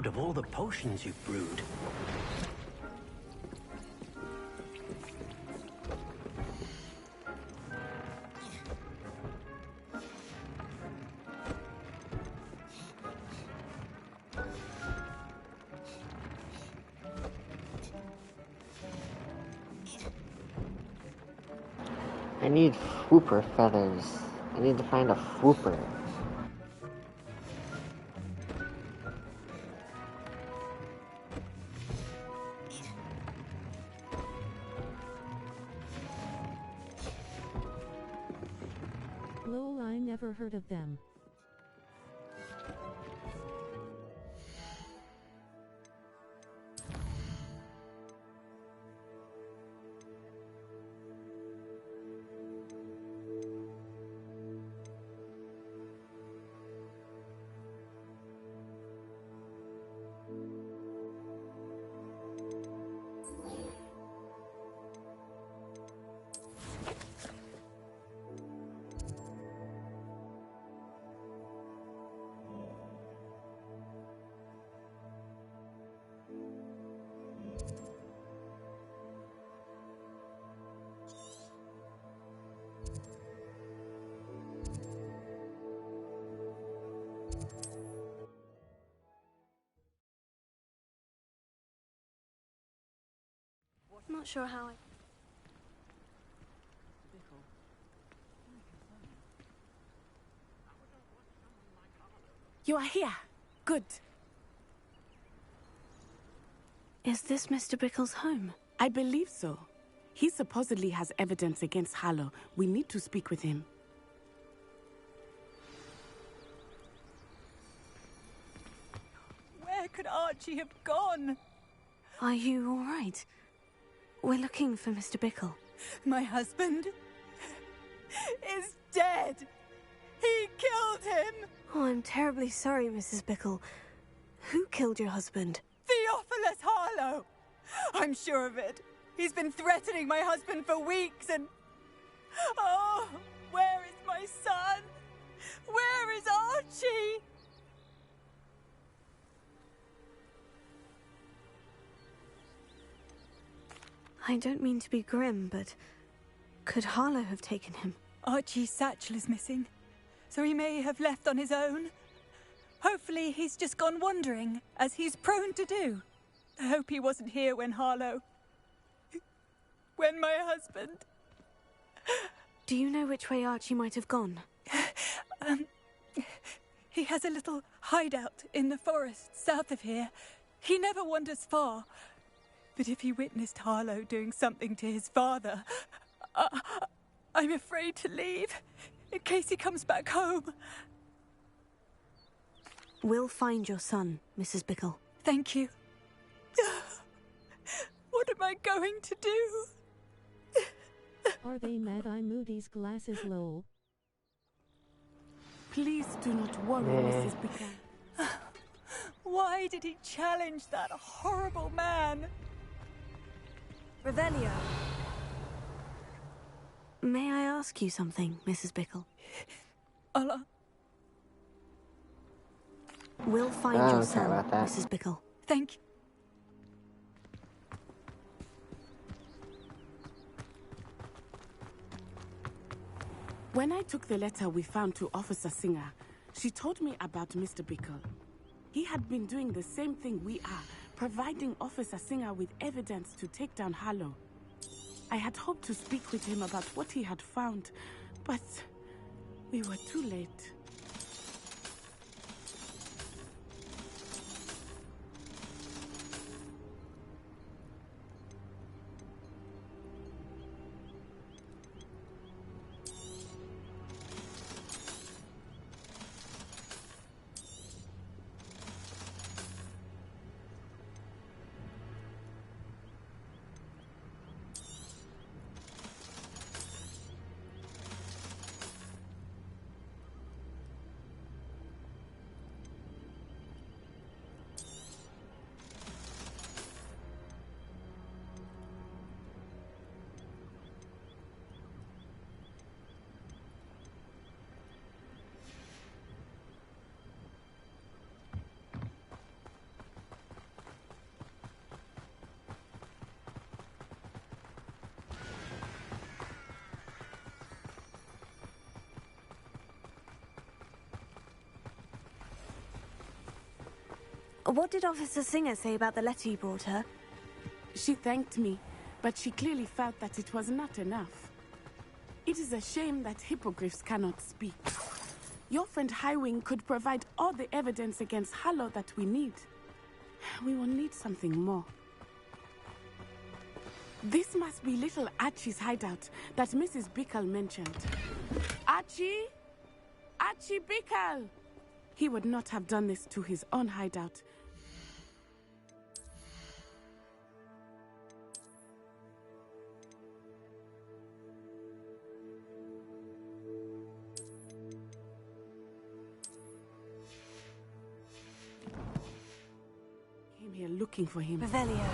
out of all the potions you've brewed. I need Fwooper feathers. I need to find a Fwooper. Lol, I never heard of them. I'm not sure how I... You are here. Good. Is this Mr. Bickle's home? I believe so. He supposedly has evidence against Harlow. We need to speak with him. Where could Archie have gone? Are you all right? We're looking for Mr. Bickle. My husband is dead. He killed him. Oh, I'm terribly sorry, Mrs. Bickle. Who killed your husband? Theophilus Harlow. I'm sure of it. He's been threatening my husband for weeks and... Oh, where is my son? Where is Archie? I don't mean to be grim, but could Harlow have taken him? Archie's satchel is missing, so he may have left on his own. Hopefully he's just gone wandering, as he's prone to do. I hope he wasn't here when when my husband... Do you know which way Archie might have gone? He has a little hideout in the forest south of here. He never wanders far. But if he witnessed Harlow doing something to his father, I'm afraid to leave, in case he comes back home. We'll find your son, Mrs. Bickle. Thank you. What am I going to do? Are they Mad-Eye Moody's glasses, lol? Please do not worry, Mrs. Bickle. Why did he challenge that horrible man? Revelio. May I ask you something, Mrs. Bickle? Allah. We'll find your son, Mrs. Bickle. Thank you. When I took the letter we found to Officer Singer, she told me about Mr. Bickle. He had been doing the same thing we are, providing Officer Singer with evidence to take down Harlow. I had hoped to speak with him about what he had found, but we were too late. What did Officer Singer say about the letter you brought her? She thanked me, but she clearly felt that it was not enough. It is a shame that hippogriffs cannot speak. Your friend Highwing could provide all the evidence against Harlow that we need. We will need something more. This must be little Archie's hideout that Mrs. Bickle mentioned. Archie? Archie Bickle! He would not have done this to his own hideout. Came here looking for him. Revelio.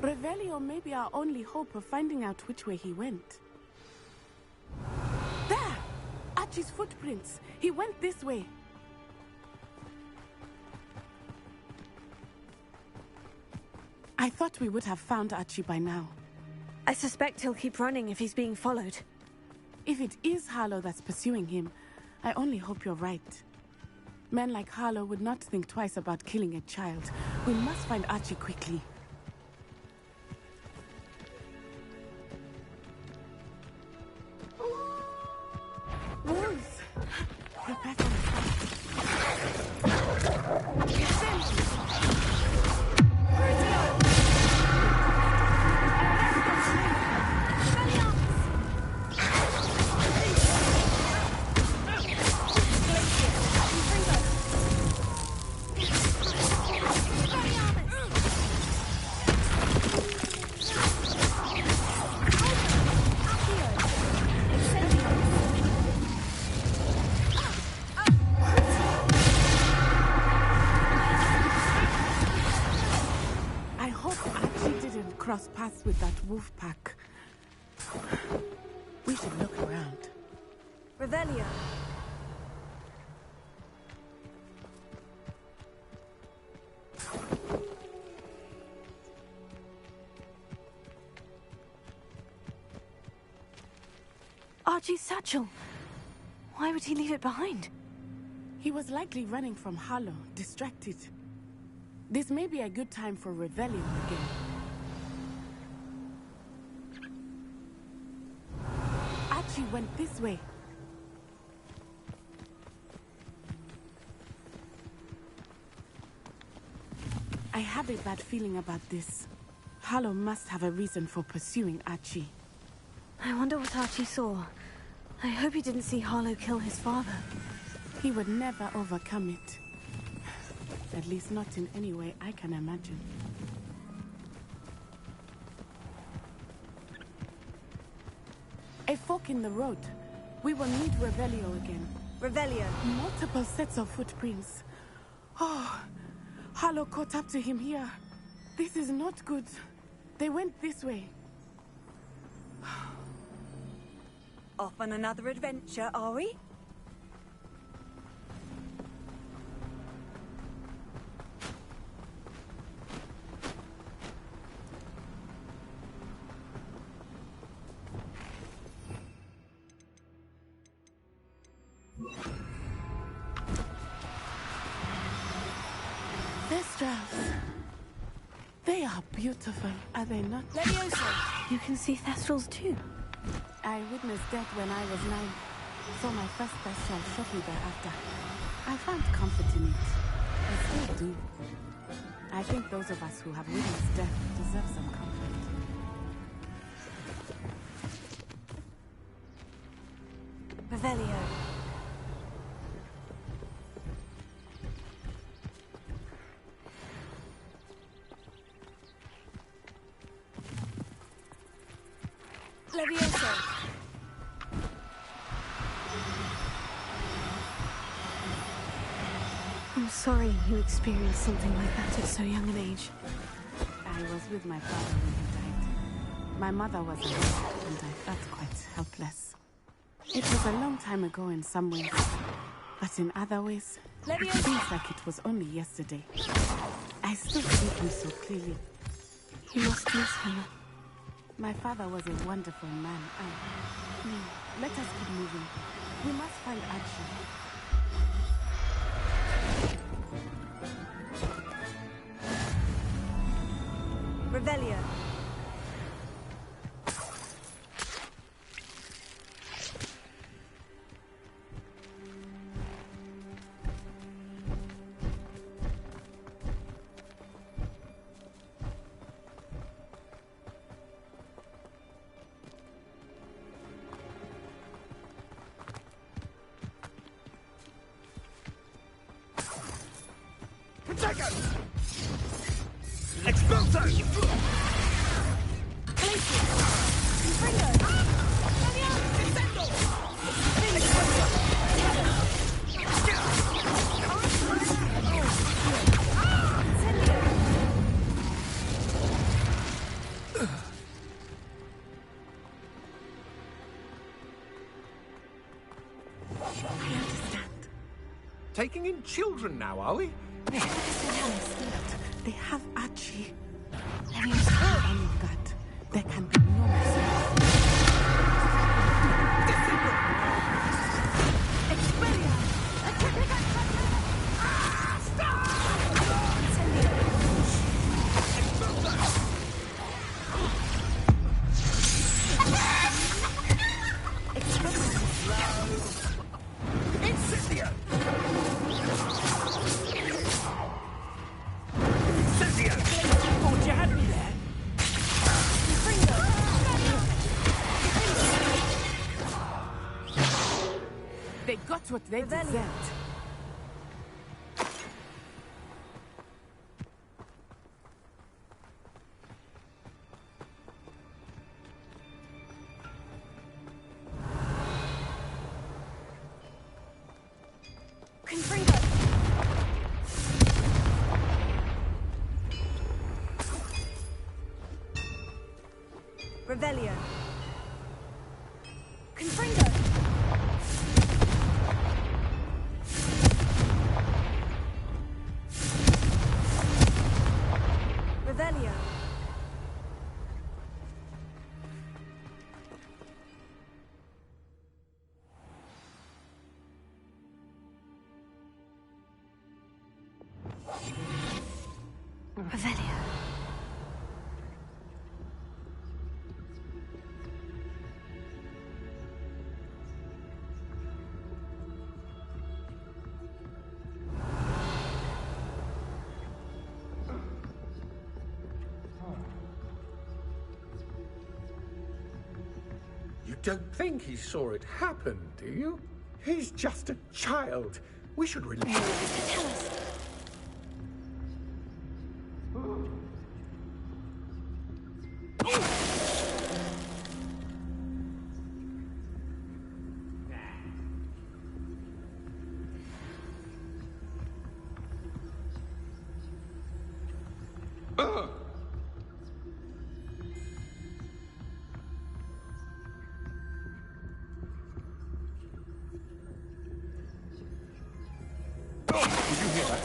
Revelio may be our only hope of finding out which way he went. There! Archie's footprints. He went this way. I thought we would have found Archie by now. I suspect he'll keep running if he's being followed. If it is Harlow that's pursuing him, I only hope you're right. Men like Harlow would not think twice about killing a child. We must find Archie quickly. Wolves! Prepare for cross paths with that wolf pack. We should look around. Revelio. Archie's satchel. Why would he leave it behind? He was likely running from Harlow, distracted. This may be a good time for Revelio again. Archie went this way. I have a bad feeling about this. Harlow must have a reason for pursuing Archie. I wonder what Archie saw. I hope he didn't see Harlow kill his father. He would never overcome it. At least not in any way I can imagine. A fork in the road. We will need Revelio again. Revelio. Multiple sets of footprints. Oh, Harlow caught up to him here. This is not good. They went this way. Off on another adventure, are we? They are beautiful, are they not? Leviosa! You can see Thestrals too. I witnessed death when I was 9. Saw my first Thestral shortly thereafter. I found comfort in it. I still do. I think those of us who have witnessed death deserve some comfort. Revelio. Leviosa. I'm sorry you experienced something like that at so young an age. I was with my father when he died. My mother was alive, and I felt quite helpless. It was a long time ago in some ways, but in other ways, it feels like it was only yesterday. I still see him so clearly. You must miss him. My father was a wonderful man. Let us keep moving. We must find Archie. Revelio. Taking in children now, are we? They have Archie. Levio's all you've got. There can be no mistake. They got what they deserved. Revelio. Revelio. Revelio. You don't think he saw it happen, do you? He's just a child. We should release him. Tell us. Did you hear that?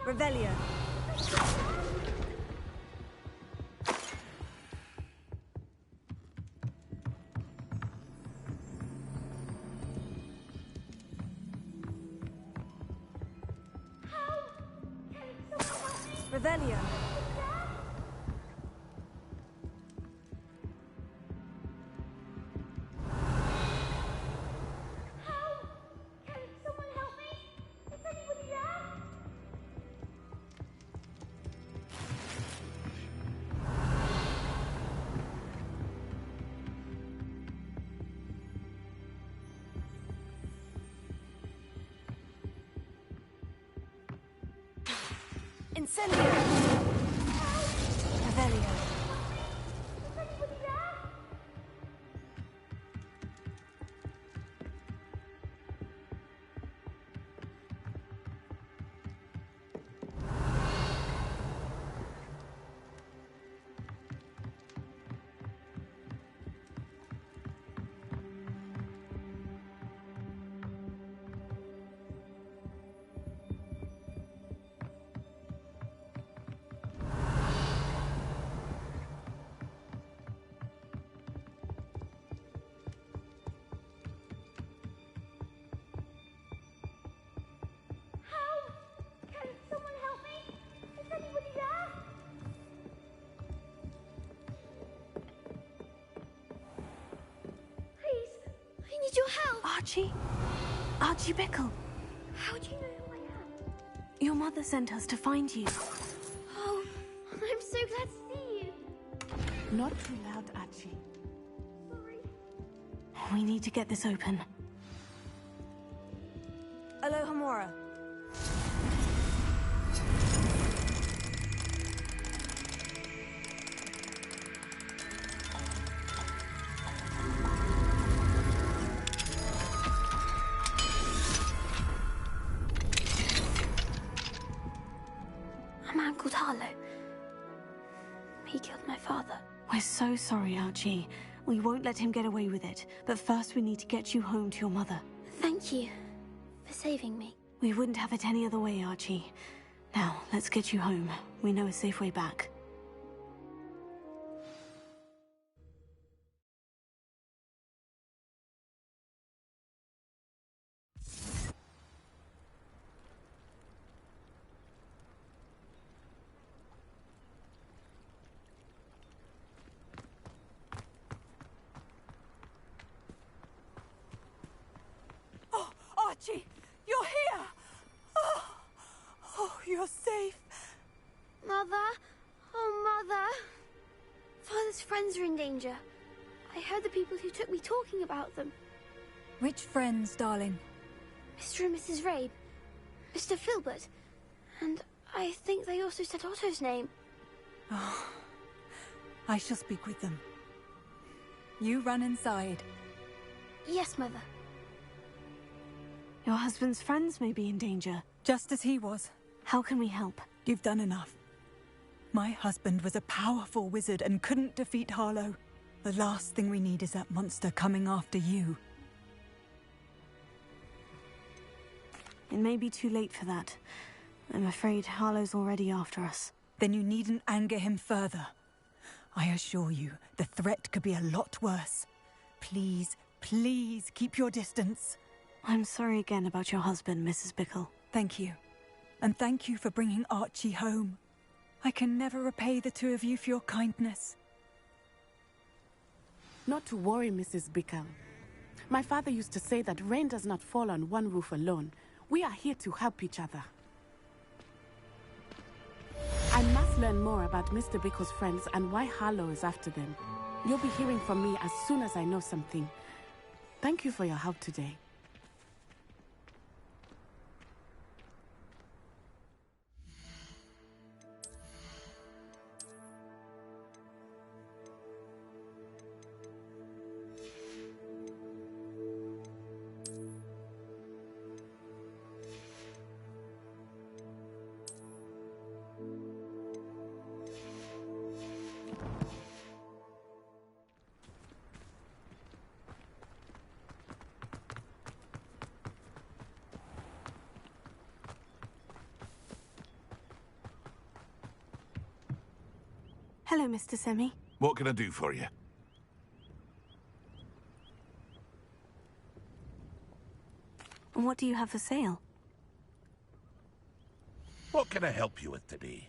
Revelio. Revelio. Incendio! Revelio. I need your help! Archie? Archie Bickle. How do you know who I am? Your mother sent us to find you. Oh, I'm so glad to see you. Not too loud, Archie. Sorry. We need to get this open. Alohomora. A man called Harlow. He killed my father. We're so sorry, Archie. We won't let him get away with it. But first we need to get you home to your mother. Thank you for saving me. We wouldn't have it any other way, Archie. Now, let's get you home. We know a safe way back. Oh, Archie, you're here! Oh, you're safe. Mother? Oh, Mother. Father's friends are in danger. I heard the people who took me talking about them. Which friends, darling? Mr. and Mrs. Rabe, Mr. Filbert, and I think they also said Otto's name. Oh, I shall speak with them. You run inside. Yes, Mother. Your husband's friends may be in danger. Just as he was. How can we help? You've done enough. My husband was a powerful wizard and couldn't defeat Harlow. The last thing we need is that monster coming after you. It may be too late for that. I'm afraid Harlow's already after us. Then you needn't anger him further. I assure you, the threat could be a lot worse. Please, please keep your distance. I'm sorry again about your husband, Mrs. Bickle. Thank you. And thank you for bringing Archie home. I can never repay the two of you for your kindness. Not to worry, Mrs. Bickle. My father used to say that rain does not fall on one roof alone. We are here to help each other. I must learn more about Mr. Bickle's friends and why Harlow is after them. You'll be hearing from me as soon as I know something. Thank you for your help today. Hello, Mr. Semi. What can I do for you? And what do you have for sale? What can I help you with today?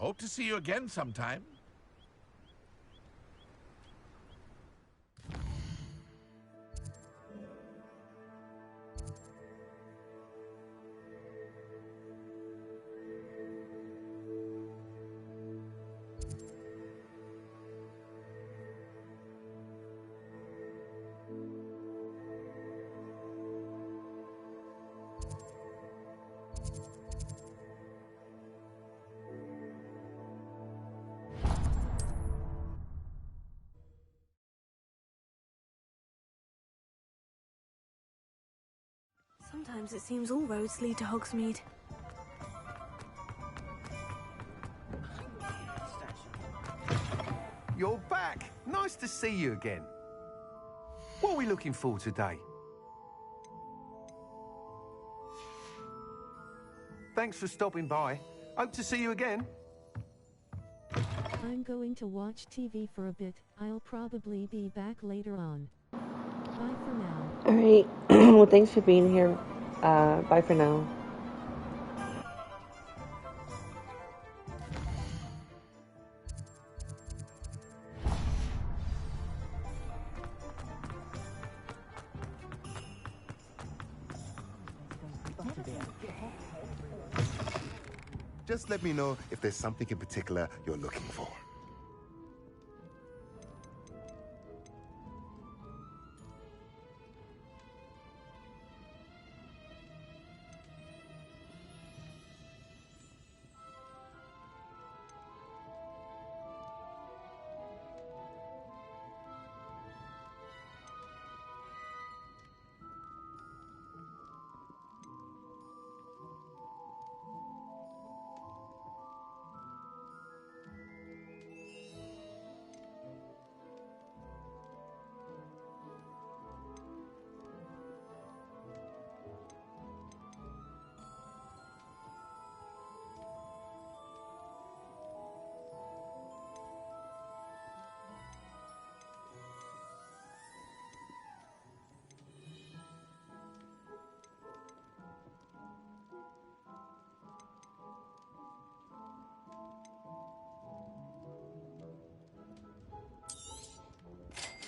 Hope to see you again sometime. Sometimes it seems all roads lead to Hogsmeade. You're back! Nice to see you again. What are we looking for today? Thanks for stopping by. Hope to see you again. I'm going to watch TV for a bit. I'll probably be back later on. Bye for now. Alright, well thanks for being here. Bye for now. Just let me know if there's something in particular you're looking for.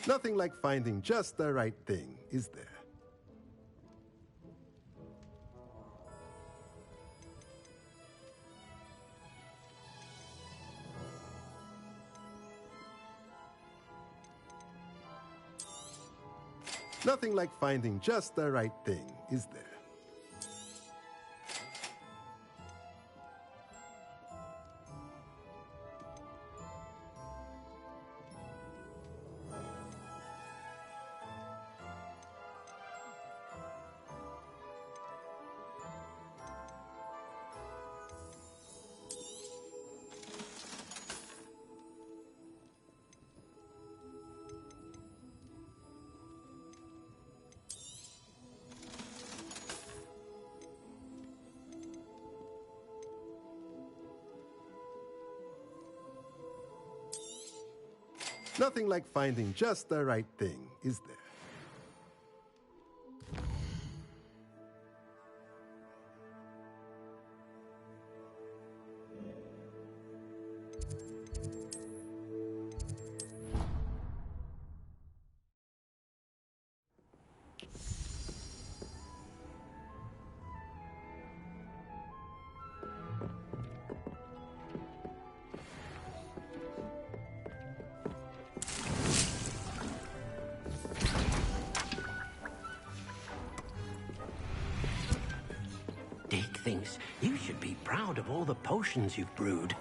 Nothing like finding just the right thing, is there? Nothing like finding just the right thing, is there? Nothing like finding just the right thing, is there? Dick thinks you should be proud of all the potions you've brewed.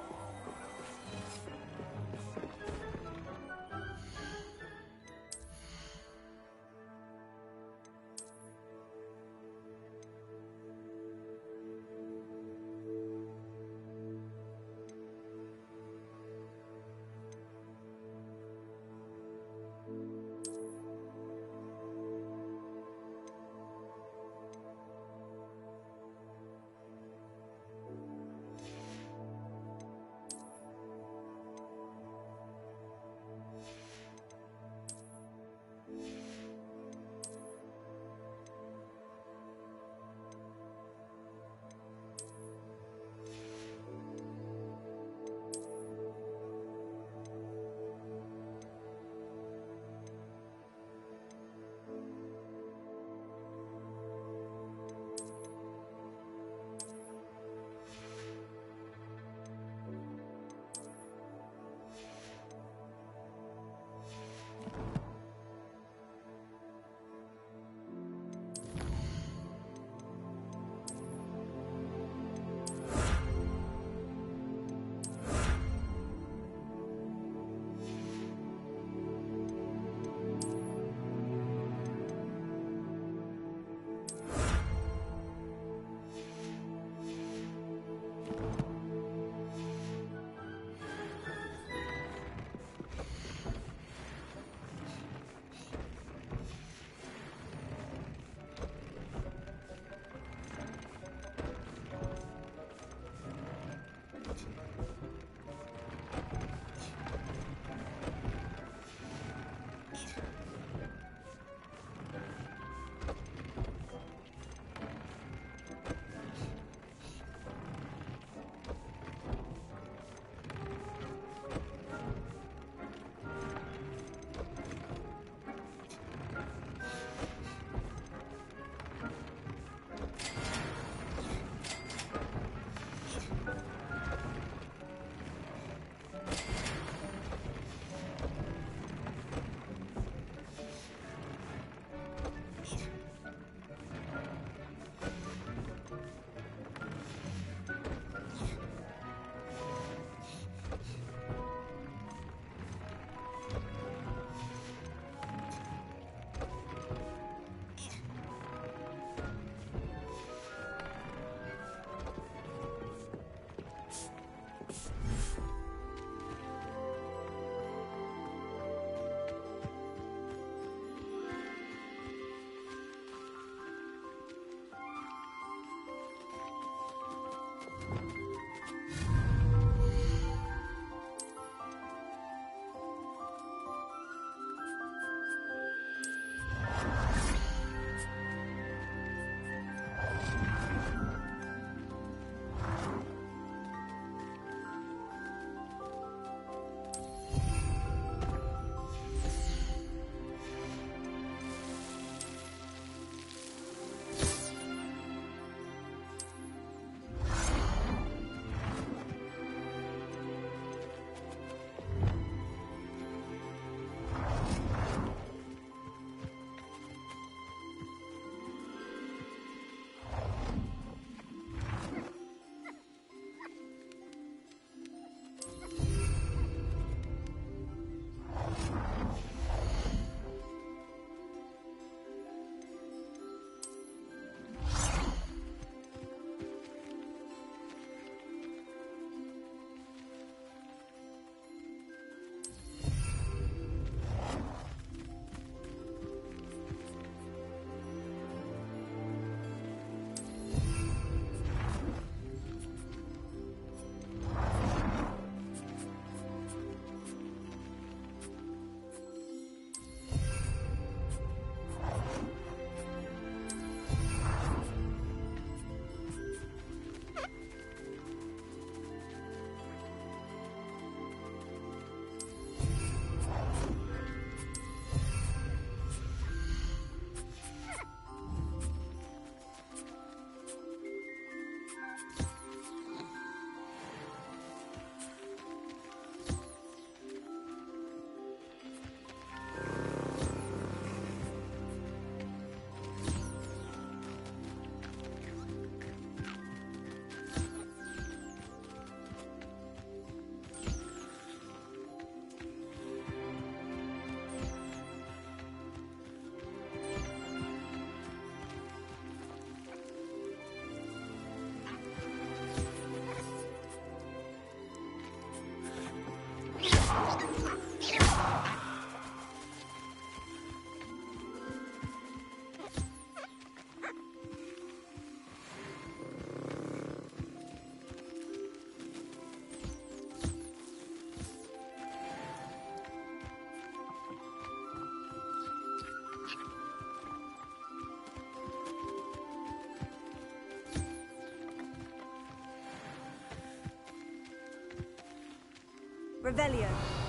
Revelio.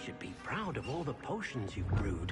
should be proud of all the potions you've brewed.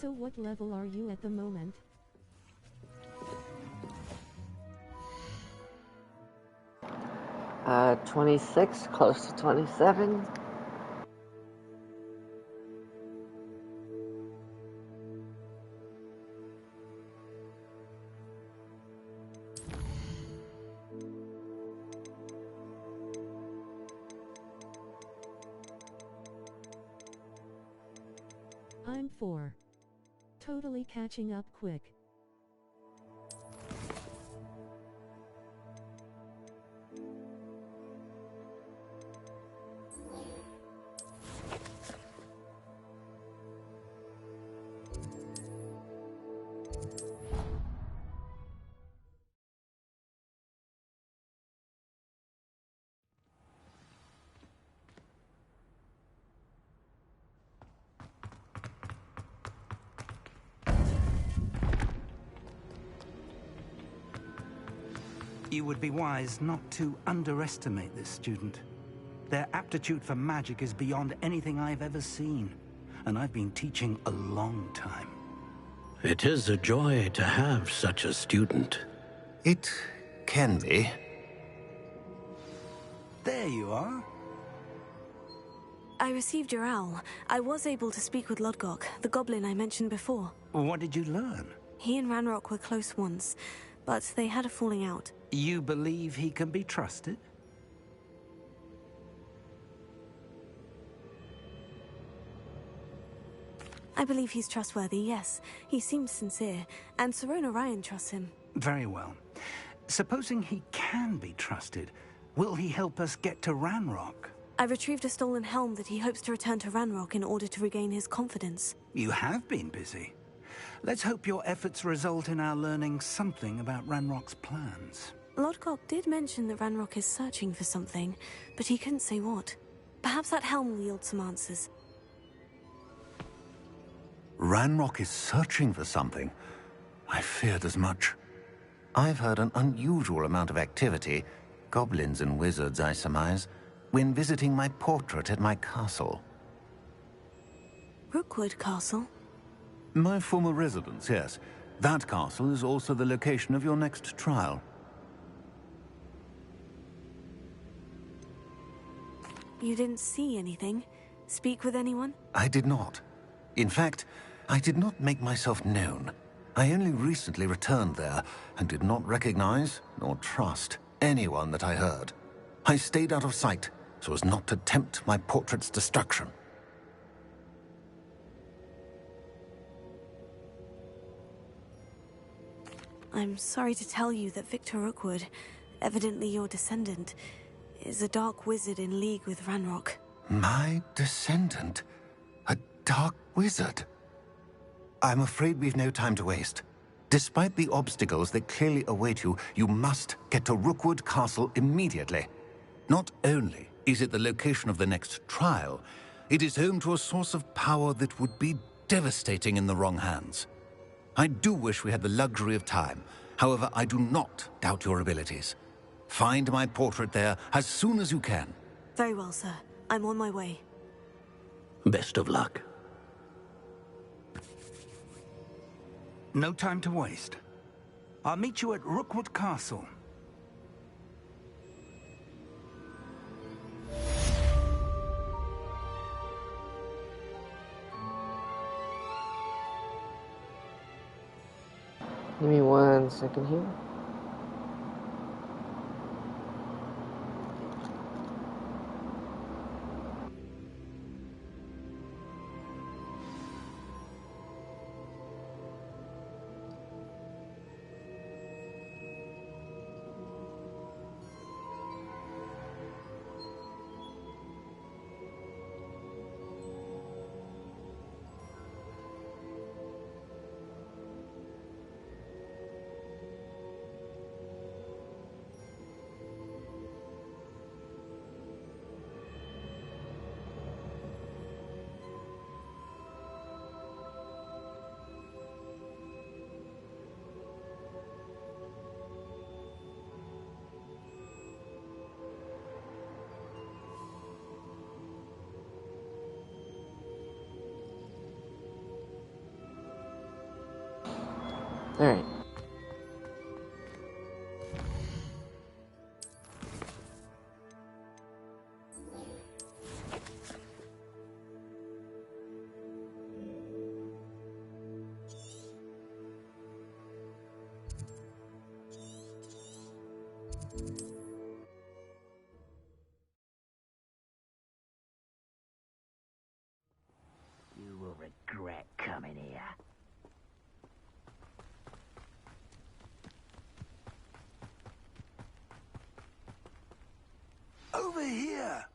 So what level are you at the moment? Uh, 26, close to 27. I'm 4. Totally catching up quick. You would be wise not to underestimate this student. Their aptitude for magic is beyond anything I've ever seen, and I've been teaching a long time. It is a joy to have such a student. It can be. There you are. I received your owl. I was able to speak with Lodgok, the goblin I mentioned before. What did you learn? He and Ranrock were close once, but they had a falling out. You believe he can be trusted? I believe he's trustworthy, yes. He seems sincere, and Sirona Ryan trusts him. Very well. Supposing he can be trusted, will he help us get to Ranrock? I retrieved a stolen helm that he hopes to return to Ranrock in order to regain his confidence. You have been busy. Let's hope your efforts result in our learning something about Ranrock's plans. Lodgok did mention that Ranrock is searching for something, but he couldn't say what. Perhaps that helm will yield some answers. Ranrock is searching for something. I feared as much. I've heard an unusual amount of activity, goblins and wizards, I surmise, when visiting my portrait at my castle. Rookwood Castle? My former residence, yes. That castle is also the location of your next trial. You didn't see anything? Speak with anyone? I did not. In fact, I did not make myself known. I only recently returned there and did not recognize nor trust anyone that I heard. I stayed out of sight so as not to tempt my portrait's destruction. I'm sorry to tell you that Victor Rookwood, evidently your descendant, is a dark wizard in league with Ranrock. My descendant? A dark wizard? I'm afraid we've no time to waste. Despite the obstacles that clearly await you, you must get to Rookwood Castle immediately. Not only is it the location of the next trial, it is home to a source of power that would be devastating in the wrong hands. I do wish we had the luxury of time. However, I do not doubt your abilities. Find my portrait there as soon as you can. Very well, sir. I'm on my way. Best of luck. No time to waste. I'll meet you at Rookwood Castle. Give me 1 second here. Alright. You will regret coming here. Over here!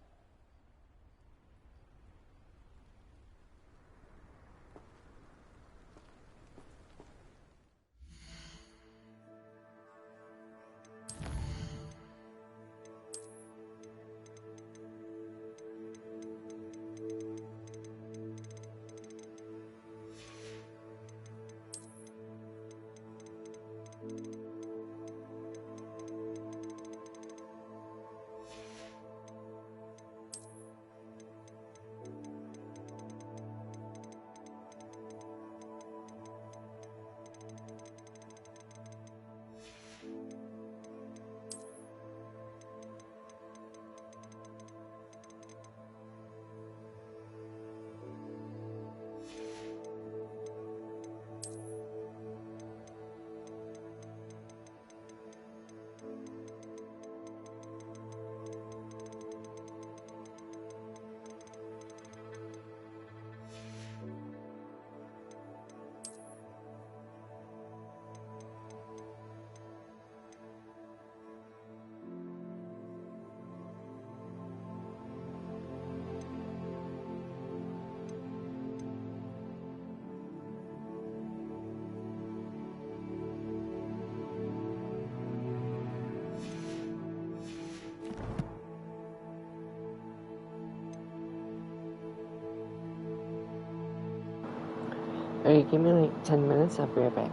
Alright, give me like 10 minutes, I'll be right back.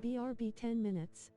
BRB 10 minutes.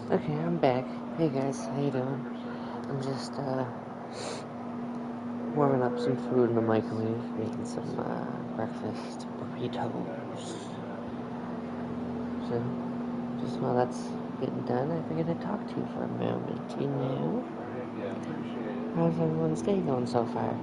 Okay, I'm back. Hey guys, how you doing? I'm just warming up some food in the microwave, making some breakfast burritos. So, just while that's getting done, I figured I'd talk to you for a moment, you know? How's everyone's day going so far?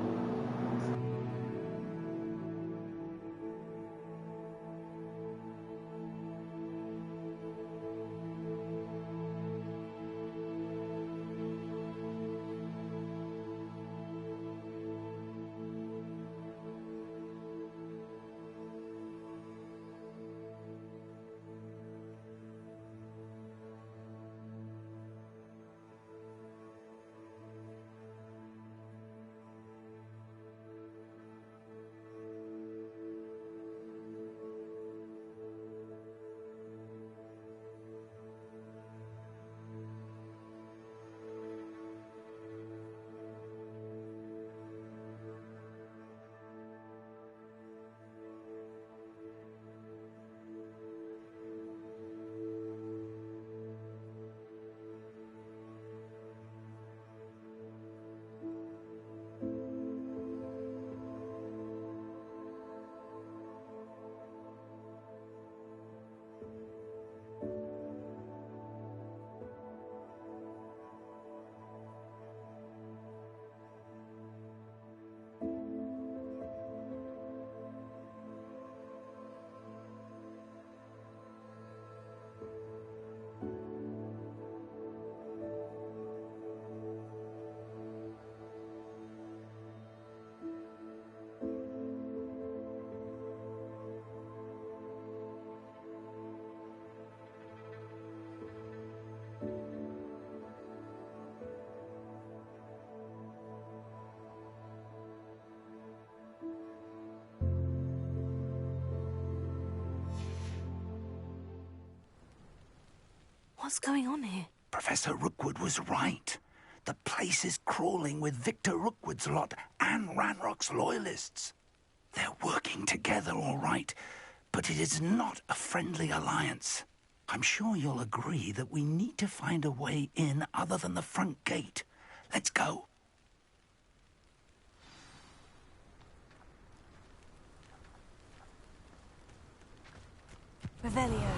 What's going on here? Professor Rookwood was right. The place is crawling with Victor Rookwood's lot and Ranrock's loyalists. They're working together all right, but it is not a friendly alliance. I'm sure you'll agree that we need to find a way in other than the front gate. Let's go. Revelio.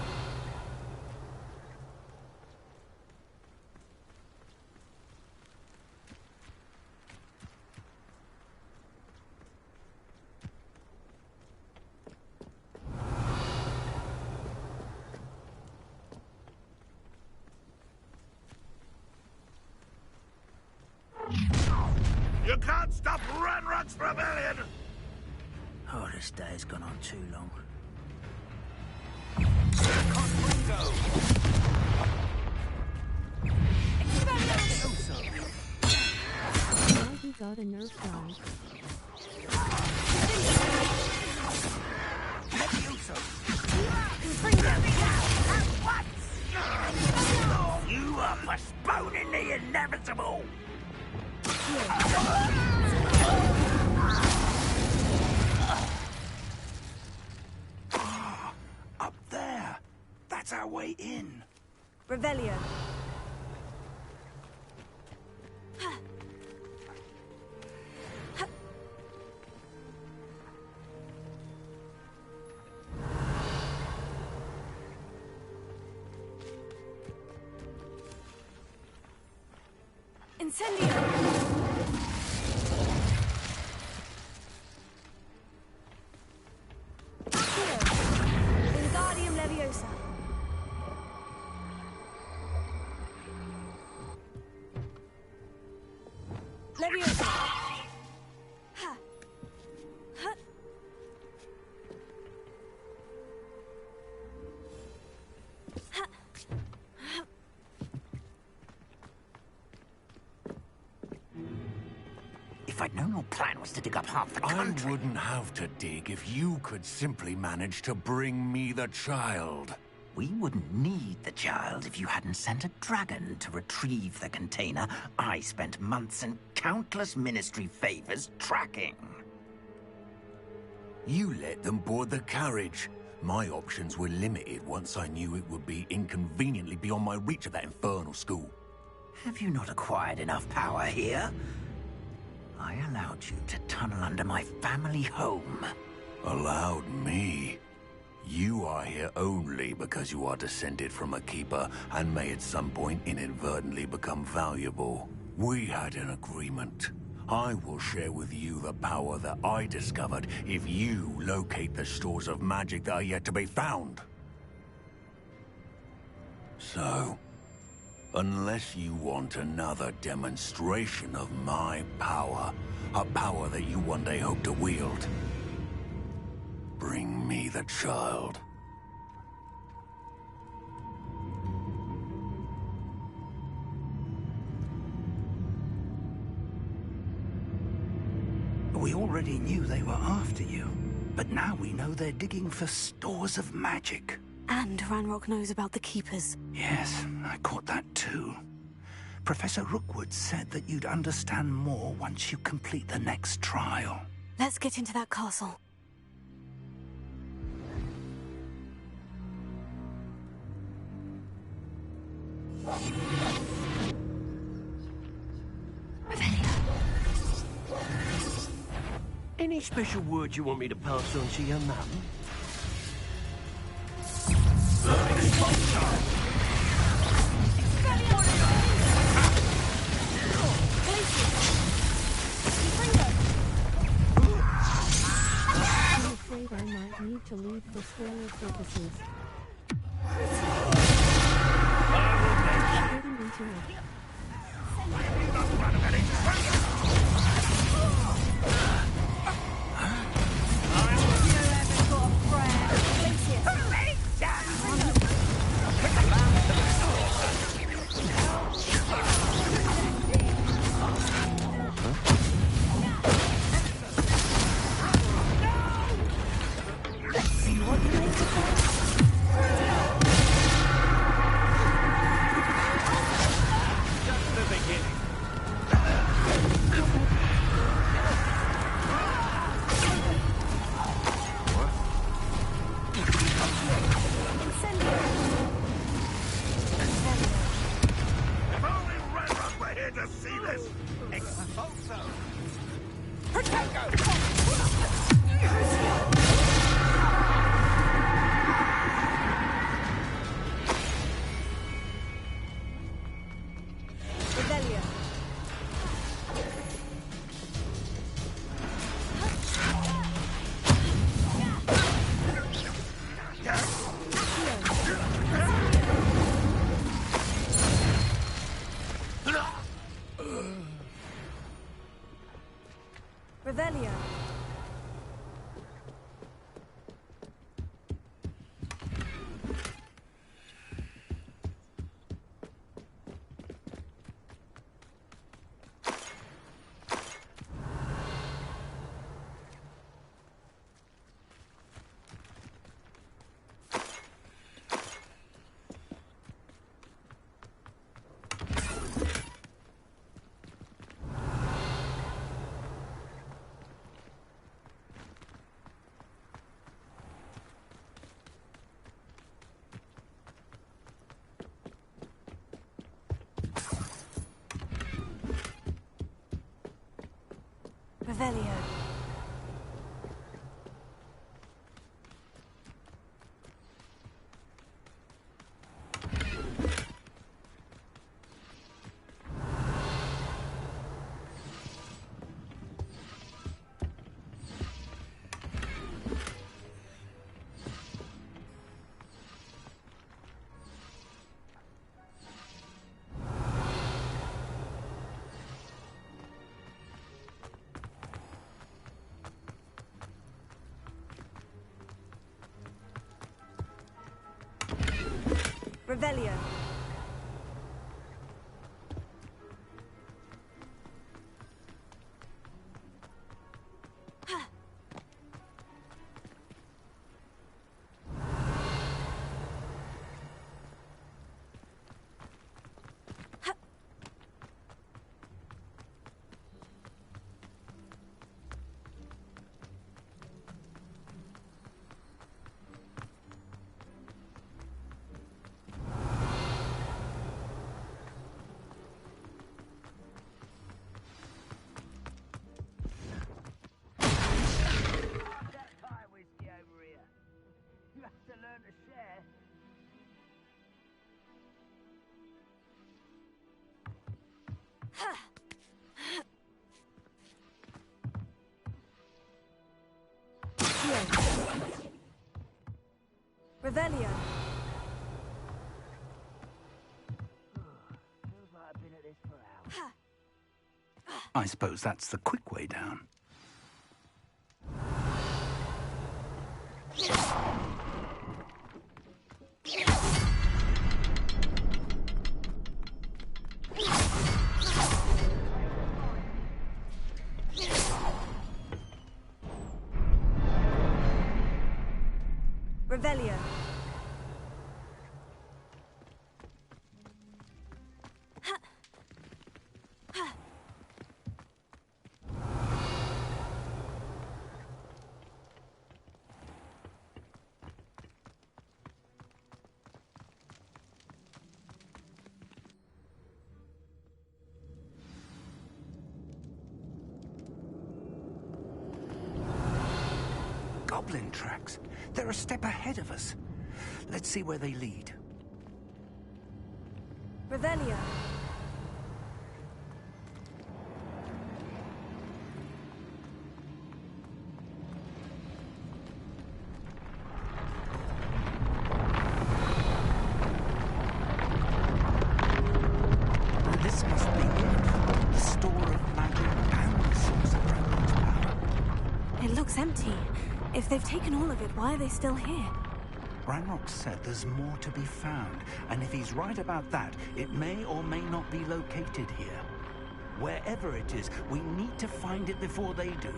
You can't stop Ranrock's rebellion! Oh, this day's gone on too long. Now he got a nerf gun. You are postponing the inevitable! Up there. That's our way in. Revelio. Incendio! Wingardium Leviosa. Leviosa. Ha. Ha. Ha. If I'd known your plan was to dig up half the country... I wouldn't have to dig if you could simply manage to bring me the child. We wouldn't need the child if you hadn't sent a dragon to retrieve the container I spent months and countless ministry favors tracking. You let them board the carriage. My options were limited once I knew it would be inconveniently beyond my reach at that infernal school. Have you not acquired enough power here? I allowed you to tunnel under my family home. Allowed me? You are here only because you are descended from a keeper and may at some point inadvertently become valuable. We had an agreement. I will share with you the power that I discovered if you locate the stores of magic that are yet to be found. So, unless you want another demonstration of my power, a power that you one day hope to wield, bring me the child. We already knew they were after you, but now we know they're digging for stores of magic. And Ranrock knows about the Keepers. Yes, I caught that too. Professor Rookwood said that you'd understand more once you complete the next trial. Let's get into that castle. Any special words you want me to pass on to your mum? I'm afraid I might need to leave for spoiler purposes. Getting into it. Revelio. Revelio. Revelio. Revelio. I suppose that's the quick way down. Revelio. Goblin tracks. They're a step ahead of us. Let's see where they lead. Revelio. This must be it. The store of magic and the source of Ranrock's power. It looks empty. If they've taken all of it, why are they still here? Ranrock said there's more to be found, and if he's right about that, it may or may not be located here. Wherever it is, we need to find it before they do.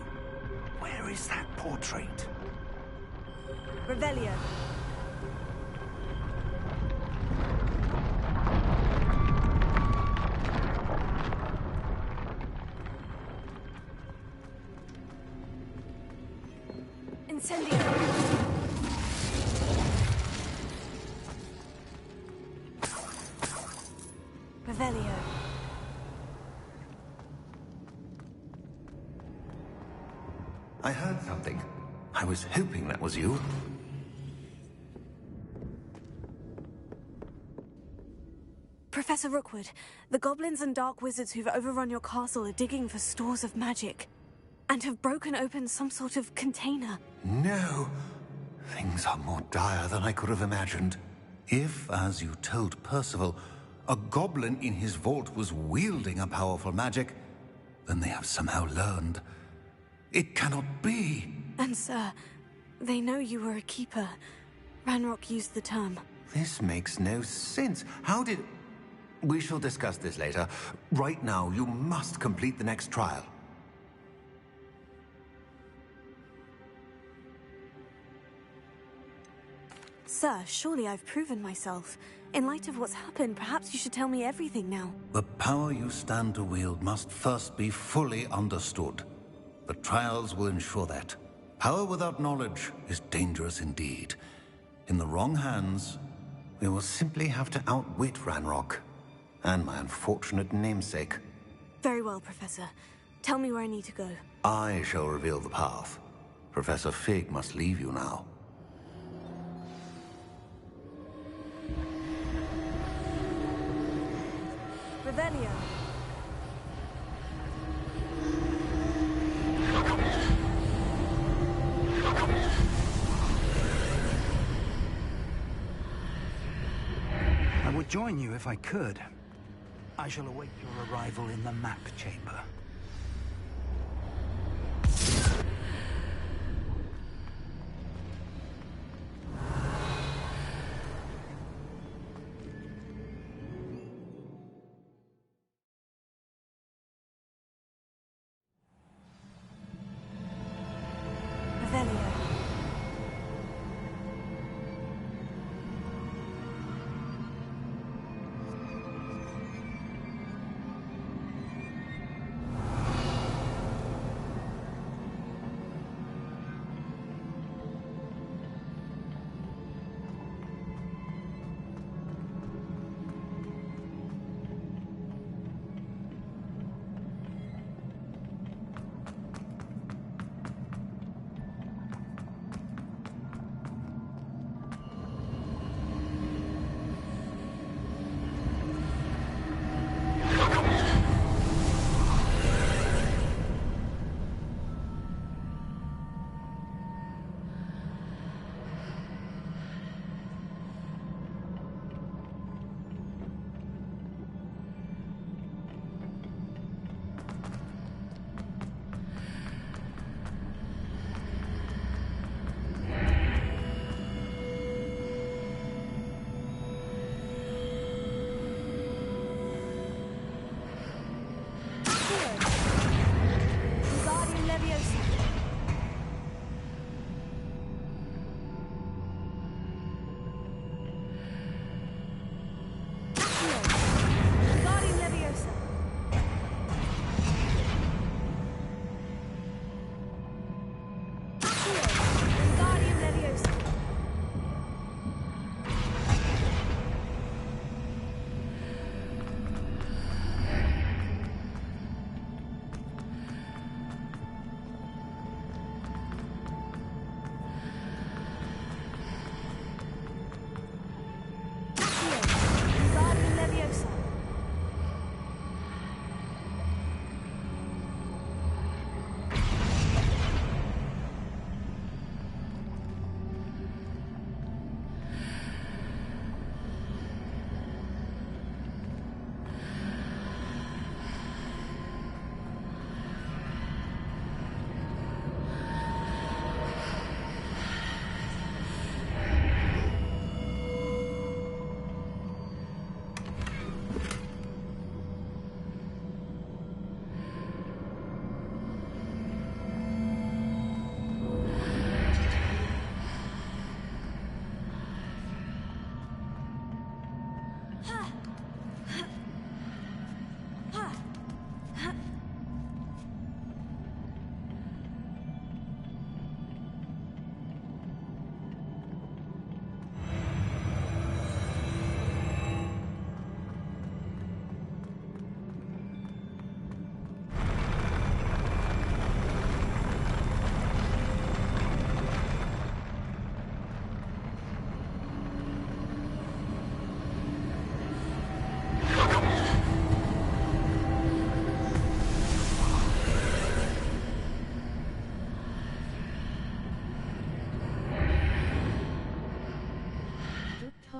Where is that portrait? Revelio. Incendio. Revelio. I heard something. I was hoping that was you. Professor Rookwood, the goblins and dark wizards who've overrun your castle are digging for stores of magic, and have broken open some sort of container. No. Things are more dire than I could have imagined. If, as you told Percival, a goblin in his vault was wielding a powerful magic, then they have somehow learned. It cannot be. And sir, they know you were a keeper. Ranrock used the term. This makes no sense. How did... We shall discuss this later. Right now, you must complete the next trial. Sir, surely I've proven myself. In light of what's happened, perhaps you should tell me everything now. The power you stand to wield must first be fully understood. The trials will ensure that. Power without knowledge is dangerous indeed. In the wrong hands, we will simply have to outwit Ranrock. And my unfortunate namesake. Very well, Professor. Tell me where I need to go. I shall reveal the path. Professor Fig must leave you now. Revelio. I would join you if I could. I shall await your arrival in the map chamber.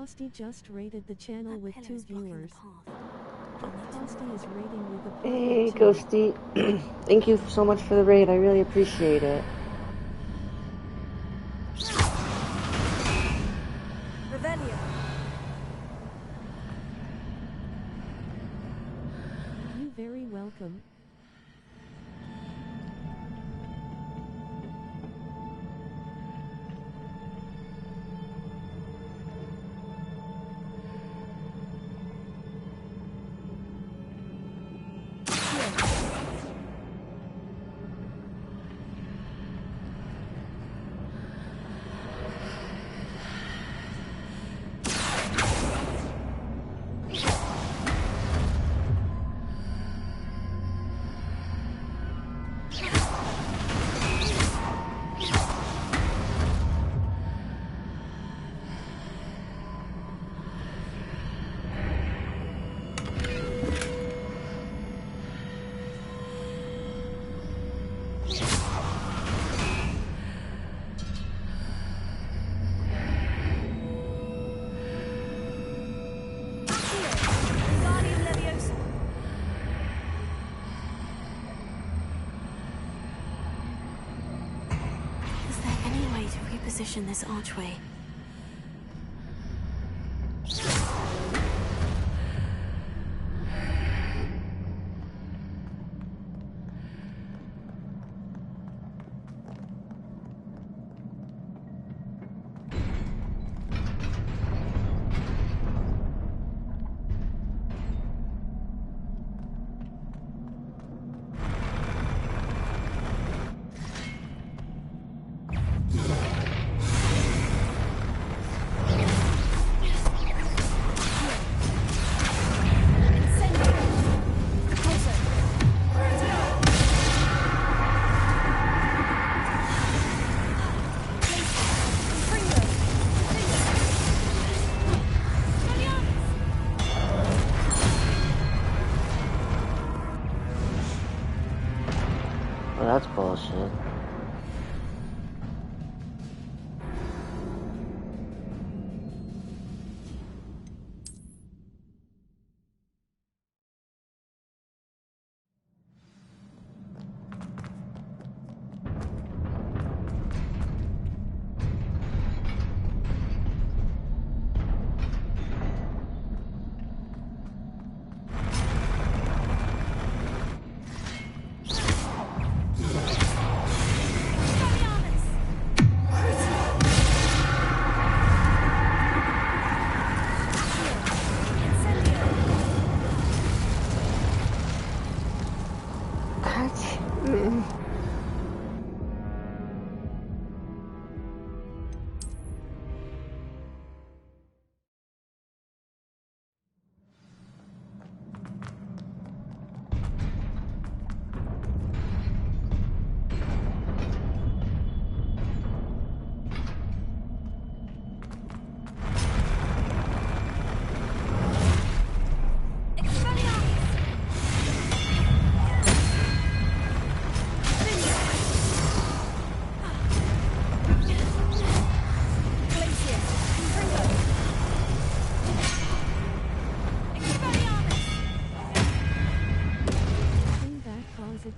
Tosti just rated the channel with 2 viewers. Tosti is rating with a Hey, 2. Ghosty. Thank you so much for the raid. I really appreciate it. Revelio. You very welcome. Position this archway. Well, that's bullshit.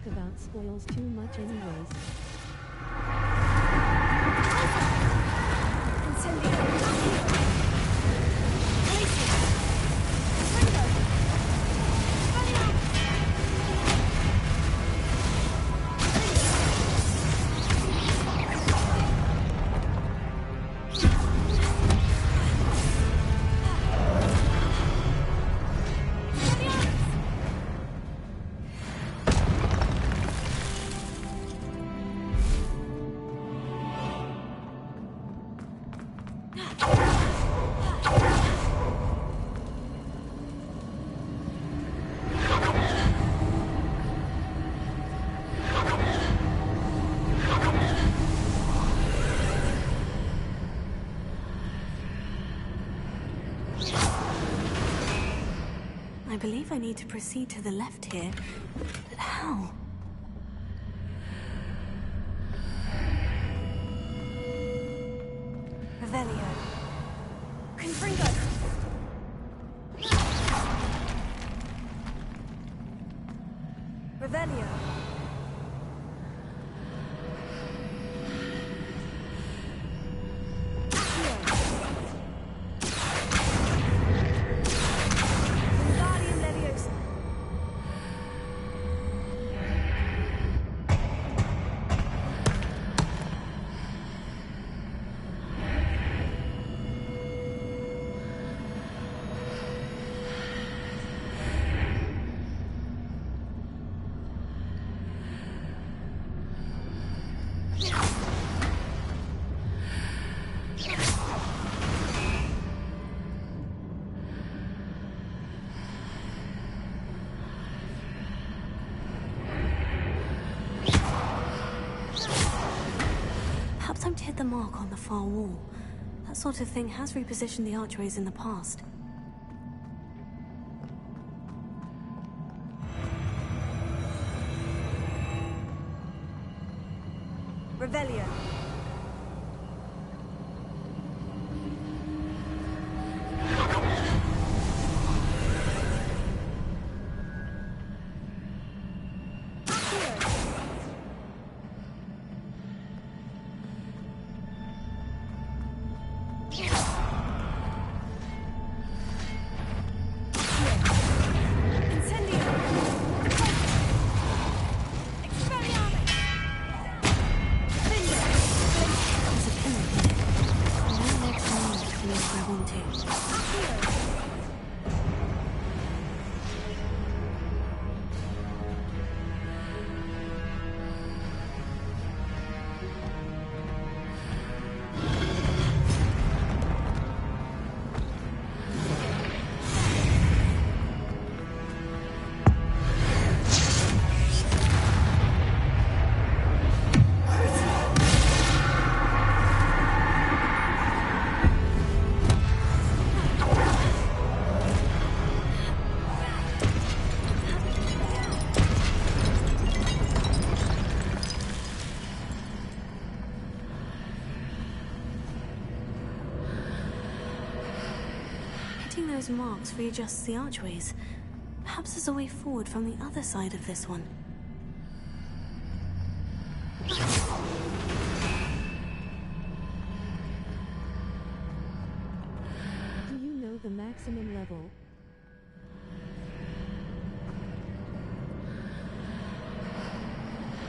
About spoils too much anyways. I believe I need to proceed to the left here, but how? Revelio. Confringo. Revelio. Wingardium Leviosa. Perhaps I'm to hit the mark on the far wall. That sort of thing has repositioned the archways in the past. Revelio. Those marks readjusts the archways. Perhaps there's a way forward from the other side of this one. Do you know the maximum level?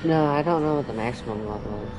No, I don't know what the maximum level is.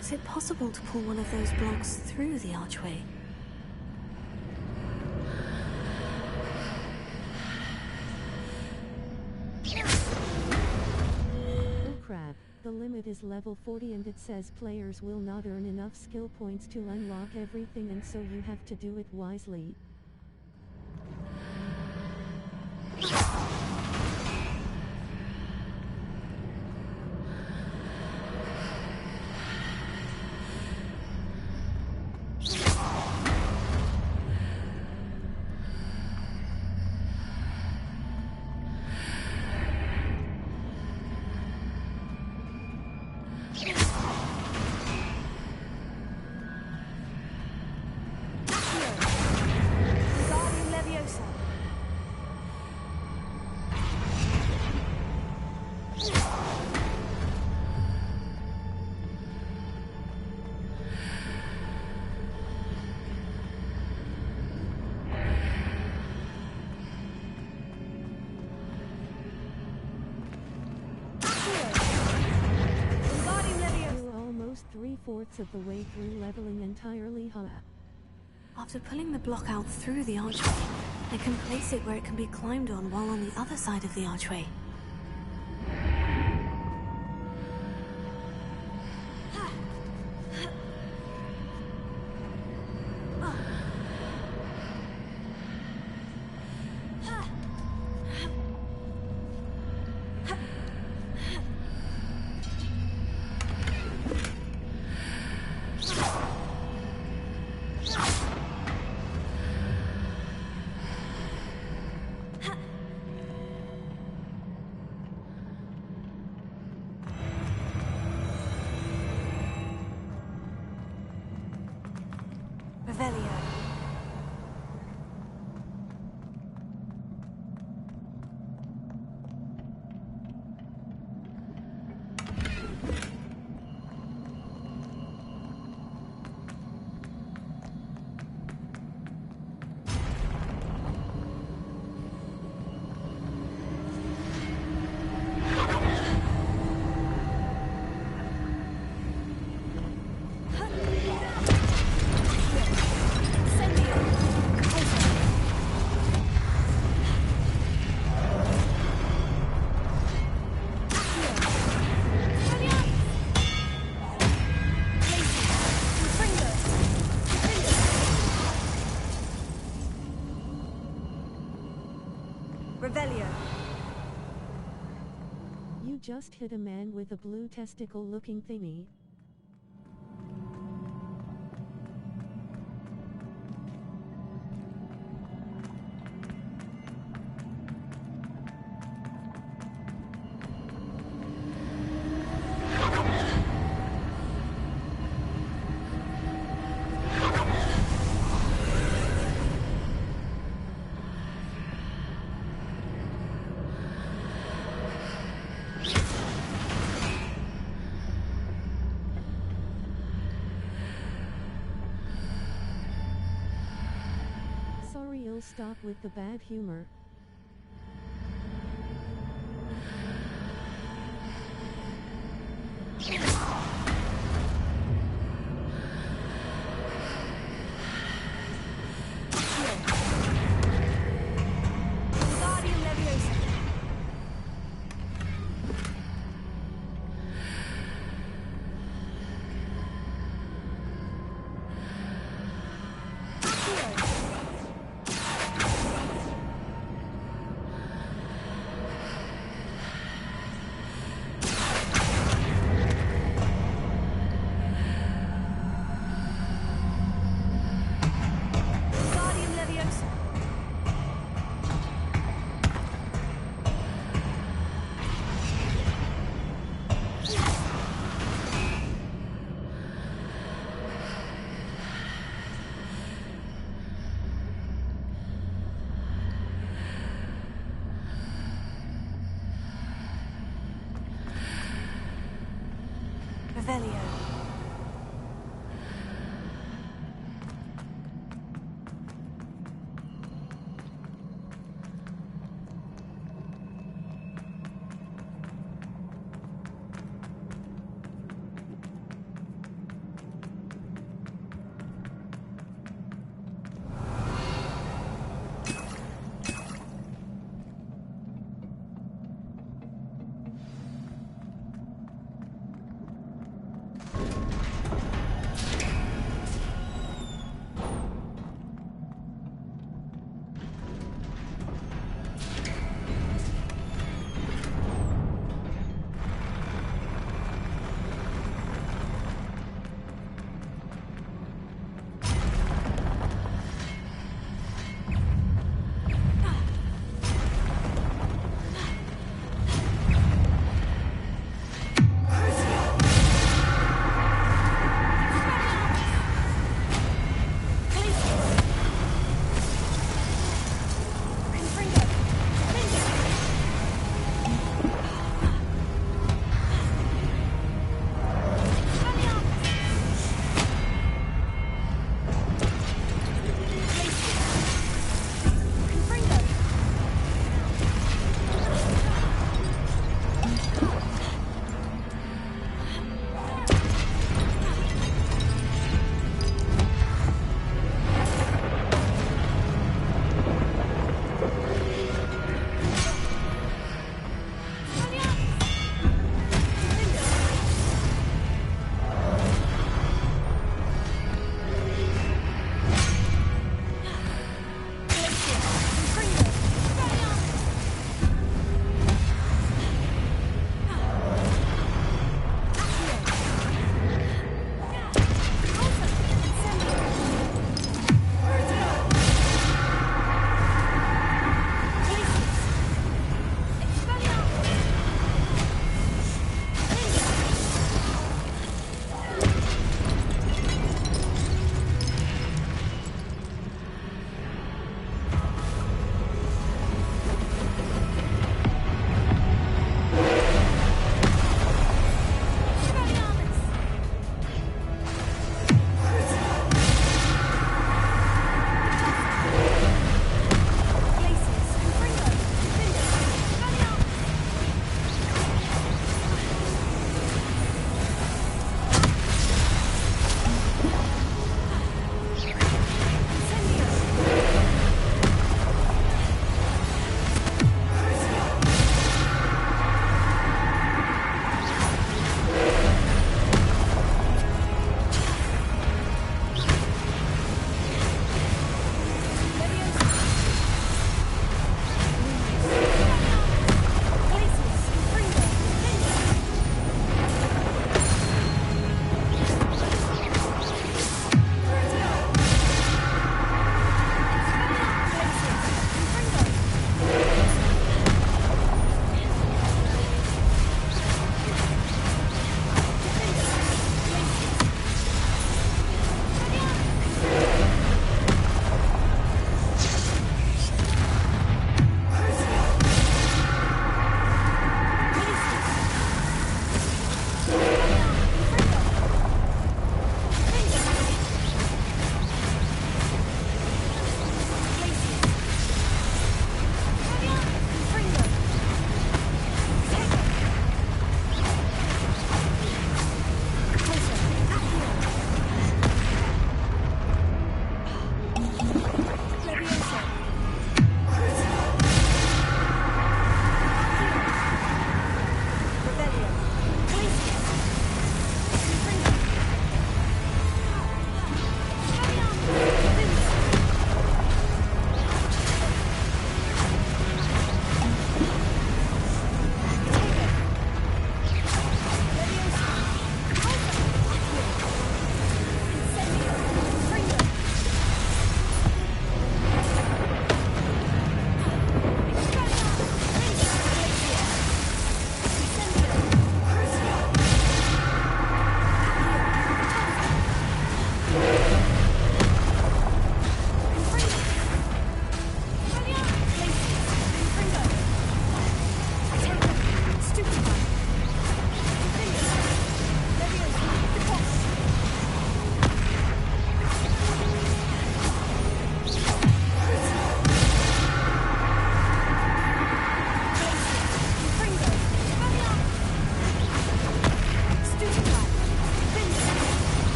Is it possible to pull one of those blocks through the archway? Oh crap, the limit is level 40 and it says players will not earn enough skill points to unlock everything, and so you have to do it wisely. 3/4 of the way through leveling entirely, huh? After pulling the block out through the archway, I can place it where it can be climbed on while on the other side of the archway. You just hit a man with a blue testicle-looking thingy. Sorry, I'll stop with the bad humor.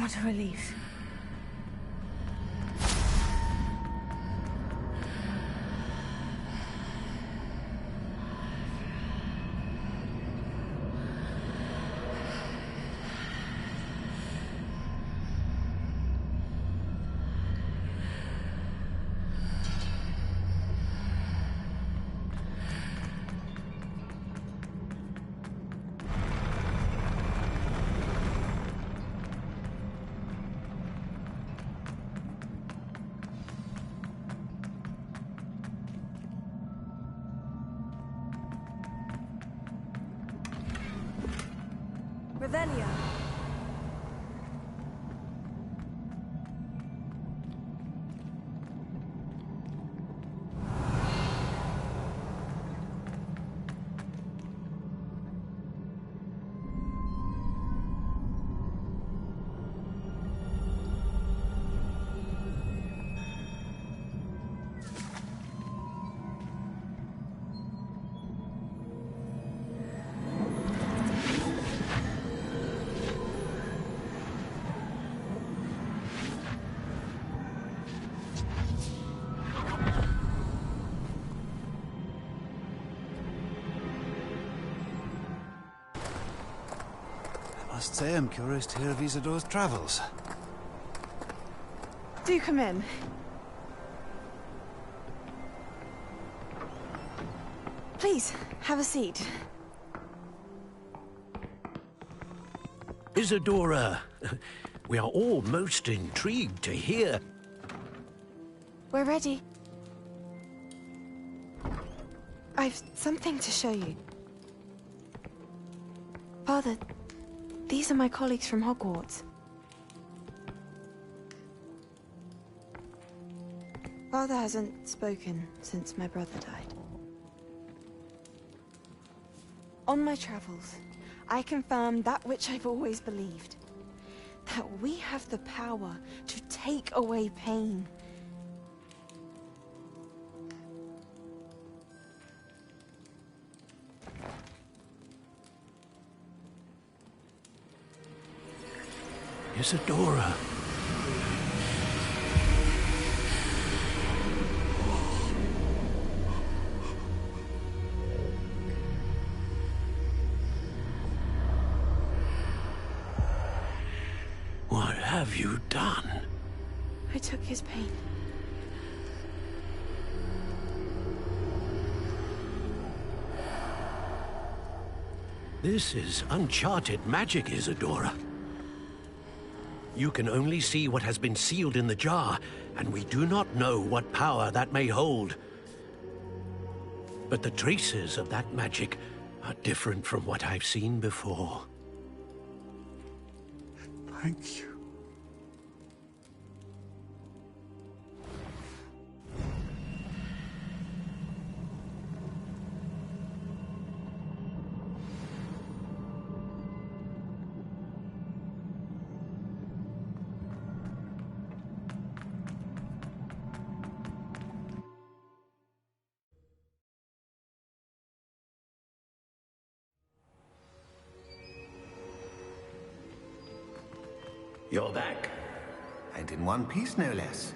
What a relief. Revelio. I must say I'm curious to hear of Isidore's travels. Do come in. Please, have a seat. Isadora, we are all most intrigued to hear. We're ready. I've something to show you. Father, these are my colleagues from Hogwarts. Father hasn't spoken since my brother died. On my travels, I confirmed that which I've always believed. That we have the power to take away pain. Isadora. What have you done? I took his pain. This is uncharted magic, Isadora. You can only see what has been sealed in the jar, and we do not know what power that may hold. But the traces of that magic are different from what I've seen before. Thank you. You're back. And in one piece, no less.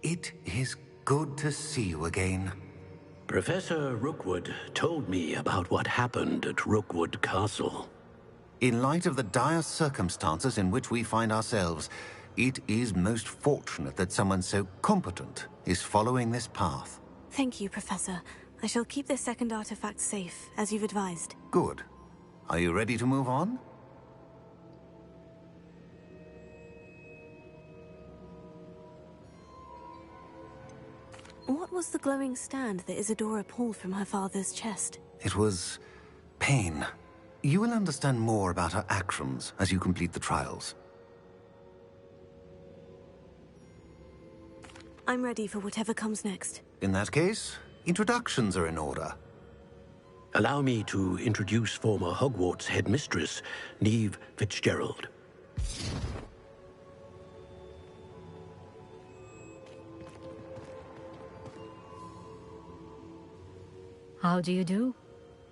It is good to see you again. Professor Rookwood told me about what happened at Rookwood Castle. In light of the dire circumstances in which we find ourselves, it is most fortunate that someone so competent is following this path. Thank you, Professor. I shall keep this second artifact safe, as you've advised. Good. Are you ready to move on? What was the glowing stand that Isadora pulled from her father's chest? It was pain. You will understand more about her actions as you complete the trials. I'm ready for whatever comes next. In that case, introductions are in order. Allow me to introduce former Hogwarts headmistress, Neve Fitzgerald. How do you do?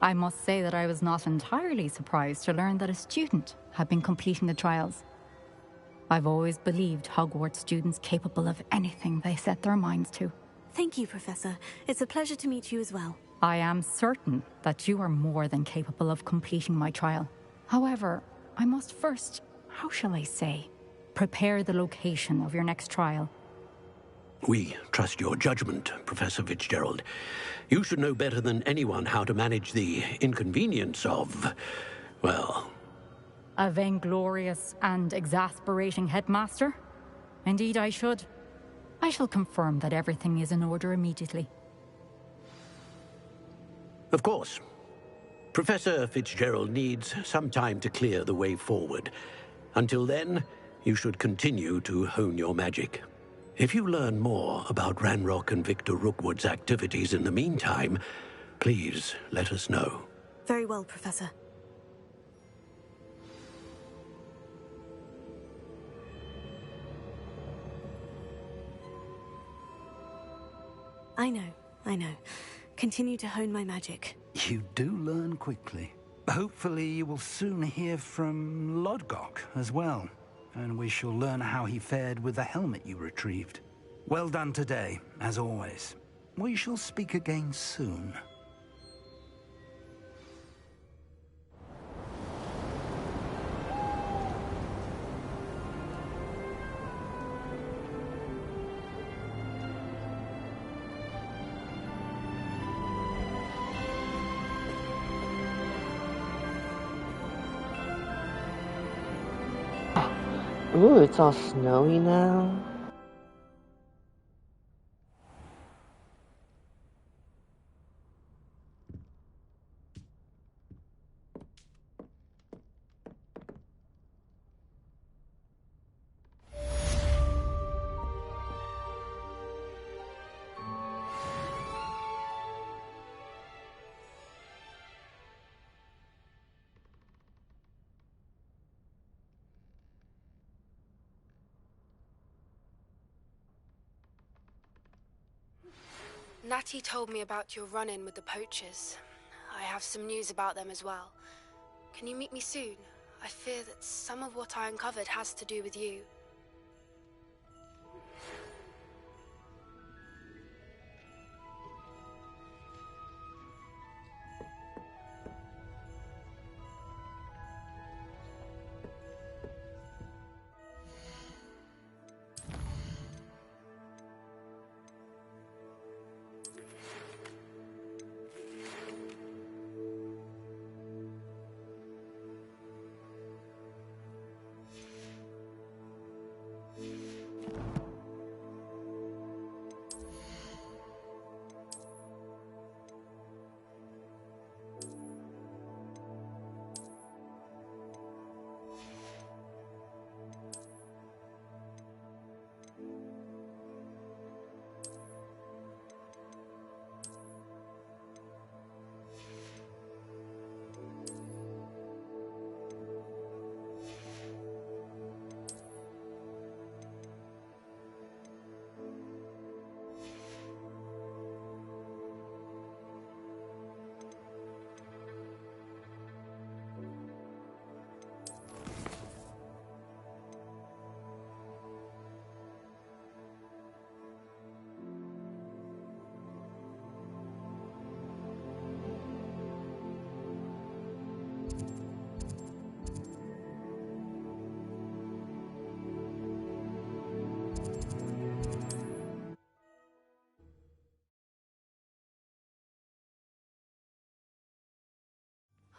I must say that I was not entirely surprised to learn that a student had been completing the trials. I've always believed Hogwarts students capable of anything they set their minds to. Thank you, Professor. It's a pleasure to meet you as well. I am certain that you are more than capable of completing my trial. However, I must first, how shall I say, prepare the location of your next trial. We trust your judgment, Professor Fitzgerald. You should know better than anyone how to manage the inconvenience of, well... A vainglorious and exasperating headmaster? Indeed I should. I shall confirm that everything is in order immediately. Of course. Professor Fitzgerald needs some time to clear the way forward. Until then, you should continue to hone your magic. If you learn more about Ranrock and Victor Rookwood's activities in the meantime, please let us know. Very well, Professor. I know. Continue to hone my magic. You do learn quickly. Hopefully you will soon hear from Lodgok as well, and we shall learn how he fared with the helmet you retrieved. Well done today, as always. We shall speak again soon. Ooh, it's all snowy now. Natty told me about your run-in with the poachers. I have some news about them as well. Can you meet me soon? I fear that some of what I uncovered has to do with you.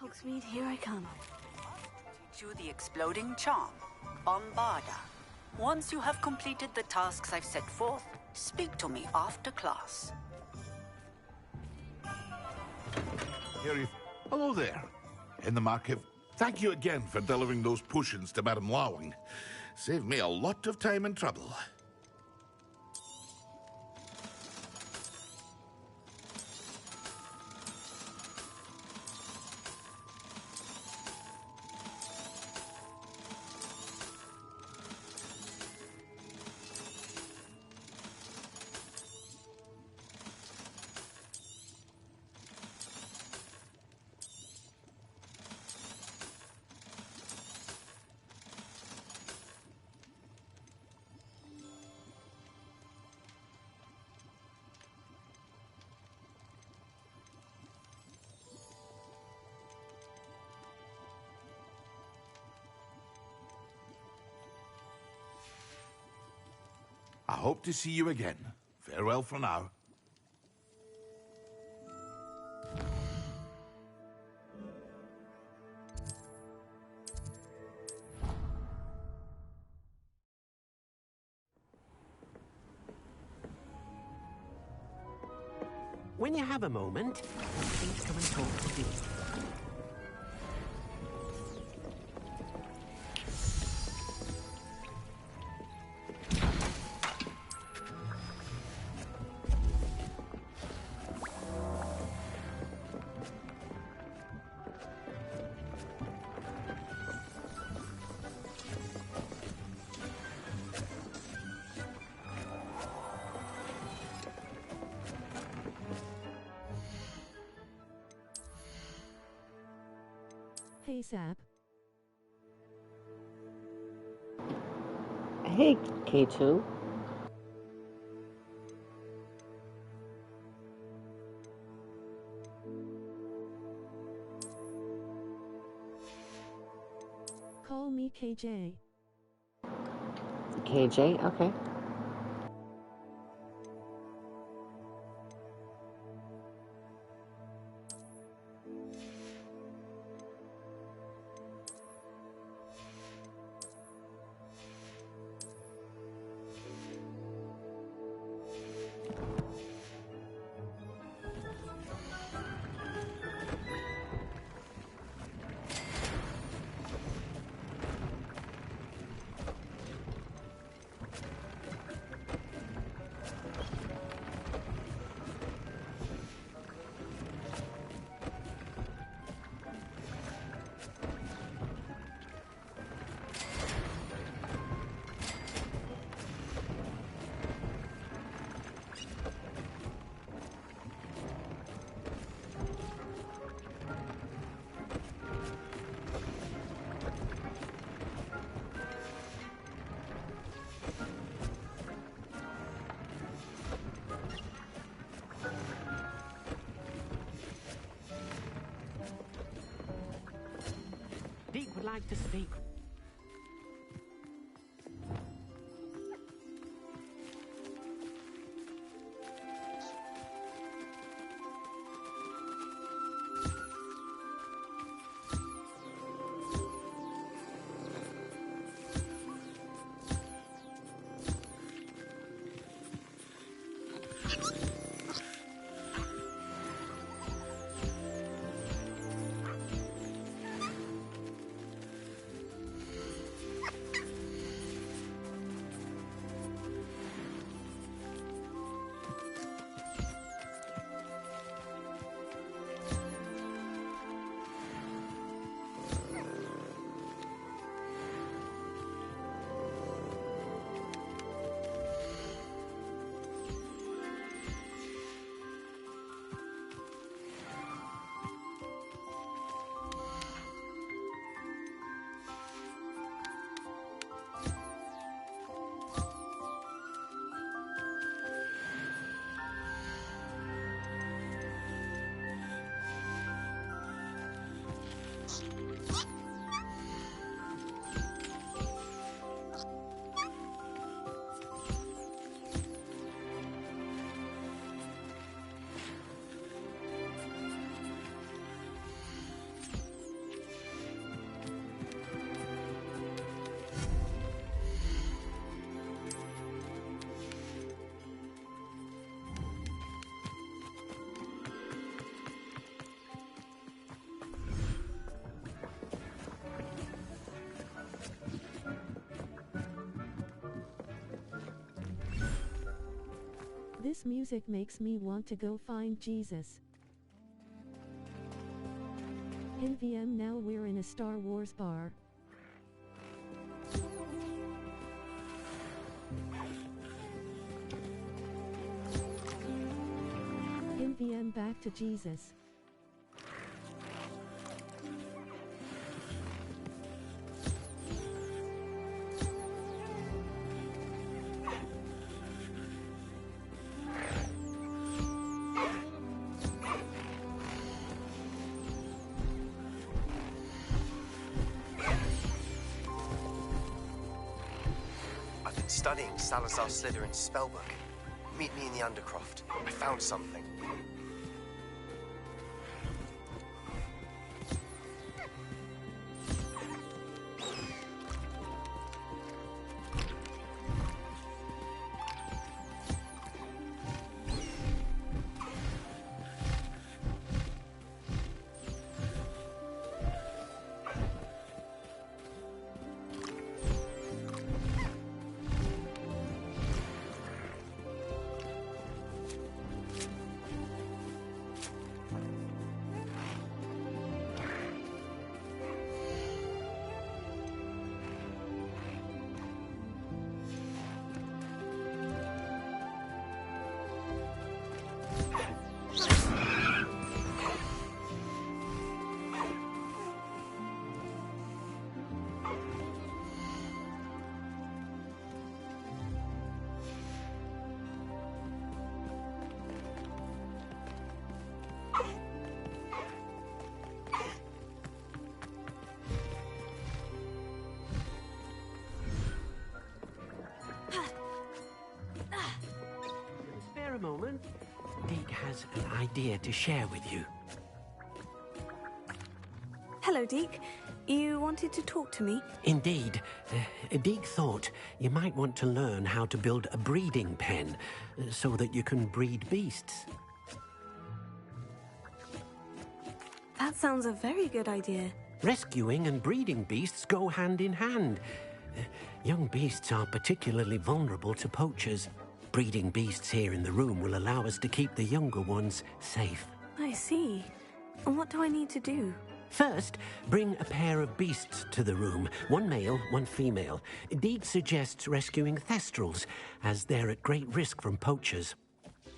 Hogsmeade, here I come. To the exploding charm, Bombarda. Once you have completed the tasks I've set forth, speak to me after class. Harry, hello there. In the market, thank you again for delivering those potions to Madame Lawing. Saved me a lot of time and trouble. hope to see you again. Farewell for now. When you have a moment, please come and talk to Dee. Hey, Sap. Hey, K2. Call me KJ. KJ? Okay. Deke would like to speak. This music makes me want to go find Jesus. In VM now we're in a Star Wars bar. In VM back to Jesus. studying Salazar Slytherin's spellbook. Meet me in the Undercroft. I found something. Spare a moment. Deke has an idea to share with you. Hello, Deke. You wanted to talk to me? Indeed. Deke thought you might want to learn how to build a breeding pen so that you can breed beasts. That sounds a very good idea. Rescuing and breeding beasts go hand in hand. Young beasts are particularly vulnerable to poachers. Breeding beasts here in the room will allow us to keep the younger ones safe. I see. And what do I need to do? First, bring a pair of beasts to the room. One male, one female. Deke suggests rescuing thestrals, as they're at great risk from poachers.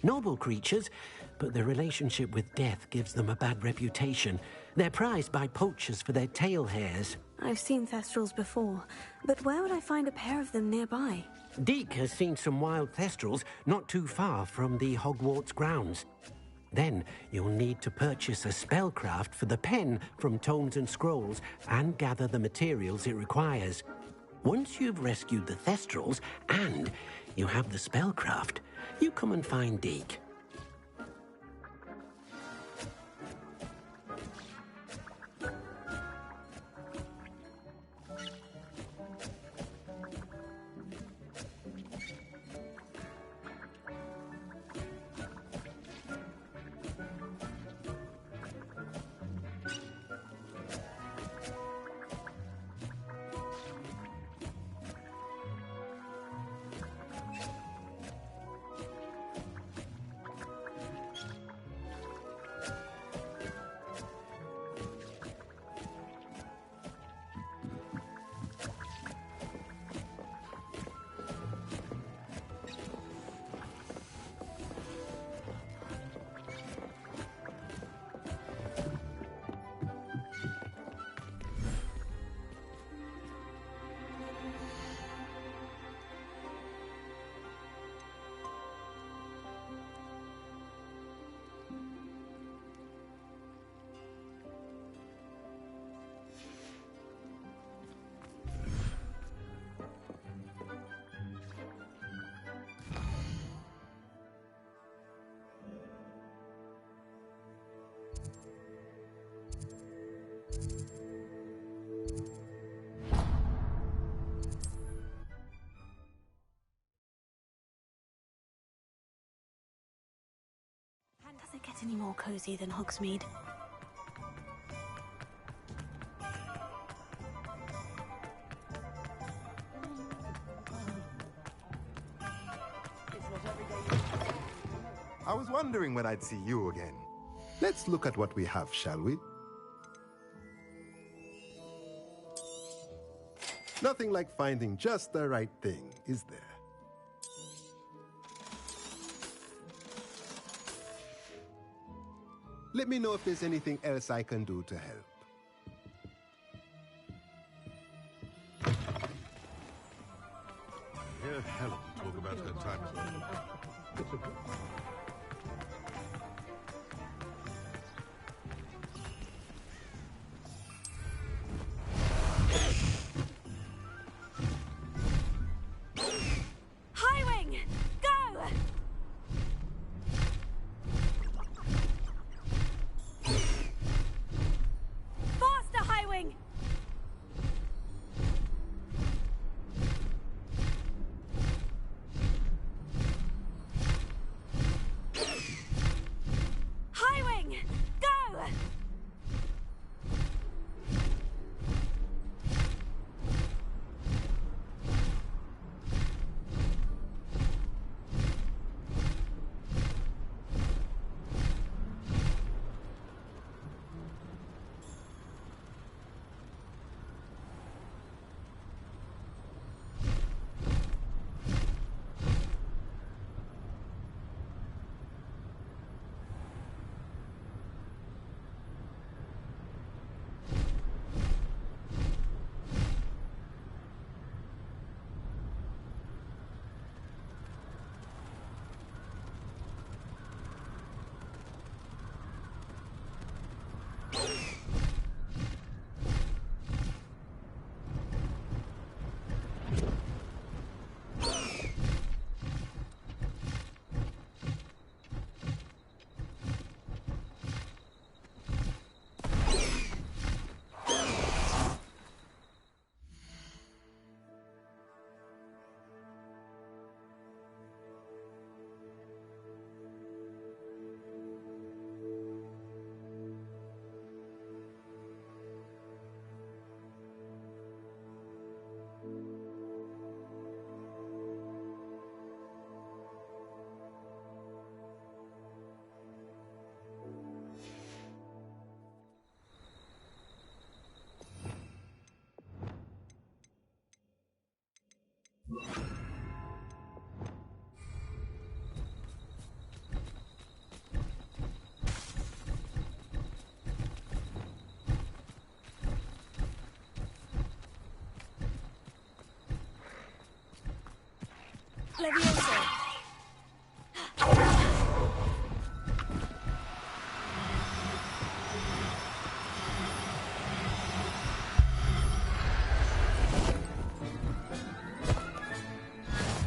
Noble creatures, but their relationship with death gives them a bad reputation. They're prized by poachers for their tail hairs. I've seen thestrals before, but where would I find a pair of them nearby? Deke has seen some wild thestrals not too far from the Hogwarts grounds. Then you'll need to purchase a spellcraft for the pen from Tomes and Scrolls and gather the materials it requires. Once you've rescued the thestrals and you have the spellcraft, you come and find Deke. Does it get any more cozy than Hogsmeade? I was wondering when I'd see you again. Let's look at what we have, shall we? Nothing like finding just the right thing, is there? Let me know if there's anything else I can do to help. Hear Helen talk about her time as well. Levioso!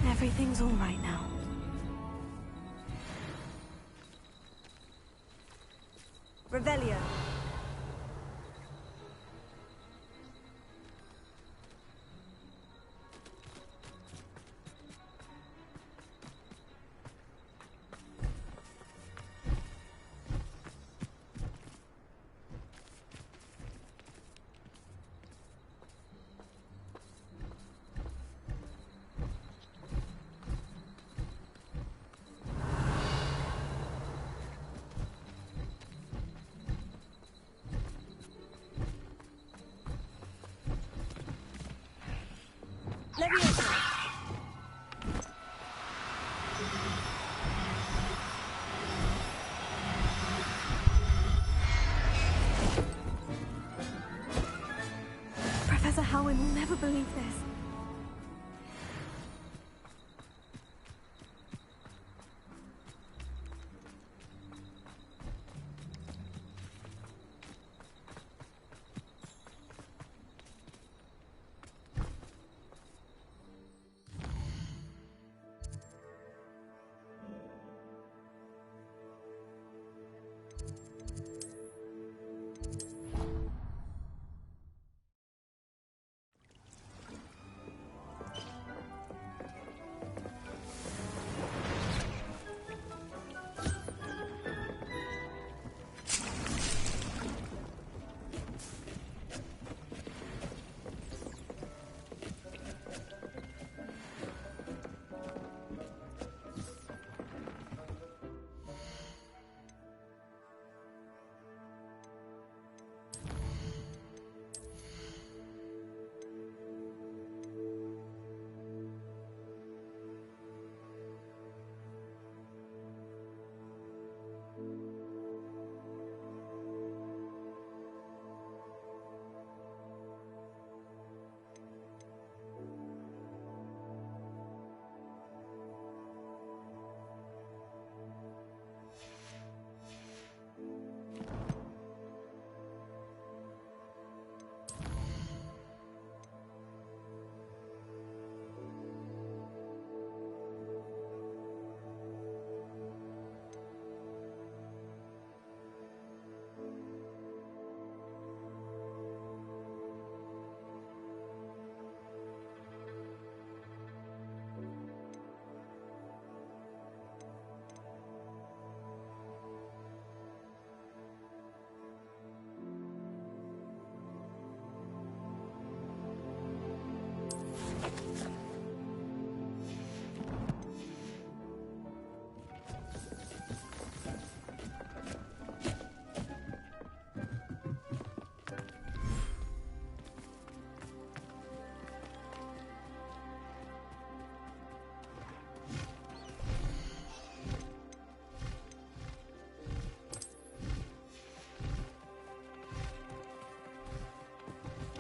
Everything's all right now. Revelio. Levioso! Professor Howin will never believe this.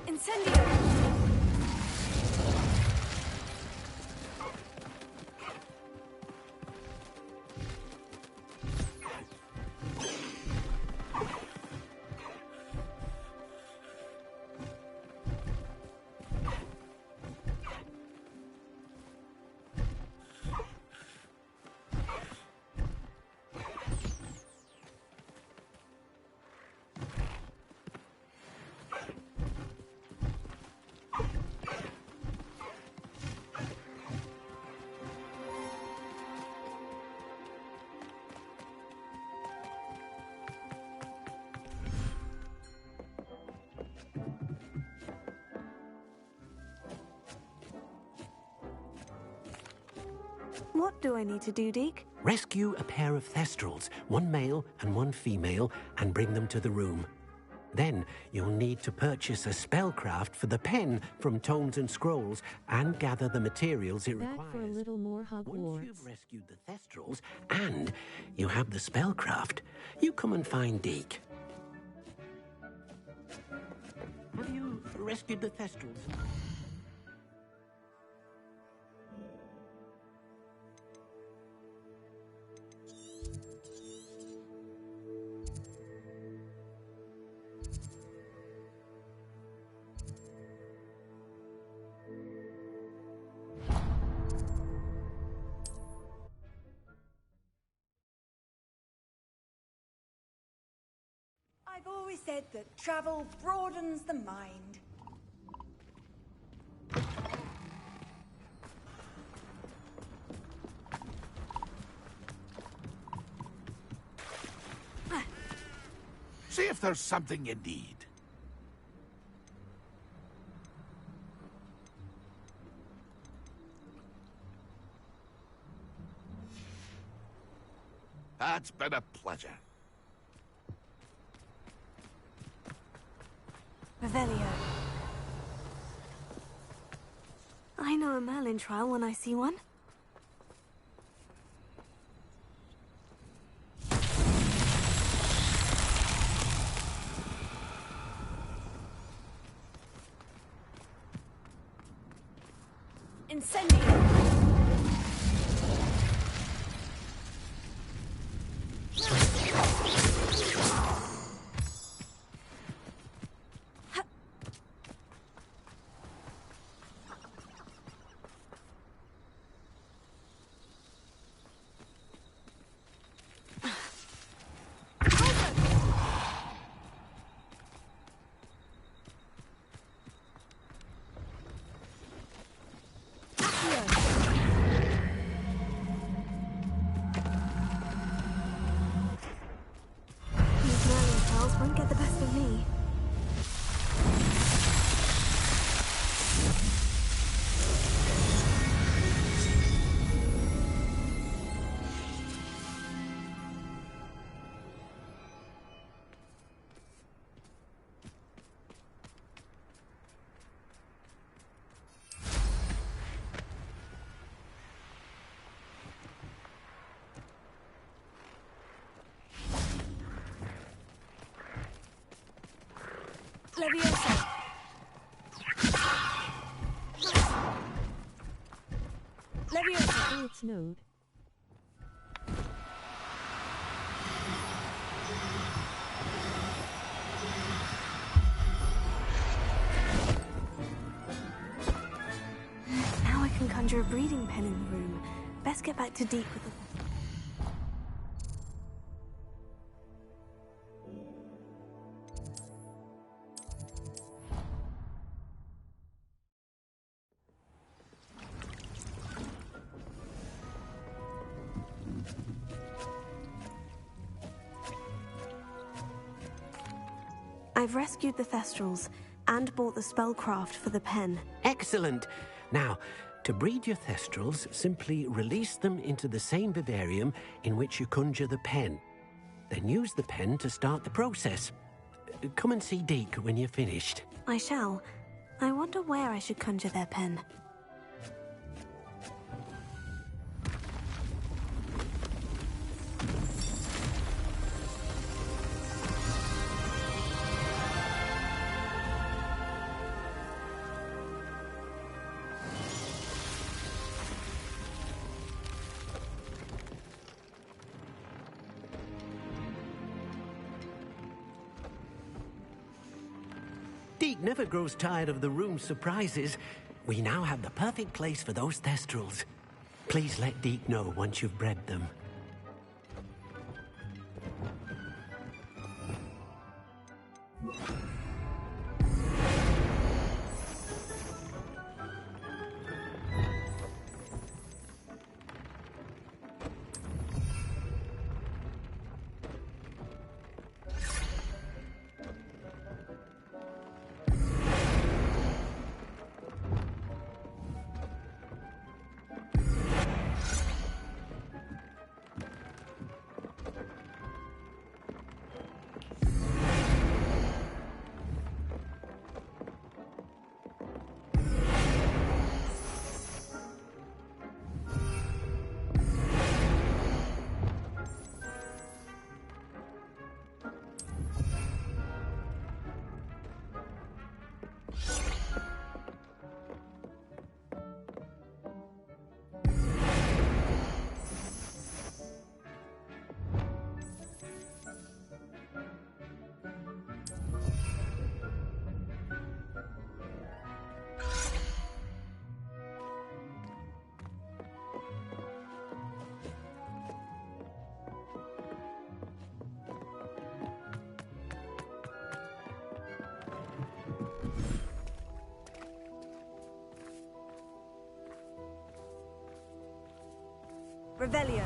Incendio! What do I need to do, Deke? Rescue a pair of thestrals, one male and one female, and bring them to the room. Then you'll need to purchase a spellcraft for the pen from Tomes and Scrolls and gather the materials it requires. Back for a little more Hogwarts. Once you've rescued the thestrals and you have the spellcraft, you come and find Deke. Have you rescued the thestrals? I've always said that travel broadens the mind. See if there's something you need. It's been a pleasure. Revelio. I know a Merlin trial when I see one. Incendio! These Merlin trials won't get the best of me. Leviosa! Leviosa! Oh, it's Node. Now I can conjure a breeding pen in the room. Best get back to Deke with the... I've rescued the Thestrals and bought the spellcraft for the pen. Excellent. Now, to breed your Thestrals, simply release them into the same vivarium in which you conjure the pen. Then use the pen to start the process. Come and see Deke when you're finished. I shall. I wonder where I should conjure their pen. Deke never grows tired of the room's surprises. We now have the perfect place for those Thestrals. Please let Deke know once you've bred them. Revelio.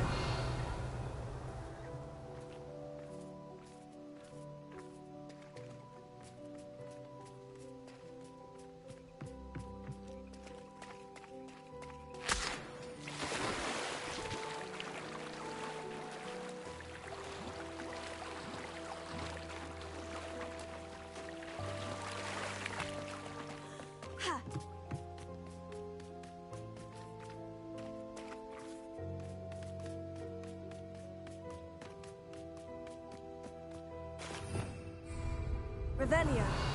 Revelio.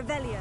Revelio.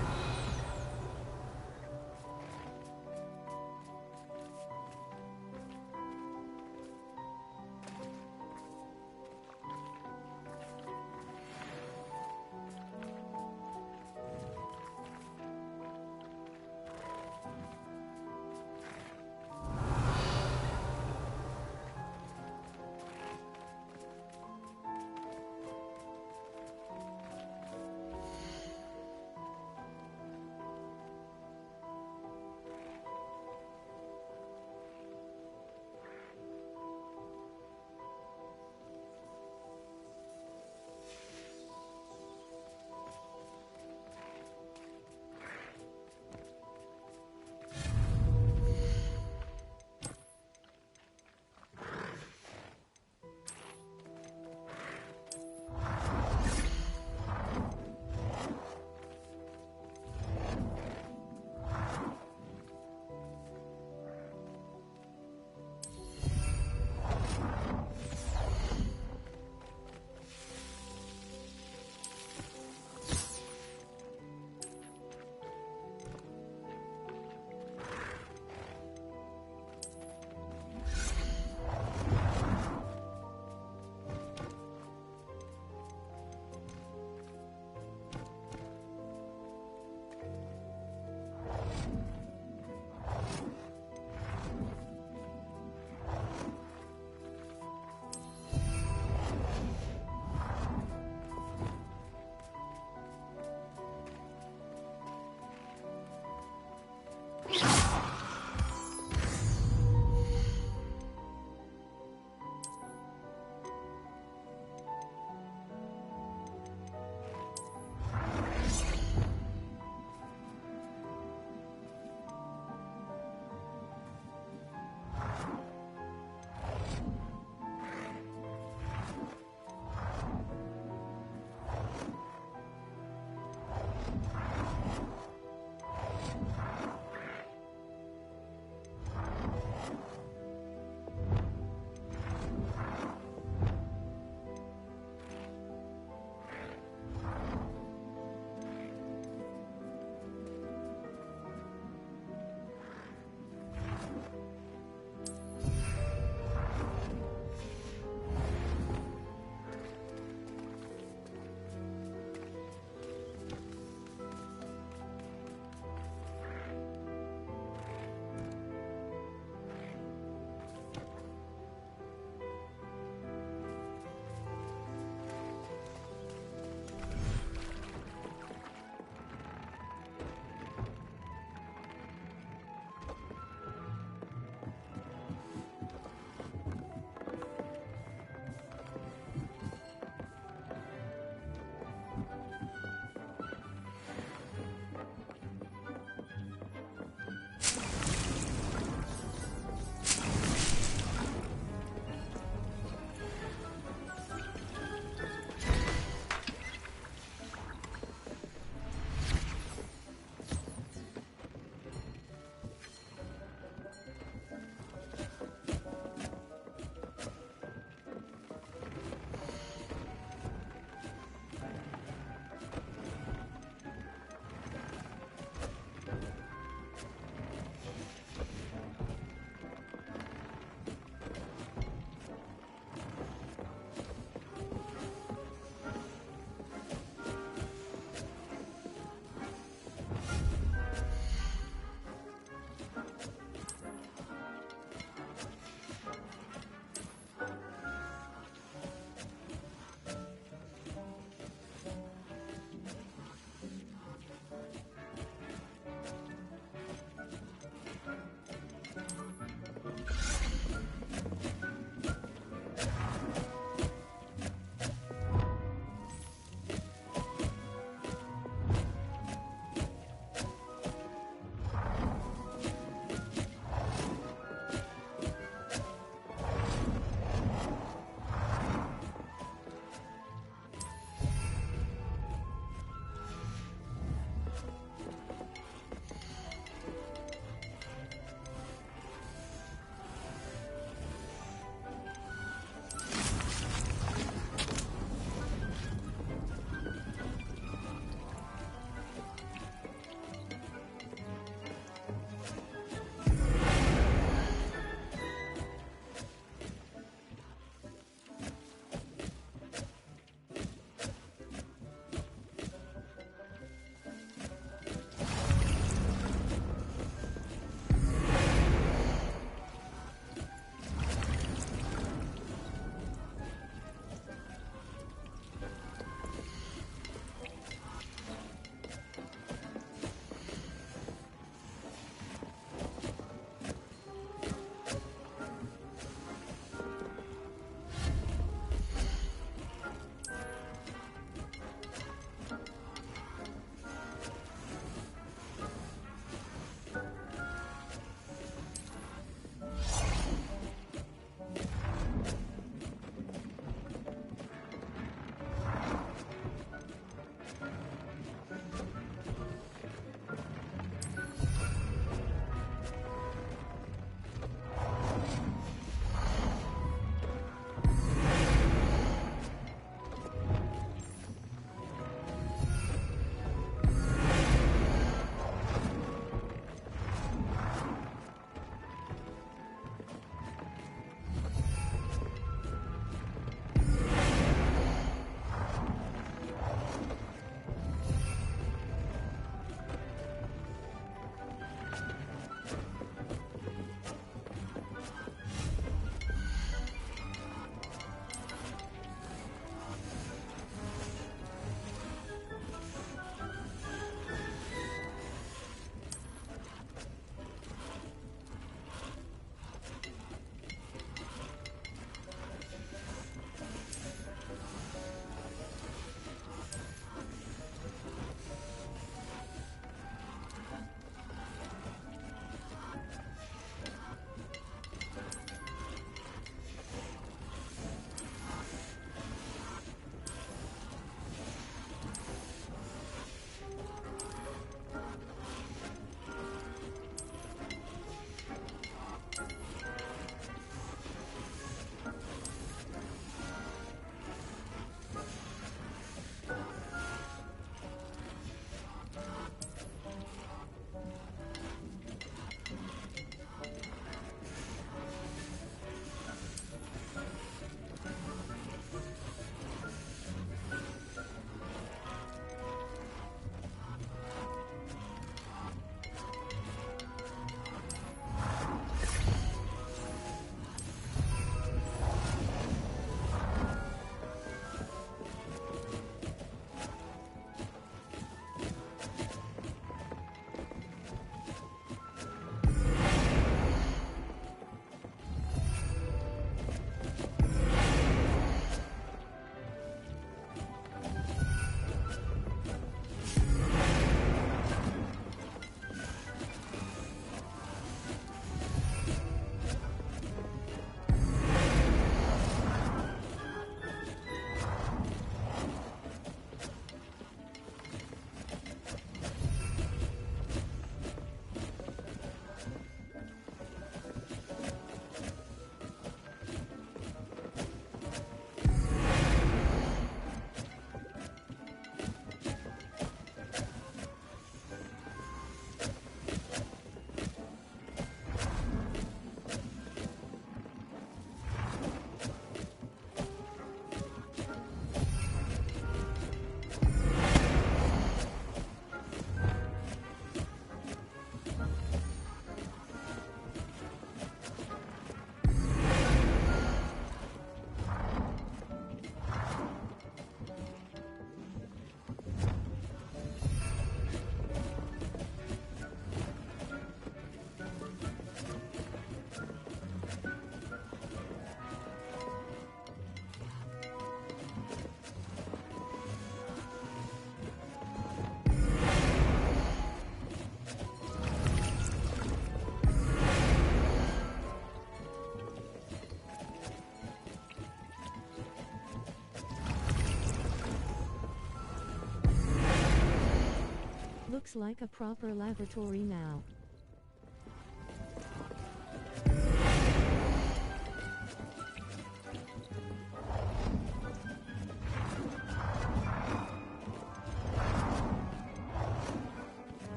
Looks like a proper laboratory now.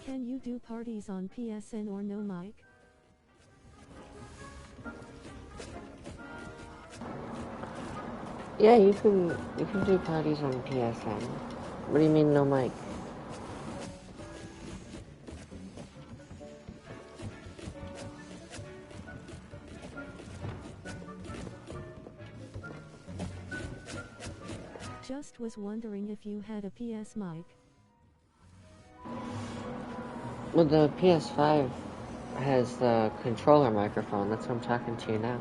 Can you do parties on PSN or no, Mike? Yeah, you can do parties on PSN. What do you mean no mic? Just was wondering if you had a PS mic. Well, the PS5 has the controller microphone. That's what I'm talking to you now.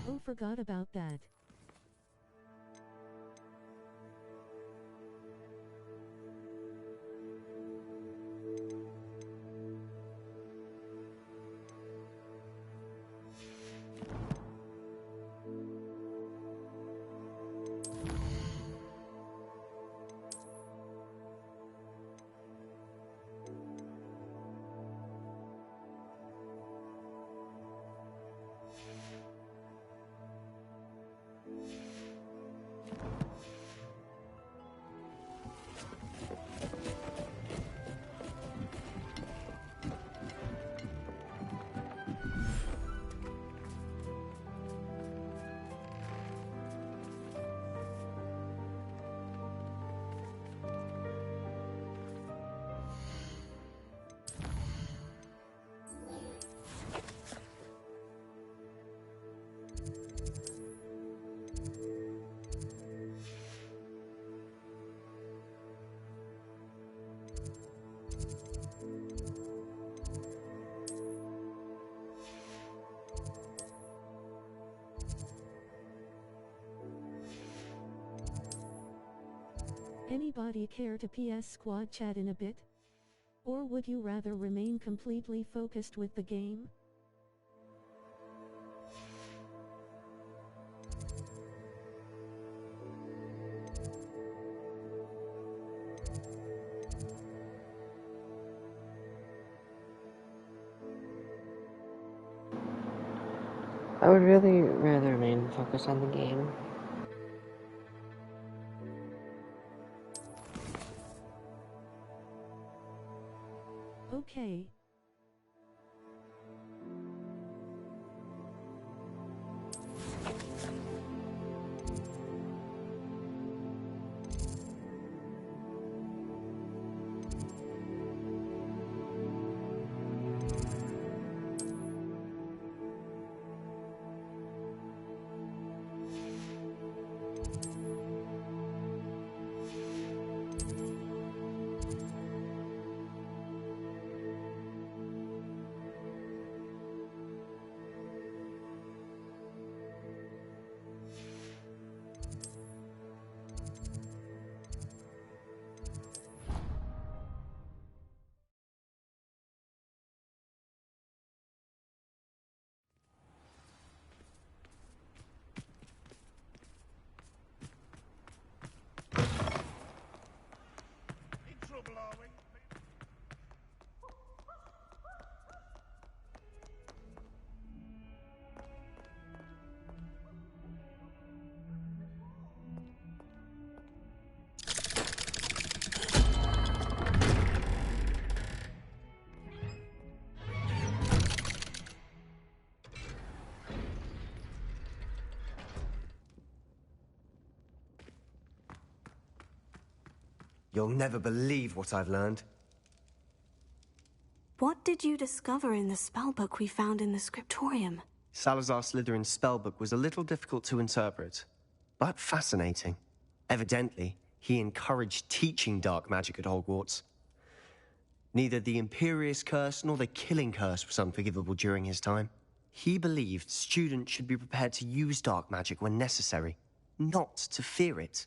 Oh, forgot about that. Anybody care to PS squad chat in a bit? Or would you rather remain completely focused with the game? I would really rather remain focused on the game. Okay. You'll never believe what I've learned. What did you discover in the spellbook we found in the scriptorium? Salazar Slytherin's spellbook was a little difficult to interpret, but fascinating. Evidently, he encouraged teaching dark magic at Hogwarts. Neither the Imperious Curse nor the Killing Curse was unforgivable during his time. He believed students should be prepared to use dark magic when necessary, not to fear it.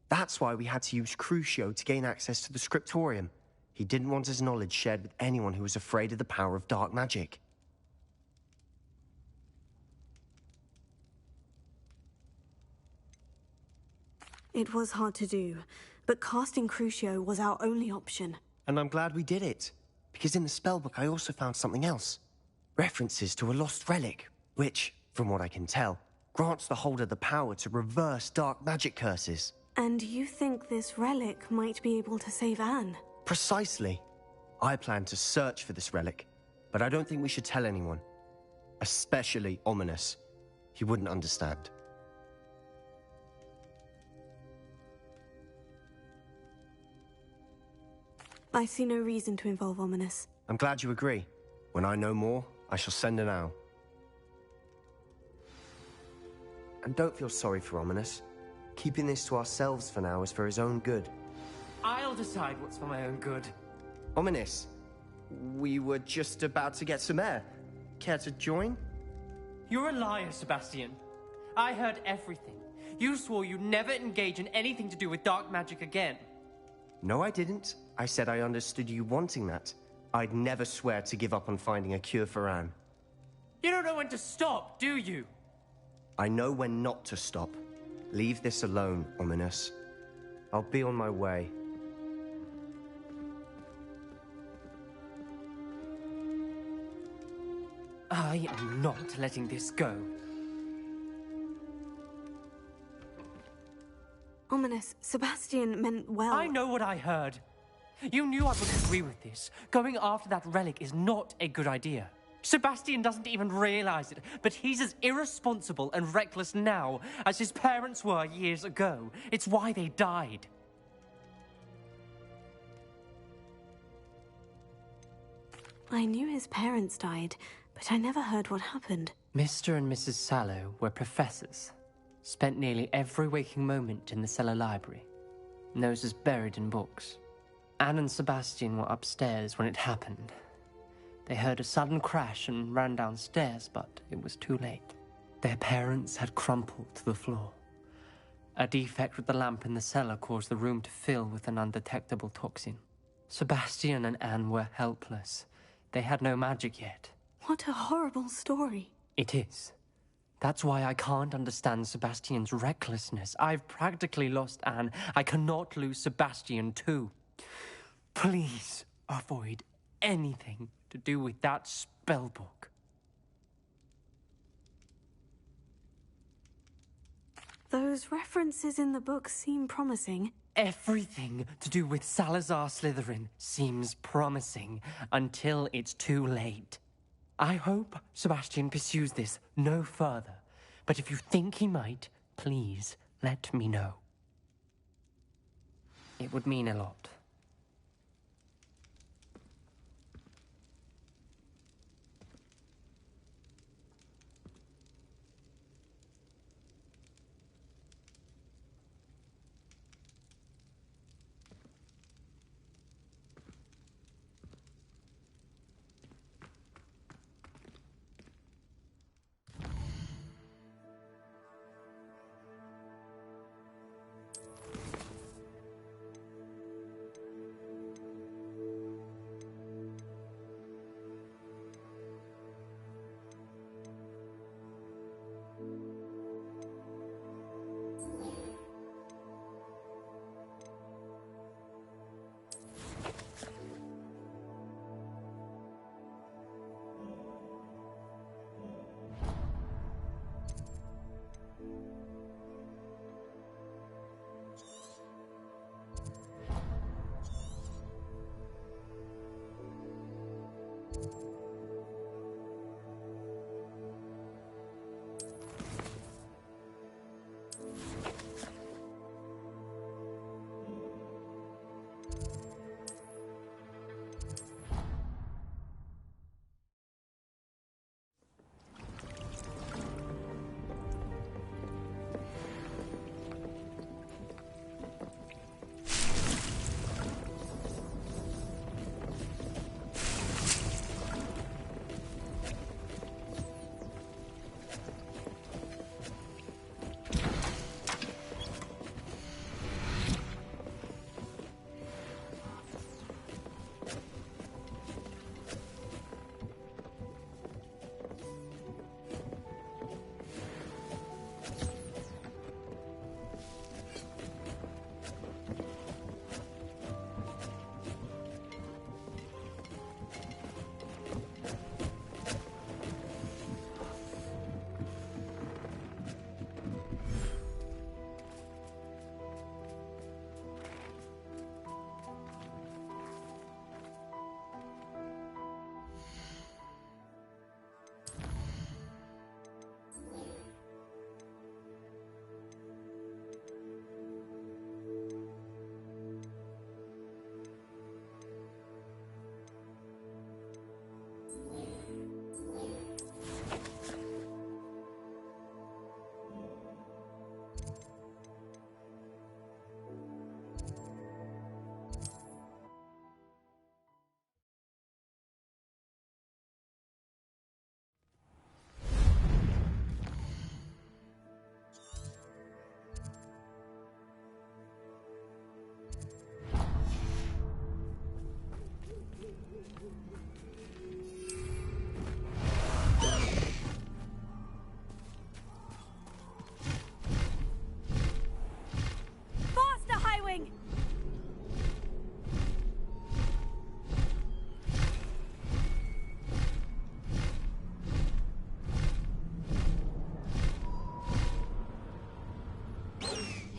That's why we had to use Crucio to gain access to the scriptorium. He didn't want his knowledge shared with anyone who was afraid of the power of dark magic. It was hard to do, but casting Crucio was our only option. And I'm glad we did it, because in the spellbook I also found something else. References to a lost relic, which, from what I can tell, grants the holder the power to reverse dark magic curses. And you think this relic might be able to save Anne? Precisely. I plan to search for this relic, but I don't think we should tell anyone. Especially Ominous. He wouldn't understand. I see no reason to involve Ominous. I'm glad you agree. When I know more, I shall send an owl. And don't feel sorry for Ominous. Keeping this to ourselves for now is for his own good. I'll decide what's for my own good. Ominous, we were just about to get some air. Care to join? You're a liar, Sebastian. I heard everything. You swore you'd never engage in anything to do with dark magic again. No, I didn't. I said I understood you wanting that. I'd never swear to give up on finding a cure for Anne. You don't know when to stop, do you? I know when not to stop. Leave this alone, Ominous. I'll be on my way. I am not letting this go. Ominous, Sebastian meant well. I know what I heard. You knew I would agree with this. Going after that relic is not a good idea. Sebastian doesn't even realize it, but he's as irresponsible and reckless now as his parents were years ago. It's why they died. I knew his parents died, but I never heard what happened. Mr. and Mrs. Sallow were professors. Spent nearly every waking moment in the cellar library. Noses buried in books. Anne and Sebastian were upstairs when it happened. They heard a sudden crash and ran downstairs, but it was too late. Their parents had crumpled to the floor. A defect with the lamp in the cellar caused the room to fill with an undetectable toxin. Sebastian and Anne were helpless. They had no magic yet. What a horrible story. It is. That's why I can't understand Sebastian's recklessness. I've practically lost Anne. I cannot lose Sebastian too. Please avoid anything to do with that spellbook. Those references in the book seem promising. Everything to do with Salazar Slytherin seems promising until it's too late. I hope Sebastian pursues this no further, but if you think he might, please let me know. It would mean a lot.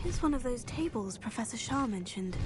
Here's one of those tables Professor Shah mentioned.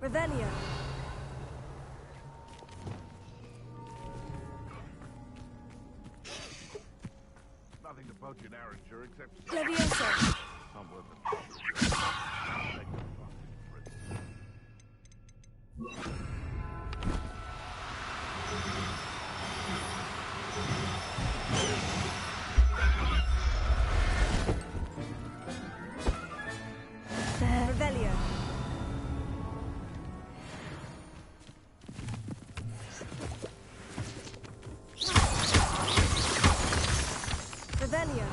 Revelio. Nothing to poach in Arranger except... Levioso. Not worth it. Revelio. Revelio.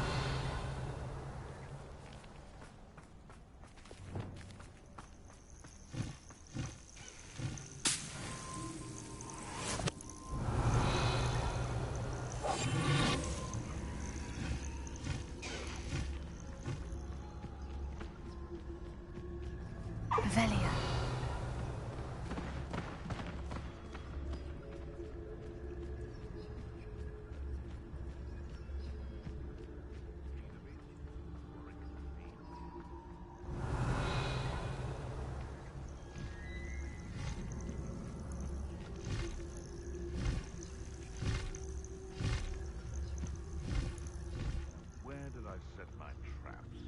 Revelio. Where did I set my traps?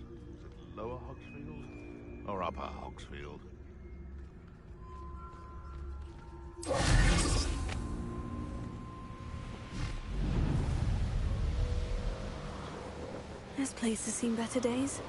Was it Lower Hogsfield or Upper Hogsfield? This place has seen better days.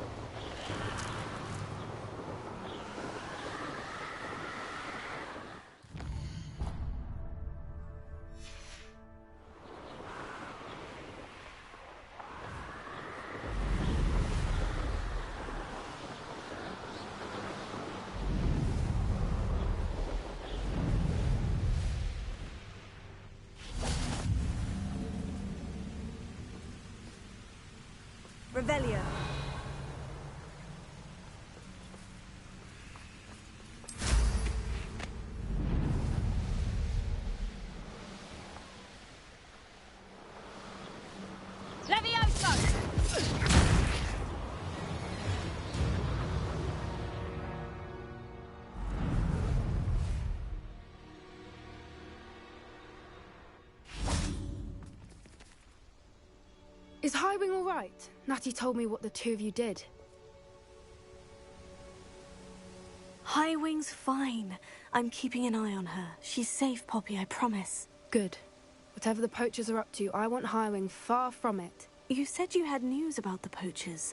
Revelio. Is Highwing all right? Natty told me what the two of you did. Highwing's fine. I'm keeping an eye on her. She's safe, Poppy, I promise. Good. Whatever the poachers are up to, I want Highwing far from it. You said you had news about the poachers,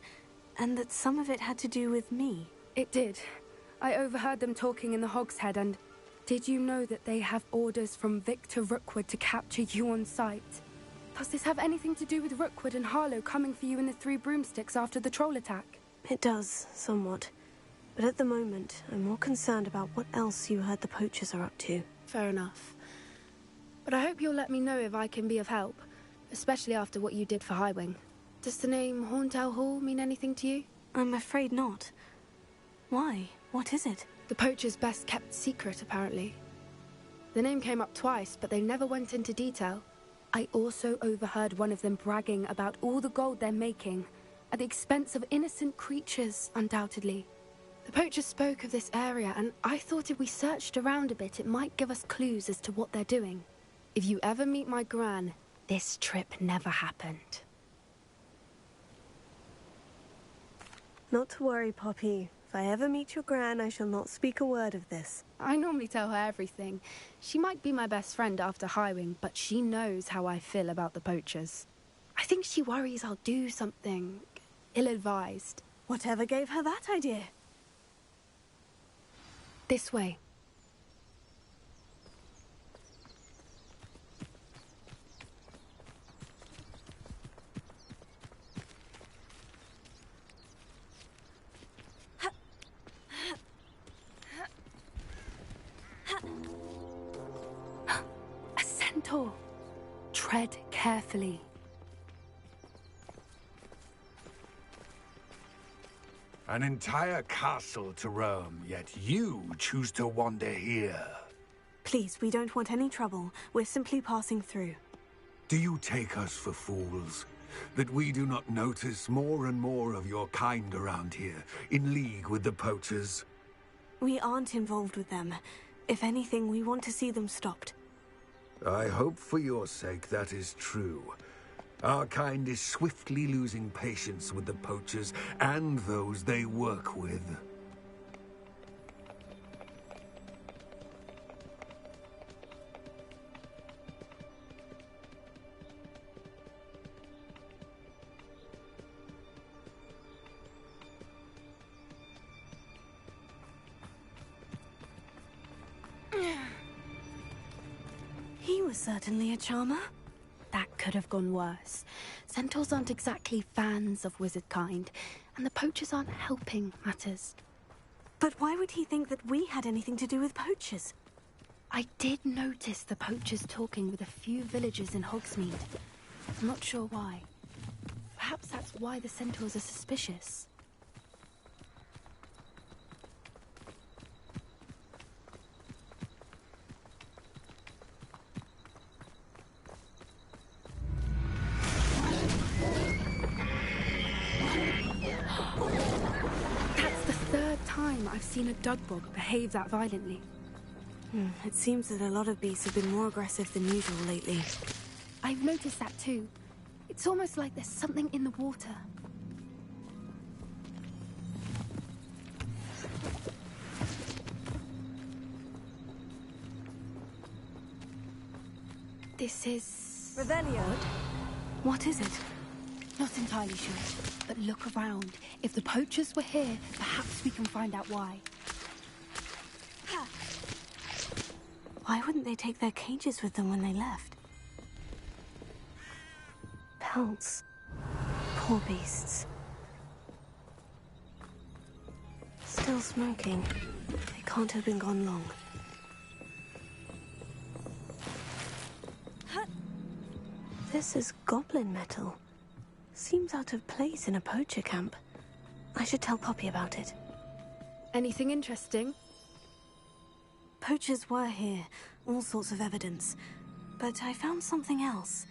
and that some of it had to do with me. It did. I overheard them talking in the Hogshead, and did you know that they have orders from Victor Rookwood to capture you on sight? Does this have anything to do with Rookwood and Harlow coming for you in the Three Broomsticks after the troll attack? It does, somewhat. But at the moment, I'm more concerned about what else you heard the poachers are up to. Fair enough. But I hope you'll let me know if I can be of help, especially after what you did for Highwing. Does the name Horntail Hall mean anything to you? I'm afraid not. Why? What is it? The poachers' best kept secret, apparently. The name came up twice, but they never went into detail. I also overheard one of them bragging about all the gold they're making, at the expense of innocent creatures, undoubtedly. The poachers spoke of this area, and I thought if we searched around a bit, it might give us clues as to what they're doing. If you ever meet my gran, this trip never happened. Not to worry, Poppy. If I ever meet your Gran, I shall not speak a word of this. I normally tell her everything. She might be my best friend after Highwing, but she knows how I feel about the poachers. I think she worries I'll do something ill-advised. Whatever gave her that idea? This way. A centaur. Tread carefully. An entire castle to roam, yet you choose to wander here. Please, we don't want any trouble. We're simply passing through. Do you take us for fools? That we do not notice more and more of your kind around here, in league with the poachers? We aren't involved with them. If anything, we want to see them stopped. I hope for your sake that is true. Our kind is swiftly losing patience with the poachers and those they work with. He was certainly a charmer. That could have gone worse. Centaurs aren't exactly fans of wizard kind, and the poachers aren't helping matters. But why would he think that we had anything to do with poachers? I did notice the poachers talking with a few villagers in Hogsmeade. I'm not sure why. Perhaps that's why the centaurs are suspicious. I've seen a dugbog behave that violently. It seems that a lot of beasts have been more aggressive than usual lately. I've noticed that too. It's almost like there's something in the water. This is... Revelio. What is it? Not entirely sure, but look around. If the poachers were here, perhaps we can find out why. Why wouldn't they take their cages with them when they left? Pelts. Poor beasts. Still smoking. They can't have been gone long. This is goblin metal. Seems out of place in a poacher camp. I should tell Poppy about it. Anything interesting? Poachers were here. All sorts of evidence. But I found something else.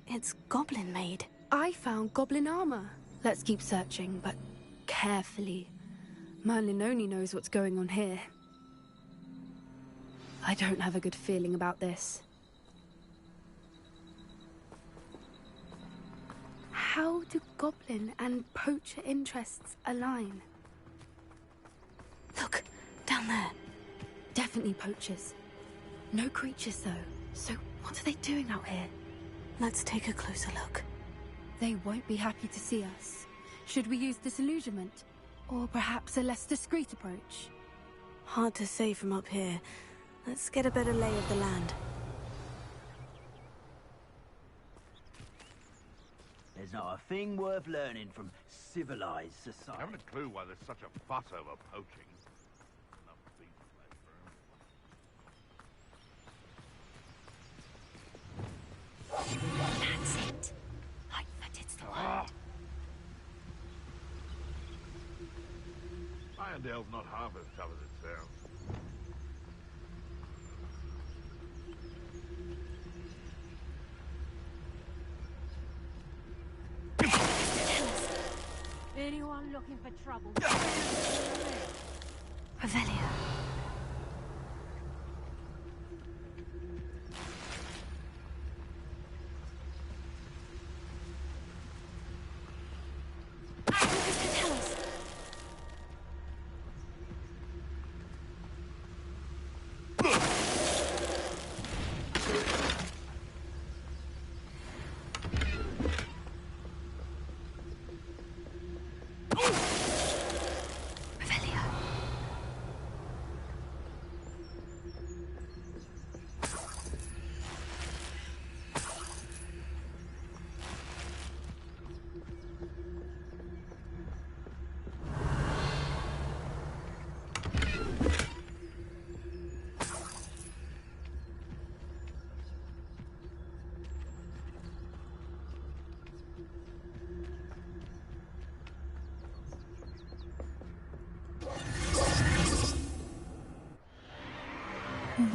It's goblin-made. I found goblin armor. Let's keep searching, but carefully. Merlin only knows what's going on here. I don't have a good feeling about this. How do goblin and poacher interests align? Look, down there. Definitely poachers. No creatures, though. So what are they doing out here? Let's take a closer look. They won't be happy to see us. Should we use disillusionment? Or perhaps a less discreet approach? Hard to say from up here. Let's get a better lay of the land. There's not a thing worth learning from civilized society. I haven't a clue why there's such a fuss over poaching. That's it. Light-footed still hard. Irondale's not half as tough as it sounds. Anyone looking for trouble? Revelio.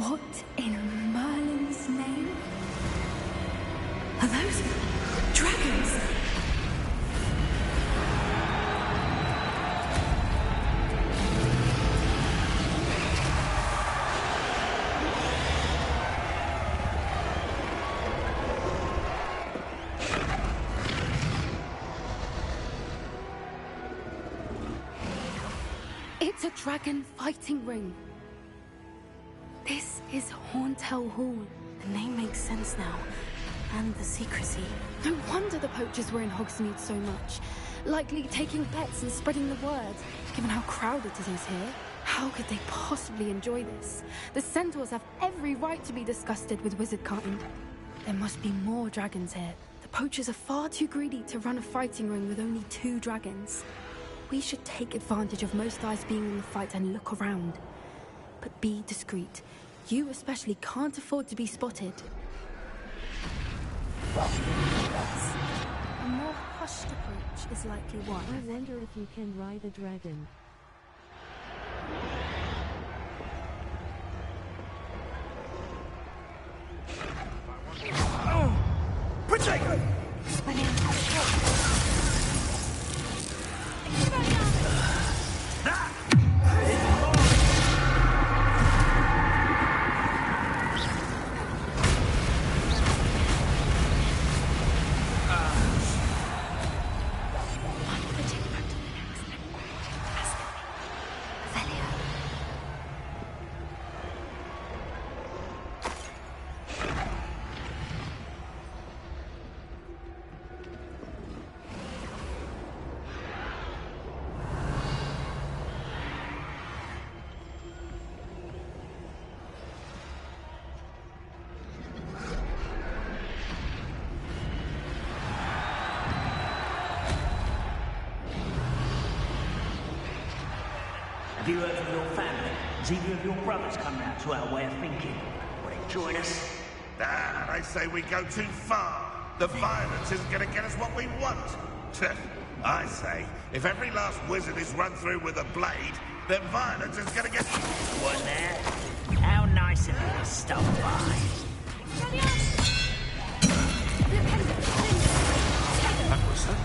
What in Merlin's name? Are those dragons? It's a dragon fighting ring. This is Horntail Hall. The name makes sense now. And the secrecy. No wonder the poachers were in Hogsmeade so much. Likely taking bets and spreading the word, given how crowded it is here. How could they possibly enjoy this? The centaurs have every right to be disgusted with wizard kind. There must be more dragons here. The poachers are far too greedy to run a fighting ring with only 2 dragons. We should take advantage of most eyes being in the fight and look around. But be discreet. You especially can't afford to be spotted. A more hushed approach is likely one. I wonder if you can ride a dragon. Protect! Have you heard from your family? Has either of your brothers come round to our way of thinking? Will they join us? Ah, they say we go too far. The violence isn't going to get us what we want. I say, if every last wizard is run through with a blade, then violence is going to get... What now? How nice of you to stop by. That was it.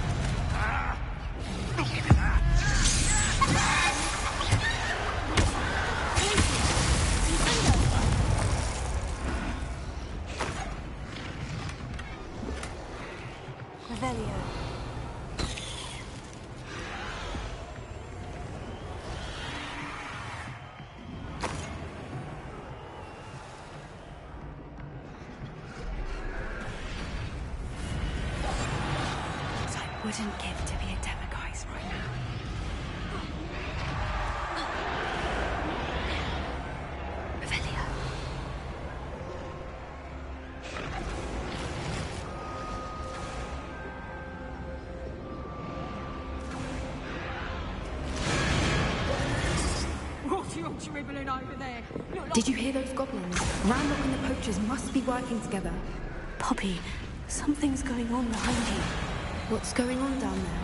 Wouldn't give to be a demiguise right now. Revelio. What are you dribbling over there? Did you hear those goblins? Ranrock and the poachers must be working together. Poppy, something's going on behind you. What's going on down there?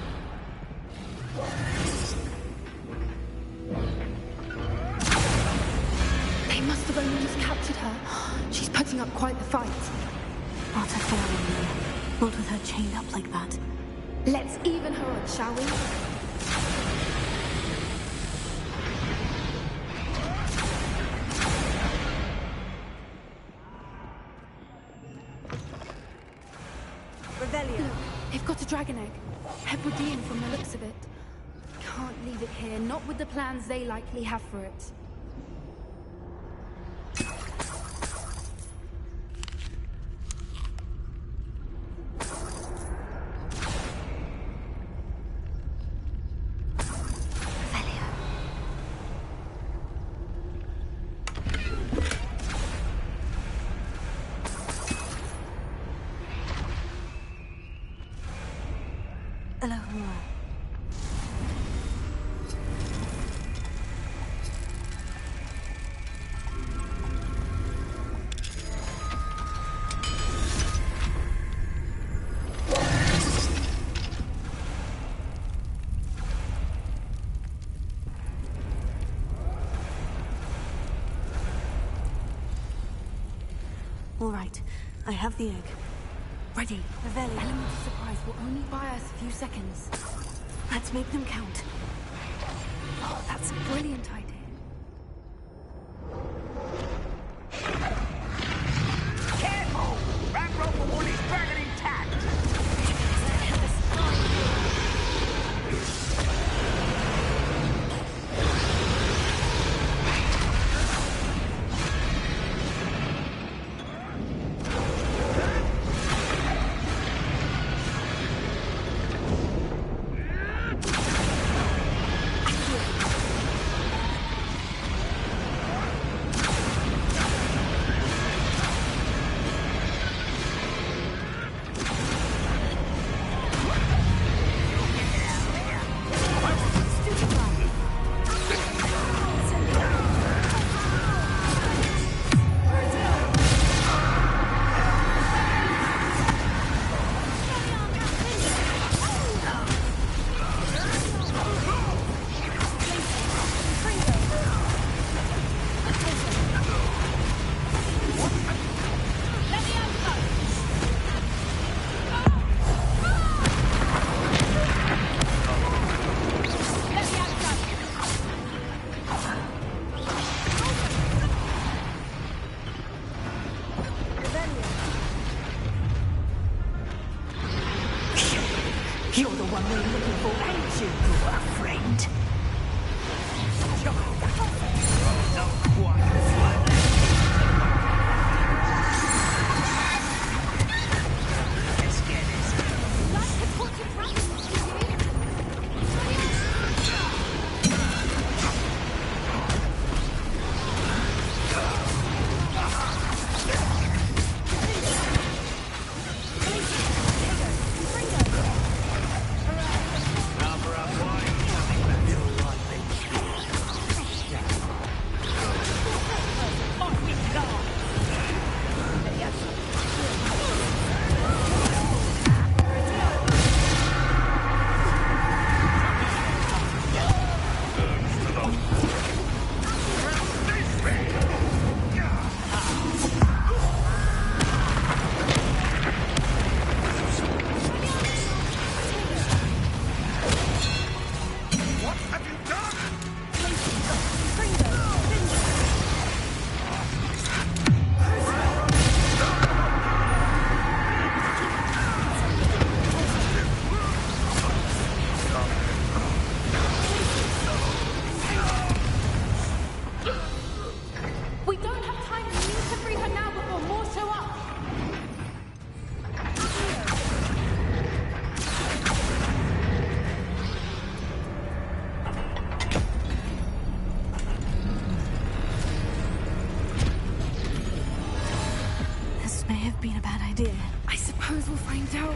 They must have only just captured her. She's putting up quite the fight. Not a fair one, not with her chained up like that. Let's even her odds, shall we? Revelio. They've got a dragon egg. Hebridean from the looks of it. Can't leave it here, not with the plans they likely have for it. All right, I have the egg. Ready. Revelli. Element of surprise will only buy us a few seconds. Let's make them count. Oh, that's a brilliant idea. Careful! Ranrock will want his dragon intact! You're the one we're looking for, ain't you, little friend? Not quite as well. Let's get this. Like to put your dragons, do you? We don't have time. We need to free her now before more show up. This may have been a bad idea. I suppose we'll find out.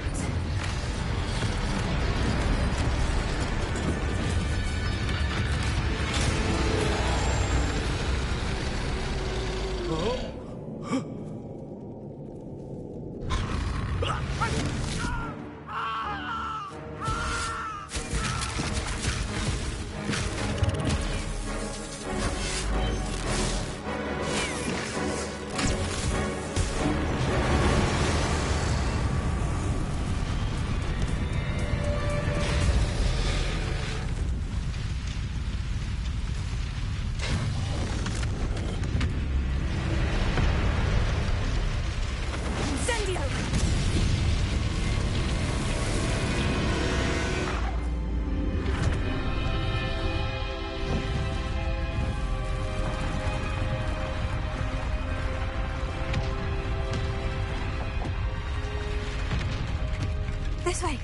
This way.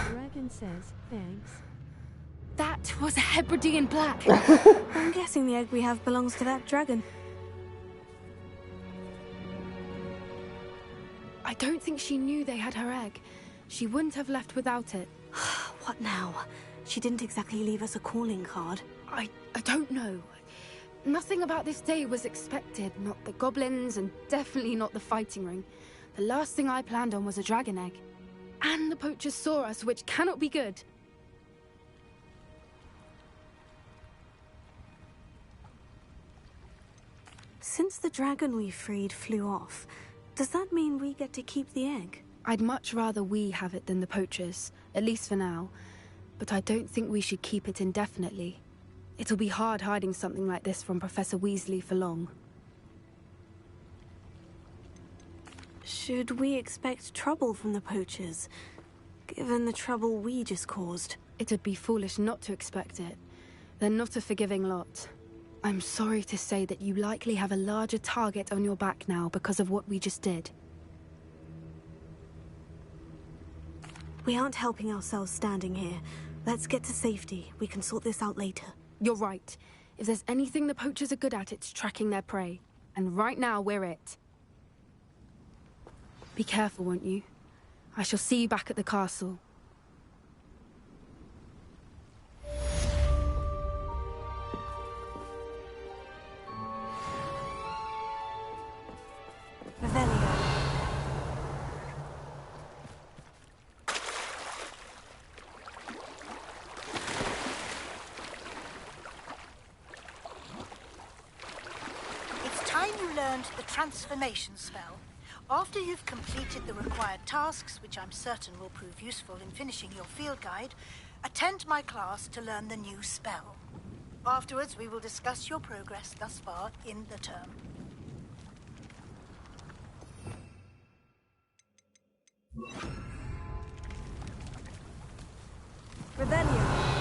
Dragon says, thanks. That was a Hebridean black. I'm guessing the egg we have belongs to that dragon. I don't think she knew they had her egg. She wouldn't have left without it. What now? She didn't exactly leave us a calling card. I don't know. Nothing about this day was expected. Not the goblins, and definitely not the fighting ring. The last thing I planned on was a dragon egg. And the poachers saw us, which cannot be good. Since the dragon we freed flew off, does that mean we get to keep the egg? I'd much rather we have it than the poachers, at least for now. But I don't think we should keep it indefinitely. It'll be hard hiding something like this from Professor Weasley for long. Should we expect trouble from the poachers, given the trouble we just caused? It'd be foolish not to expect it. They're not a forgiving lot. I'm sorry to say that you likely have a larger target on your back now because of what we just did. We aren't helping ourselves standing here. Let's get to safety. We can sort this out later. You're right. If there's anything the poachers are good at, it's tracking their prey. And right now, we're it. Be careful, won't you? I shall see you back at the castle. The transformation spell. After you've completed the required tasks, which I'm certain will prove useful in finishing your field guide, attend my class to learn the new spell. Afterwards, we will discuss your progress thus far in the term. Revelio.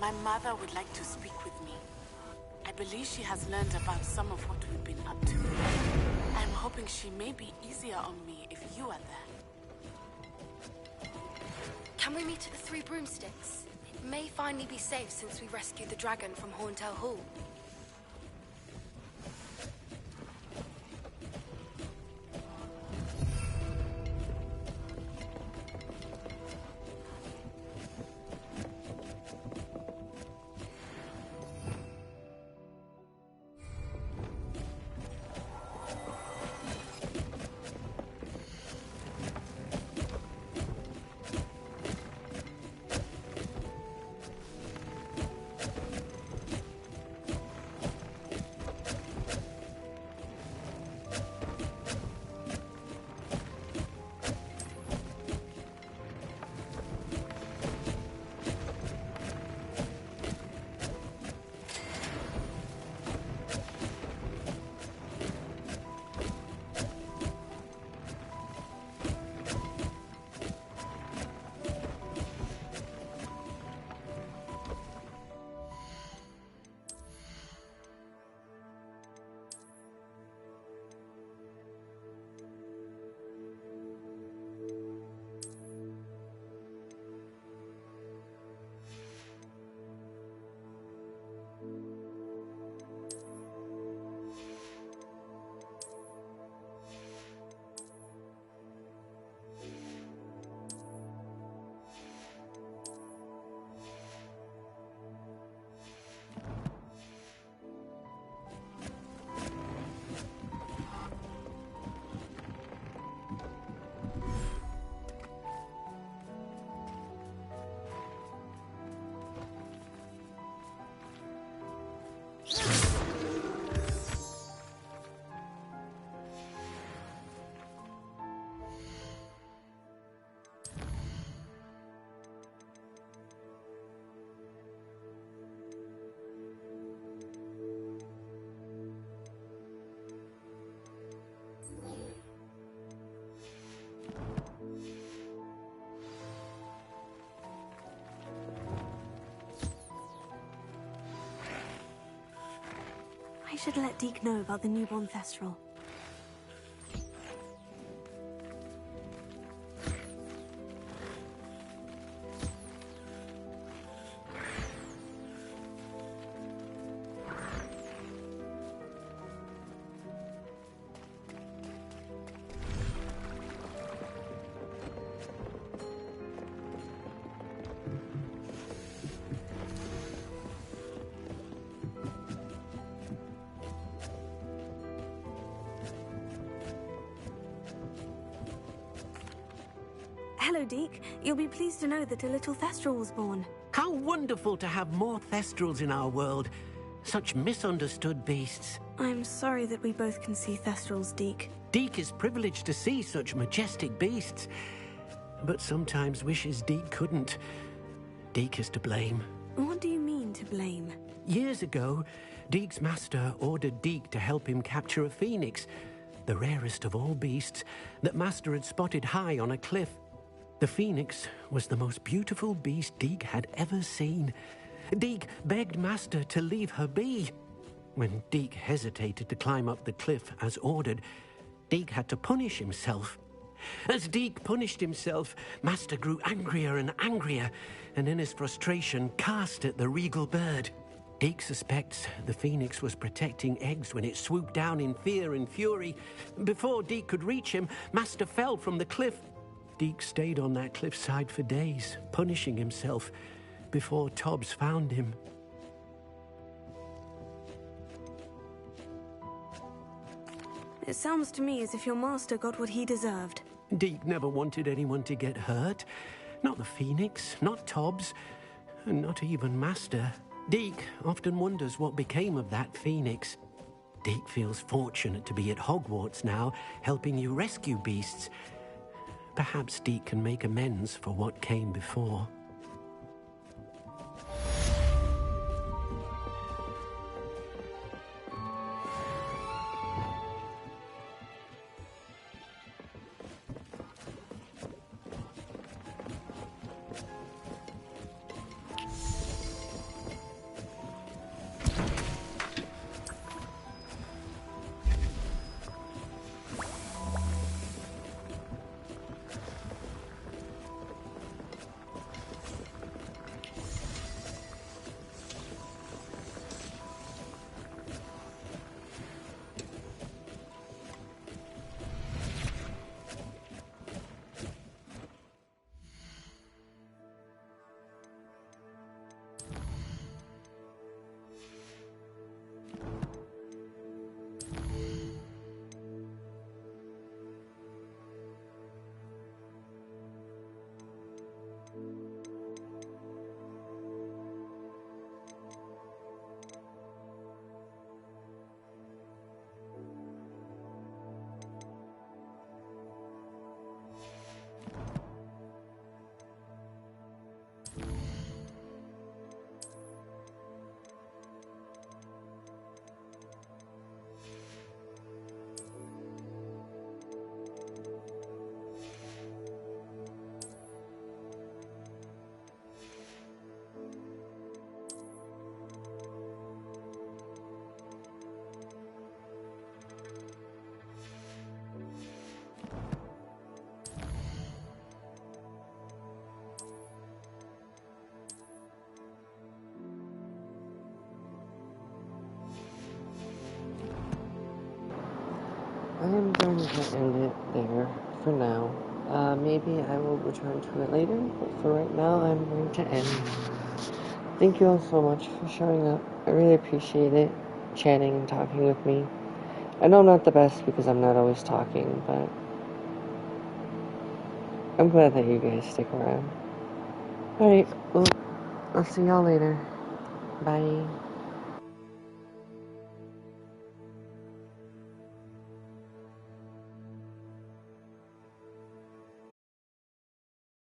My mother would like to speak with me. I believe she has learned about some of what we've been up to. I'm hoping she may be easier on me if you are there. Can we meet at the Three Broomsticks? It may finally be safe since we rescued the dragon from Horntail Hall. I should let Deke know about the newborn Thestral. Hello, Deke. You'll be pleased to know that a little Thestral was born. How wonderful to have more Thestrals in our world. Such misunderstood beasts. I'm sorry that we both can see Thestrals, Deke. Deke is privileged to see such majestic beasts, but sometimes wishes Deke couldn't. Deke is to blame. What do you mean, to blame? Years ago, Deke's master ordered Deke to help him capture a phoenix, the rarest of all beasts, that master had spotted high on a cliff. The phoenix was the most beautiful beast Deke had ever seen. Deke begged master to leave her be. When Deke hesitated to climb up the cliff as ordered, Deke had to punish himself. As Deke punished himself, master grew angrier and angrier, and in his frustration cast at the regal bird. Deke suspects the phoenix was protecting eggs when it swooped down in fear and fury. Before Deke could reach him, master fell from the cliff. Deke stayed on that cliffside for days, punishing himself, before Tobbs found him. It sounds to me as if your master got what he deserved. Deke never wanted anyone to get hurt. Not the Phoenix, not Tobbs, and not even Master. Deke often wonders what became of that Phoenix. Deke feels fortunate to be at Hogwarts now, helping you rescue beasts. Perhaps Deke can make amends for what came before. I am going to end it there for now. Maybe I will return to it later, but for right now, I'm going to end. Thank you all so much for showing up. I really appreciate it, chatting and talking with me. I know I'm not the best because I'm not always talking, but I'm glad that you guys stick around. Alright, well, I'll see y'all later. Bye.